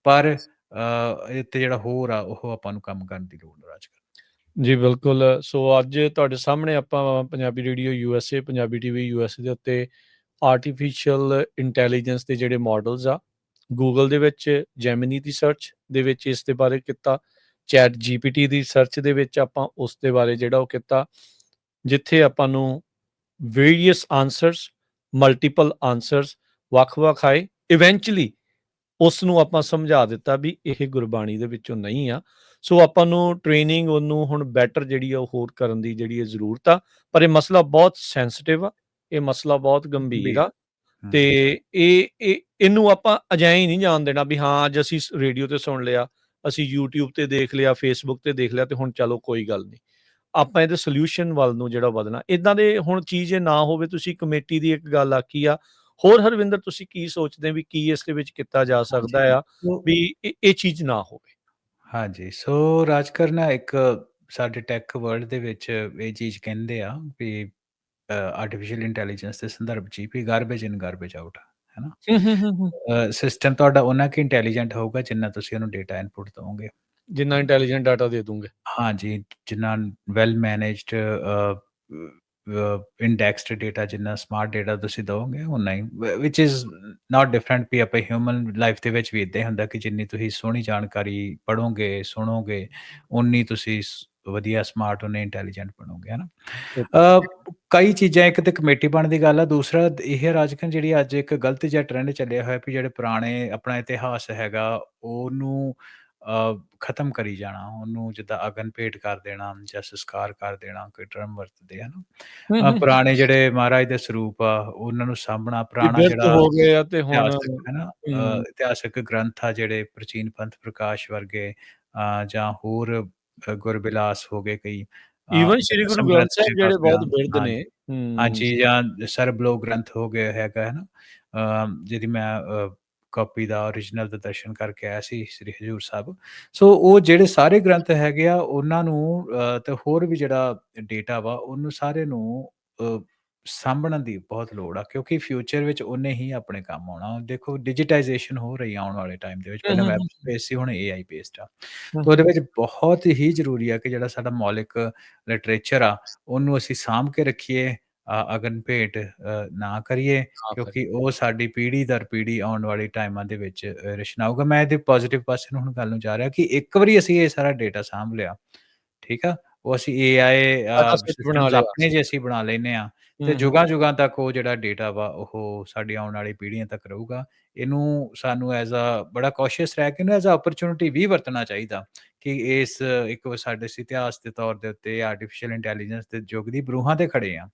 [SPEAKER 2] ਪਰ ਇਹ 'ਤੇ ਜਿਹੜਾ ਹੋਰ ਆ ਉਹ ਆਪਾਂ ਨੂੰ ਕੰਮ ਕਰਨ ਦੀ ਲੋੜ ਆ ਅੱਜ ਕੱਲ੍ਹ।
[SPEAKER 1] ਜੀ ਬਿਲਕੁਲ। ਸੋ ਅੱਜ ਤੁਹਾਡੇ ਸਾਹਮਣੇ ਆਪਾਂ Punjabi radio USA, Punjabi TV USA ਦੇ ਉੱਤੇ ਆਰਟੀਫਿਸ਼ੀਅਲ ਇੰਟੈਲੀਜੈਂਸ ਦੇ ਜਿਹੜੇ ਮਾਡਲਸ ਆ, ਗੂਗਲ ਦੇ ਵਿੱਚ ਜੈਮਿਨੀ ਦੀ ਸਰਚ ਦੇ ਵਿੱਚ ਇਸ ਦੇ ਬਾਰੇ ਕੀਤਾ, ਚੈਟ GPT ਦੀ ਸਰਚ ਦੇ ਵਿੱਚ ਆਪਾਂ ਉਸ ਦੇ ਬਾਰੇ ਜਿਹੜਾ ਉਹ ਕੀਤਾ, ਜਿੱਥੇ ਆਪਾਂ ਨੂੰ ਵੇਰੀਅਸ ਆਨਸਰਸ, ਮਲਟੀਪਲ ਆਨਸਰਸ ਵੱਖ-ਵੱਖ ਆਏ। ਇਵੈਂਚੁਅਲੀ ਉਸ ਨੂੰ ਆਪਾਂ ਸਮਝਾ ਦਿੱਤਾ ਵੀ ਇਹ ਗੁਰਬਾਣੀ ਦੇ ਵਿੱਚੋਂ ਨਹੀਂ ਆ। ਸੋ ਆਪਾਂ ਨੂੰ ਟ੍ਰੇਨਿੰਗ ਉਹਨੂੰ ਹੁਣ ਬੈਟਰ ਜਿਹੜੀ ਆ ਉਹ ਹੋਰ ਕਰਨ ਦੀ ਜਿਹੜੀ ਜ਼ਰੂਰਤ ਆ, ਪਰ ਇਹ ਮਸਲਾ ਬਹੁਤ ਸੈਂਸਿਟਿਵ ਆ, ਇਹ ਮਸਲਾ ਬਹੁਤ ਗੰਭੀਰ ਆ, ਤੇ ਇਹਨੂੰ ਆਪਾਂ ਅਜਿਹੇ ਹੀ ਨਹੀਂ ਜਾਣ ਦੇਣਾ ਵੀ ਹਾਂ ਅੱਜ ਅਸੀਂ ਰੇਡੀਓ ਤੇ ਸੁਣ ਲਿਆ, ਅਸੀਂ YouTube ਤੇ ਦੇਖ ਲਿਆ, Facebook ਤੇ ਦੇਖ ਲਿਆ ਤੇ ਹੁਣ ਚਲੋ ਕੋਈ ਗੱਲ ਨਹੀਂ। ਆਪਾਂ ਇਹਦੇ ਸੋਲਿਊਸ਼ਨ ਵੱਲ ਨੂੰ ਜਿਹੜਾ ਵਧਣਾ, ਇਦਾਂ ਦੇ ਹੁਣ ਚੀਜ਼ ਇਹ ਨਾ ਹੋਵੇ। ਤੁਸੀਂ ਕਮੇਟੀ ਦੀ ਇੱਕ ਗੱਲ ਆਖੀ ਆ, ਹੋਰ ਹਰਵਿੰਦਰ ਤੁਸੀਂ ਕੀ ਸੋਚਦੇ ਵੀ ਕੀ ਇਸ ਦੇ ਵਿੱਚ ਕੀਤਾ ਜਾ ਸਕਦਾ ਆ ਵੀ ਇਹ ਚੀਜ਼ ਨਾ ਹੋਵੇ?
[SPEAKER 2] ਹਾਂਜੀ, ਸੋ ਰਾਜਕਰ ਨਾ ਇੱਕ ਸਾਡੇ ਟੈਕ ਵਰਲਡ ਦੇ ਵਿੱਚ ਇਹ ਚੀਜ਼ ਕਹਿੰਦੇ ਆ ਵੀ ਆਰਟੀਫਿਸ਼ੀਅਲ ਇੰਟੈਲੀਜੈਂਸ ਦੇ ਸੰਦਰਭ 'ਚ ਵੀ ਗਾਰਬੇਜ ਇਨ ਗਾਰਬੇਜ ਆਊਟ, ਹੈ ਨਾ? ਸਿਸਟਮ ਤੁਹਾਡਾ ਓਨਾ ਕੁ ਇੰਟੈਲੀਜੈਂਟ ਹੋਊਗਾ ਜਿੰਨਾ ਤੁਸੀਂ ਉਹਨੂੰ ਡੇਟਾ ਇਨਪੁਟ ਦਵੋਗੇ।
[SPEAKER 1] ਜਿੰਨਾ ਇੰਟੈਲੀਜੈਂਟ ਡਾਟਾ ਦੇ ਦੂੰਗੇ।
[SPEAKER 2] ਹਾਂਜੀ, ਜਿੰਨਾ ਵੈਲ ਮੈਨੇਜਡ ਇੰਡੈਕਸਡ ਡੇਟਾ, ਜਿੰਨਾ ਸਮਾਰਟ ਡੇਟਾ ਤੁਸੀਂ ਦਵੋਗੇ ਓਨਾ ਹੀ, ਵਿਚ ਇਜ਼ ਨਾਟ ਡਿਫਰੈਂਟ ਵੀ ਆਪਾਂ ਹਿਊਮਨ ਲਾਈਫ ਦੇ ਵਿੱਚ ਵੀ ਇੱਦਾਂ ਹੀ ਹੁੰਦਾ ਕਿ ਜਿੰਨੀ ਤੁਸੀਂ ਸੋਹਣੀ ਜਾਣਕਾਰੀ ਪੜ੍ਹੋਗੇ, ਸੁਣੋਗੇ, ਓਨੀ ਤੁਸੀਂ ਵਧੀਆ ਸਮਾਰਟ, ਓਨੇ ਇੰਟੈਲੀਜੈਂਟ ਬਣੋਗੇ, ਹੈ ਨਾ? ਕਈ ਚੀਜ਼ਾਂ, ਇੱਕ ਤੇ ਕਮੇਟੀ ਬਣਨ ਦੀ ਗੱਲ ਆ, ਦੂਸਰਾ ਇਹ ਰਾਜਕਨ ਜਿਹੜੀ ਅੱਜ ਇੱਕ ਗਲਤ ਜਿਹਾ ਟਰੈਂਡ ਚੱਲਿਆ ਹੋਇਆ ਵੀ ਜਿਹੜੇ ਪੁਰਾਣੇ ਆਪਣਾ ਇਤਿਹਾਸ ਹੈਗਾ ਉਹਨੂੰ ਖਤਮ ਕਰੀ ਜਾਣਾ, ਉਹਨੂੰ ਜਿੱਦਾਂ ਅਗਨ ਭੇਟ ਕਰ ਦੇਣਾ ਜਾਂ ਸੰਸਕਾਰ ਕਰ ਦੇਣਾ, ਕੋਈ ਟਰਮ ਵਰਤਦੇ ਆ ਨਾ। ਪੁਰਾਣੇ ਜਿਹੜੇ ਮਹਾਰਾਜ ਦੇ ਸਰੂਪ ਆ ਉਹਨਾਂ ਨੂੰ ਸਾਂਭਣਾ, ਪੁਰਾਣਾ
[SPEAKER 1] ਬਿਰਤ
[SPEAKER 2] ਜਿਹੜਾ
[SPEAKER 1] ਹੋ ਗਏ ਆ ਤੇ ਹੁਣ
[SPEAKER 2] ਇਤਿਹਾਸਕ, ਹੈ ਨਾ, ਇਤਿਹਾਸਕ ਗ੍ਰੰਥ ਆ ਜਿਹੜੇ ਪ੍ਰਾਚੀਨ ਪੰਥ ਪ੍ਰਕਾਸ਼ ਵਰਗੇ, ਜਾਂ ਹੋਰ ਗੁਰਬਿਲਾਸ ਹੋ ਗਏ ਕਈ,
[SPEAKER 1] ਈਵਨ ਸ਼੍ਰੀ ਗੁਰੂ
[SPEAKER 2] ਦਸਮ
[SPEAKER 1] ਗ੍ਰੰਥ
[SPEAKER 2] ਗ੍ਰੰਥ
[SPEAKER 1] ਸਾਹਿਬ
[SPEAKER 2] ਸਾਹਿਬ
[SPEAKER 1] ਜਿਹੜੇ
[SPEAKER 2] ਹੋ ਗਿਆ,
[SPEAKER 1] ਬਹੁਤ ਬਿਰਧ ਨੇ।
[SPEAKER 2] ਹਾਂਜੀ, ਜਾਂ ਸਰਬਲੋਕ ਗ੍ਰੰਥ ਹੋ ਗਿਆ ਹੈਗਾ, ਹੈ ਨਾ? ਜਿਹਦੀ ਮੈਂ ਕਾਪੀ ਦਾ ਓਰੀਜਨਲ ਦਾ ਦਰਸ਼ਨ ਕਰਕੇ ਆਇਆ ਸੀ ਸ੍ਰੀ ਹਜ਼ੂਰ ਸਾਹਿਬ। ਸੋ ਉਹ ਜਿਹੜੇ ਸਾਰੇ ਗ੍ਰੰਥ ਹੈਗੇ ਆ ਉਹਨਾਂ ਨੂੰ ਤੇ ਹੋਰ ਵੀ ਜਿਹੜਾ ਡੇਟਾ ਵਾ ਉਹਨੂੰ ਸਾਰੇ ਨੂੰ ਸਾਂਭਣ ਦੀ ਬਹੁਤ ਲੋੜ ਆ, ਕਿਉਂਕਿ ਫਿਊਚਰ ਵਿੱਚ ਉਹਨੇ ਹੀ ਆਪਣੇ ਕੰਮ ਆਉਣਾ। ਦੇਖੋ ਡਿਜੀਟਾਈਜੇਸ਼ਨ ਹੋ ਰਹੀ ਆ ਆਉਣ ਵਾਲੇ ਟਾਈਮ ਦੇ ਵਿੱਚ, ਪਹਿਲਾਂ ਵੈਬ ਬੇਸ ਸੀ, ਹੁਣ AI ਬੇਸਡ ਆ। ਤਾਂ ਉਹਦੇ ਵਿੱਚ ਬਹੁਤ ਹੀ ਜ਼ਰੂਰੀ ਆ ਕਿ ਜਿਹੜਾ ਸਾਡਾ ਮੌਲਿਕ ਲਿਟਰੇਚਰ ਆ ਉਹਨੂੰ ਅਸੀਂ ਸਾਂਭ ਕੇ ਰੱਖੀਏ, ਅਗਨ ਭੇਟ ਨਾ ਕਰੀਏ, ਕਿਉਂਕਿ ਉਹ ਸਾਡੀ ਪੀੜ੍ਹੀ ਦਰ ਪੀੜ੍ਹੀ ਆਉਣ ਵਾਲੇ ਟਾਈਮਾਂ ਦੇ ਵਿੱਚ ਰਚਨਾਊਗਾ। ਮੈਂ ਇਹਦੇ ਪੋਜ਼ਿਟਿਵ ਪਾਸੇ ਨੂੰ ਹੁਣ ਗੱਲ ਨੂੰ ਜਾ ਰਿਹਾ ਕਿ ਇੱਕ ਵਾਰੀ ਅਸੀਂ ਇਹ ਸਾਰਾ ਡੇਟਾ ਸਾਂਭ ਲਿਆ, ਠੀਕ ਆ, ਉਹ ਅਸੀਂ AI
[SPEAKER 1] ਸਾਡਾ ਸੈੱਟ ਬਣਾ
[SPEAKER 2] ਸਿਸਟਮਸ
[SPEAKER 1] ਲਿਆ।
[SPEAKER 2] ਆਪਣੇ ਜੇ ਅਸੀਂ ਬਣਾ ਲੈਨੇ ਆ ਤੇ ਜੁਗਾਂ-ਜੁਗਾਂ ਤੱਕ ਉਹ ਜਿਹੜਾ ਡੇਟਾ ਵਾ ਉਹ ਸਾਡੀ ਆਉਣ ਵਾਲੀ ਪੀੜ੍ਹੀਆਂ ਤੱਕ ਰਹੂਗਾ। ਇਹਨੂੰ ਸਾਨੂੰ ਐਜ਼ ਅ ਬੜਾ ਕੌਸ਼ੀਅਸ ਰਹਿ ਕੇ ਇਹਨੂੰ ਐਜ਼ ਅ ਓਪਰਚੁਨਿਟੀ ਵੀ ਵਰਤਣਾ ਚਾਹੀਦਾ ਕਿ ਇਸ ਇੱਕ ਸਾਡੇ ਇਤਿਹਾਸ ਦੇ ਤੌਰ ਦੇ ਉੱਤੇ ਆਰਟੀਫਿਸ਼ੀਅਲ ਇੰਟੈਲੀਜੈਂਸ ਦੇ ਯੁੱਗ ਦੀ ਬਰੂਹਾਂ ਤੇ ਖੜੇ ਆ,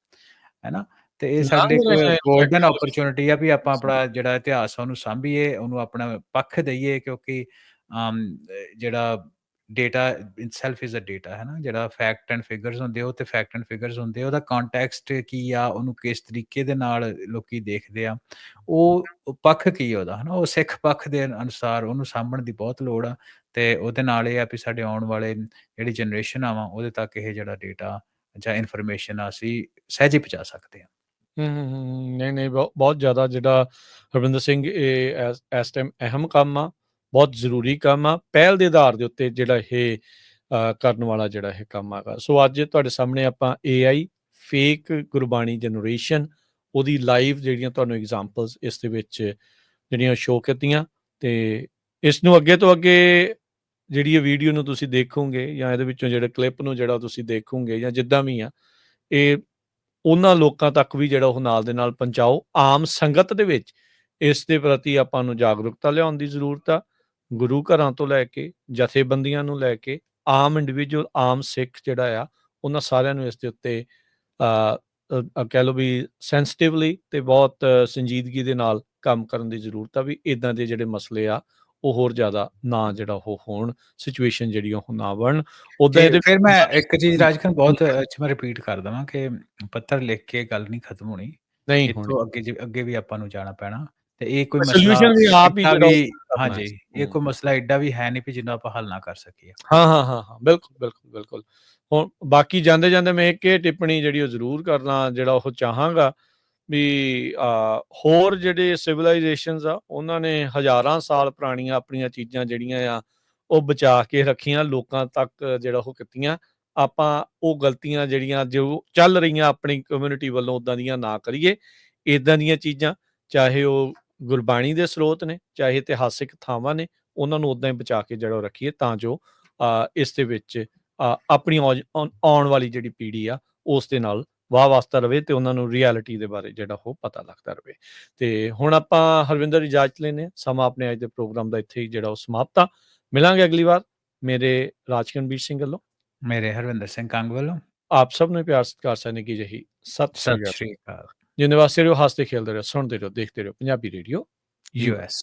[SPEAKER 2] ਹੈ ਨਾ? ਤੇ ਇਹ ਸਾਡੇ ਲਈ
[SPEAKER 1] ਲੰਘ
[SPEAKER 2] ਇੱਕ
[SPEAKER 1] ਰਹੇ ਆ
[SPEAKER 2] ਗੋਲਡਨ ਓਪਰਚੁਨਿਟੀ ਆ ਵੀ ਆਪਾਂ ਆਪਣਾ ਜਿਹੜਾ ਇਤਿਹਾਸ ਆ ਉਹਨੂੰ ਸਾਂਭੀਏ, ਉਹਨੂੰ ਆਪਣਾ ਪੱਖ ਦੇਈਏ, ਕਿਉਂਕਿ ਜਿਹੜਾ data itself is a data, ਹੈ ਨਾ? ਜਿਹੜਾ ਫੈਕਟ ਐਂਡ ਫਿਗਰਸ ਹੁੰਦੇ ਉਹ ਤੇ ਫੈਕਟ ਐਂਡ ਫਿਗਰਸ ਹੁੰਦੇ, ਉਹਦਾ ਕੰਟੈਕਸਟ ਕੀ ਆ, ਉਹਨੂੰ ਕਿਸ ਤਰੀਕੇ ਦੇ ਨਾਲ ਲੋਕੀ ਦੇਖਦੇ ਆ, ਉਹ ਪੱਖ ਕੀ ਆ ਉਹਦਾ, ਹੈ ਨਾ? ਉਹ ਸਿੱਖ ਪੱਖ ਦੇ ਅਨੁਸਾਰ ਉਹਨੂੰ ਸਾਂਭਣ ਦੀ ਬਹੁਤ ਲੋੜ ਆ, ਤੇ ਉਹਦੇ ਨਾਲ ਇਹ ਆ ਵੀ ਸਾਡੇ ਆਉਣ ਵਾਲੇ ਜਿਹੜੀ ਜਨਰੇਸ਼ਨ ਆਵਾ ਉਹਦੇ ਤੱਕ ਇਹ ਜਿਹੜਾ ਡੇਟਾ ਜਾਂ ਇਨਫੋਰਮੇਸ਼ਨ ਆ ਅਸੀਂ ਸਹਿਜੇ ਪਹੁੰਚਾ ਸਕਦੇ ਹਾਂ।
[SPEAKER 1] ਨਹੀਂ ਬਹੁਤ ਜ਼ਿਆਦਾ ਜਿਹੜਾ ਹਰਵਿੰਦਰ ਸਿੰਘ ਇਹ ਇਸ ਟਾਈਮ ਅਹਿਮ ਕੰਮ ਆ, ਬਹੁਤ ਜ਼ਰੂਰੀ ਕੰਮ ਆ, ਪਹਿਲ ਦੇ ਆਧਾਰ ਦੇ ਉੱਤੇ ਜਿਹੜਾ ਇਹ ਕਰਨ ਵਾਲਾ ਜਿਹੜਾ ਇਹ ਕੰਮ ਹੈਗਾ। ਸੋ ਅੱਜ ਤੁਹਾਡੇ ਸਾਹਮਣੇ ਆਪਾਂ AI ਫੇਕ ਗੁਰਬਾਣੀ ਜਨਰੇਸ਼ਨ, ਉਹਦੀ ਲਾਈਵ ਜਿਹੜੀਆਂ ਤੁਹਾਨੂੰ ਐਗਜ਼ਾਮਪਲਸ ਇਸ ਦੇ ਵਿੱਚ ਜਿਹੜੀਆਂ ਸ਼ੋਅ ਕੀਤੀਆਂ। ਤੇ ਇਸ ਨੂੰ ਅੱਗੇ ਤੋਂ ਅੱਗੇ ਜਿਹੜੀ ਇਹ ਵੀਡੀਓ ਨੂੰ ਤੁਸੀਂ ਦੇਖੋਗੇ ਜਾਂ ਇਹਦੇ ਵਿੱਚੋਂ ਜਿਹੜੇ ਕਲਿੱਪ ਨੂੰ ਜਿਹੜਾ ਤੁਸੀਂ ਦੇਖੋਗੇ ਜਾਂ ਜਿੱਦਾਂ ਵੀ ਆ, ਇਹ ਉਹਨਾਂ ਲੋਕਾਂ ਤੱਕ ਵੀ ਜਿਹੜਾ ਉਹ ਨਾਲ ਦੇ ਨਾਲ ਪਹੁੰਚਾਓ। ਆਮ ਸੰਗਤ ਦੇ ਵਿੱਚ ਇਸ ਦੇ ਪ੍ਰਤੀ ਆਪਾਂ ਨੂੰ ਜਾਗਰੂਕਤਾ ਲਿਆਉਣ ਦੀ ਜ਼ਰੂਰਤ ਆ। ਗੁਰੂ ਘਰਾਂ ਤੋਂ ਲੈ ਕੇ ਜਥੇਬੰਦੀਆਂ ਨੂੰ ਲੈ ਕੇ ਆਮ ਇੰਡੀਵਿਜੂਅਲ, ਆਮ ਸਿੱਖ ਜਿਹੜਾ ਆ, ਉਹਨਾਂ ਸਾਰਿਆਂ ਨੂੰ ਇਸ ਦੇ ਉੱਤੇ ਕਹਿ ਲਓ ਵੀ ਸੈਂਸਿਟਿਵਲੀ ਤੇ ਬਹੁਤ ਸੰਜੀਦਗੀ ਦੇ ਨਾਲ ਕੰਮ ਕਰਨ ਦੀ ਜ਼ਰੂਰਤ ਆ, ਵੀ ਇੱਦਾਂ ਦੇ ਜਿਹੜੇ ਮਸਲੇ ਆ ਉਹ ਹੋਰ ਜ਼ਿਆਦਾ ਨਾ ਜਿਹੜਾ ਉਹ ਹੋਣ, ਸਿਚੁਏਸ਼ਨ ਜਿਹੜੀ ਉਹ ਨਾ ਬਣਨ। ਉੱਦਾਂ
[SPEAKER 2] ਤੇ
[SPEAKER 1] ਇਹਦੇ
[SPEAKER 2] ਫਿਰ ਮੈਂ ਇੱਕ ਚੀਜ਼ ਰਾਜਖਾਨ ਬਹੁਤ ਮੈਂ ਰਿਪੀਟ ਕਰ ਦੇਵਾਂ ਕਿ ਪੱਤਰ ਲਿਖ ਕੇ ਗੱਲ ਨਹੀਂ ਖਤਮ ਹੋਣੀ।
[SPEAKER 1] ਨਹੀਂ ਹੋਣੀ।
[SPEAKER 2] ਇੱਥੋਂ ਅੱਗੇ ਵੀ ਆਪਾਂ ਨੂੰ ਜਾਣਾ ਪੈਣਾ ਤੇ ਇਹ ਕੋਈ ਮਸਲਾ
[SPEAKER 1] ਸੋਲੂਸ਼ਨ ਵੀ ਆਪ ਹੀ
[SPEAKER 2] ਏਡਾ
[SPEAKER 1] ਜਿਹੜਾ ਉਹ
[SPEAKER 2] ਵੀ
[SPEAKER 1] ਕਰਨਾ ਹੈ।
[SPEAKER 2] ਹਾਂਜੀ, ਇਹ ਕੋਈ ਮਸਲਾ ਏਡਾ ਵੀ ਹੈ ਨਹੀਂ ਵੀ ਜਿਹਨੂੰ ਆਪਾਂ ਹੱਲ ਨਾ ਕਰ ਸਕੀਏ।
[SPEAKER 1] ਹਾਂ, ਬਿਲਕੁਲ। ਹੁਣ ਬਾਕੀ ਜਾਂਦੇ ਮੈਂ ਇੱਕ ਇਹ ਟਿੱਪਣੀ ਜਿਹੜੀ ਉਹ ਜ਼ਰੂਰ ਕਰਨਾ ਜਿਹੜਾ ਉਹ ਚਾਹਾਂਗਾ ਵੀ ਹੋਰ ਜਿਹੜੇ ਸਿਵਲਾਈਜੇਸ਼ਨਸ ਆ, ਉਹਨਾਂ ਨੇ ਹਜ਼ਾਰਾਂ ਸਾਲ ਪੁਰਾਣੀਆਂ ਆਪਣੀਆਂ ਚੀਜ਼ਾਂ ਜਿਹੜੀਆਂ ਆ ਉਹ ਬਚਾ ਕੇ ਰੱਖੀਆਂ, ਲੋਕਾਂ ਤੱਕ ਜਿਹੜਾ ਉਹ ਕੀਤੀਆਂ। ਆਪਾਂ ਉਹ ਗਲਤੀਆਂ ਜਿਹੜੀਆਂ ਜੋ ਚੱਲ ਰਹੀਆਂ ਆਪਣੀ ਕਮਿਊਨਿਟੀ ਵੱਲੋਂ ਉੱਦਾਂ ਦੀਆਂ ਨਾ ਕਰੀਏ। ਇੱਦਾਂ ਦੀਆਂ ਚੀਜ਼ਾਂ ਚਾਹੇ ਉਹ ਗੁਰਬਾਣੀ ਦੇ ਸਰੋਤ ਨੇ, ਚਾਹੇ ਇਤਿਹਾਸਿਕ ਥਾਵਾਂ ਨੇ, ਉਹਨਾਂ ਨੂੰ ਉੱਦਾਂ ਹੀ ਬਚਾ ਕੇ ਜਿਹੜਾ ਉਹ ਰੱਖੀਏ, ਤਾਂ ਜੋ ਇਸ ਦੇ ਵਿੱਚ ਆਪਣੀ ਆਉਣ ਵਾਲੀ ਜਿਹੜੀ ਪੀੜ੍ਹੀ ਆ ਉਸ ਦੇ ਨਾਲ ਵਾਹ ਵਾਸਤਾ ਰਵੇ ਤੇ ਉਹਨਾਂ ਨੂੰ ਰਿਐਲਿਟੀ ਦੇ ਬਾਰੇ ਜਿਹੜਾ ਉਹ ਪਤਾ ਲੱਗਦਾ ਰਵੇ। ਤੇ ਹੁਣ ਆਪਾਂ ਹਰਵਿੰਦਰ ਇਜਾਜ਼ਤ ਲੈਂਦੇ ਹਾਂ। ਸਮਾਂ ਆਪਣੇ ਅੱਜ ਦੇ ਪ੍ਰੋਗਰਾਮ ਦਾ ਇੱਥੇ ਹੀ ਜਿਹੜਾ ਉਹ ਸਮਾਪਤ ਆ। ਮਿਲਾਂਗੇ ਅਗਲੀ ਵਾਰ। ਮੇਰੇ ਰਾਜਕਨਵੀਰ ਸਿੰਘ ਵੱਲੋਂ,
[SPEAKER 2] ਮੇਰੇ ਹਰਵਿੰਦਰ ਸਿੰਘ ਕੰਗ ਵੱਲੋਂ
[SPEAKER 1] ਆਪ ਸਭ ਨੂੰ ਪਿਆਰ ਸਤਿਕਾਰ ਸਨ ਕੀ ਜਹੀ ਸਤਿ
[SPEAKER 2] ਸਤਿ ਸ਼੍ਰੀ ਅਕਾਲ।
[SPEAKER 1] ਜਿੰਨੇ ਵਾਸਤੇ ਰਹੋ, ਹੱਸਦੇ ਖੇਲਦੇ ਰਹੋ, ਸੁਣਦੇ ਰਹੋ, ਦੇਖਦੇ ਰਹੋ ਪੰਜਾਬੀ ਰੇਡੀਓ
[SPEAKER 2] US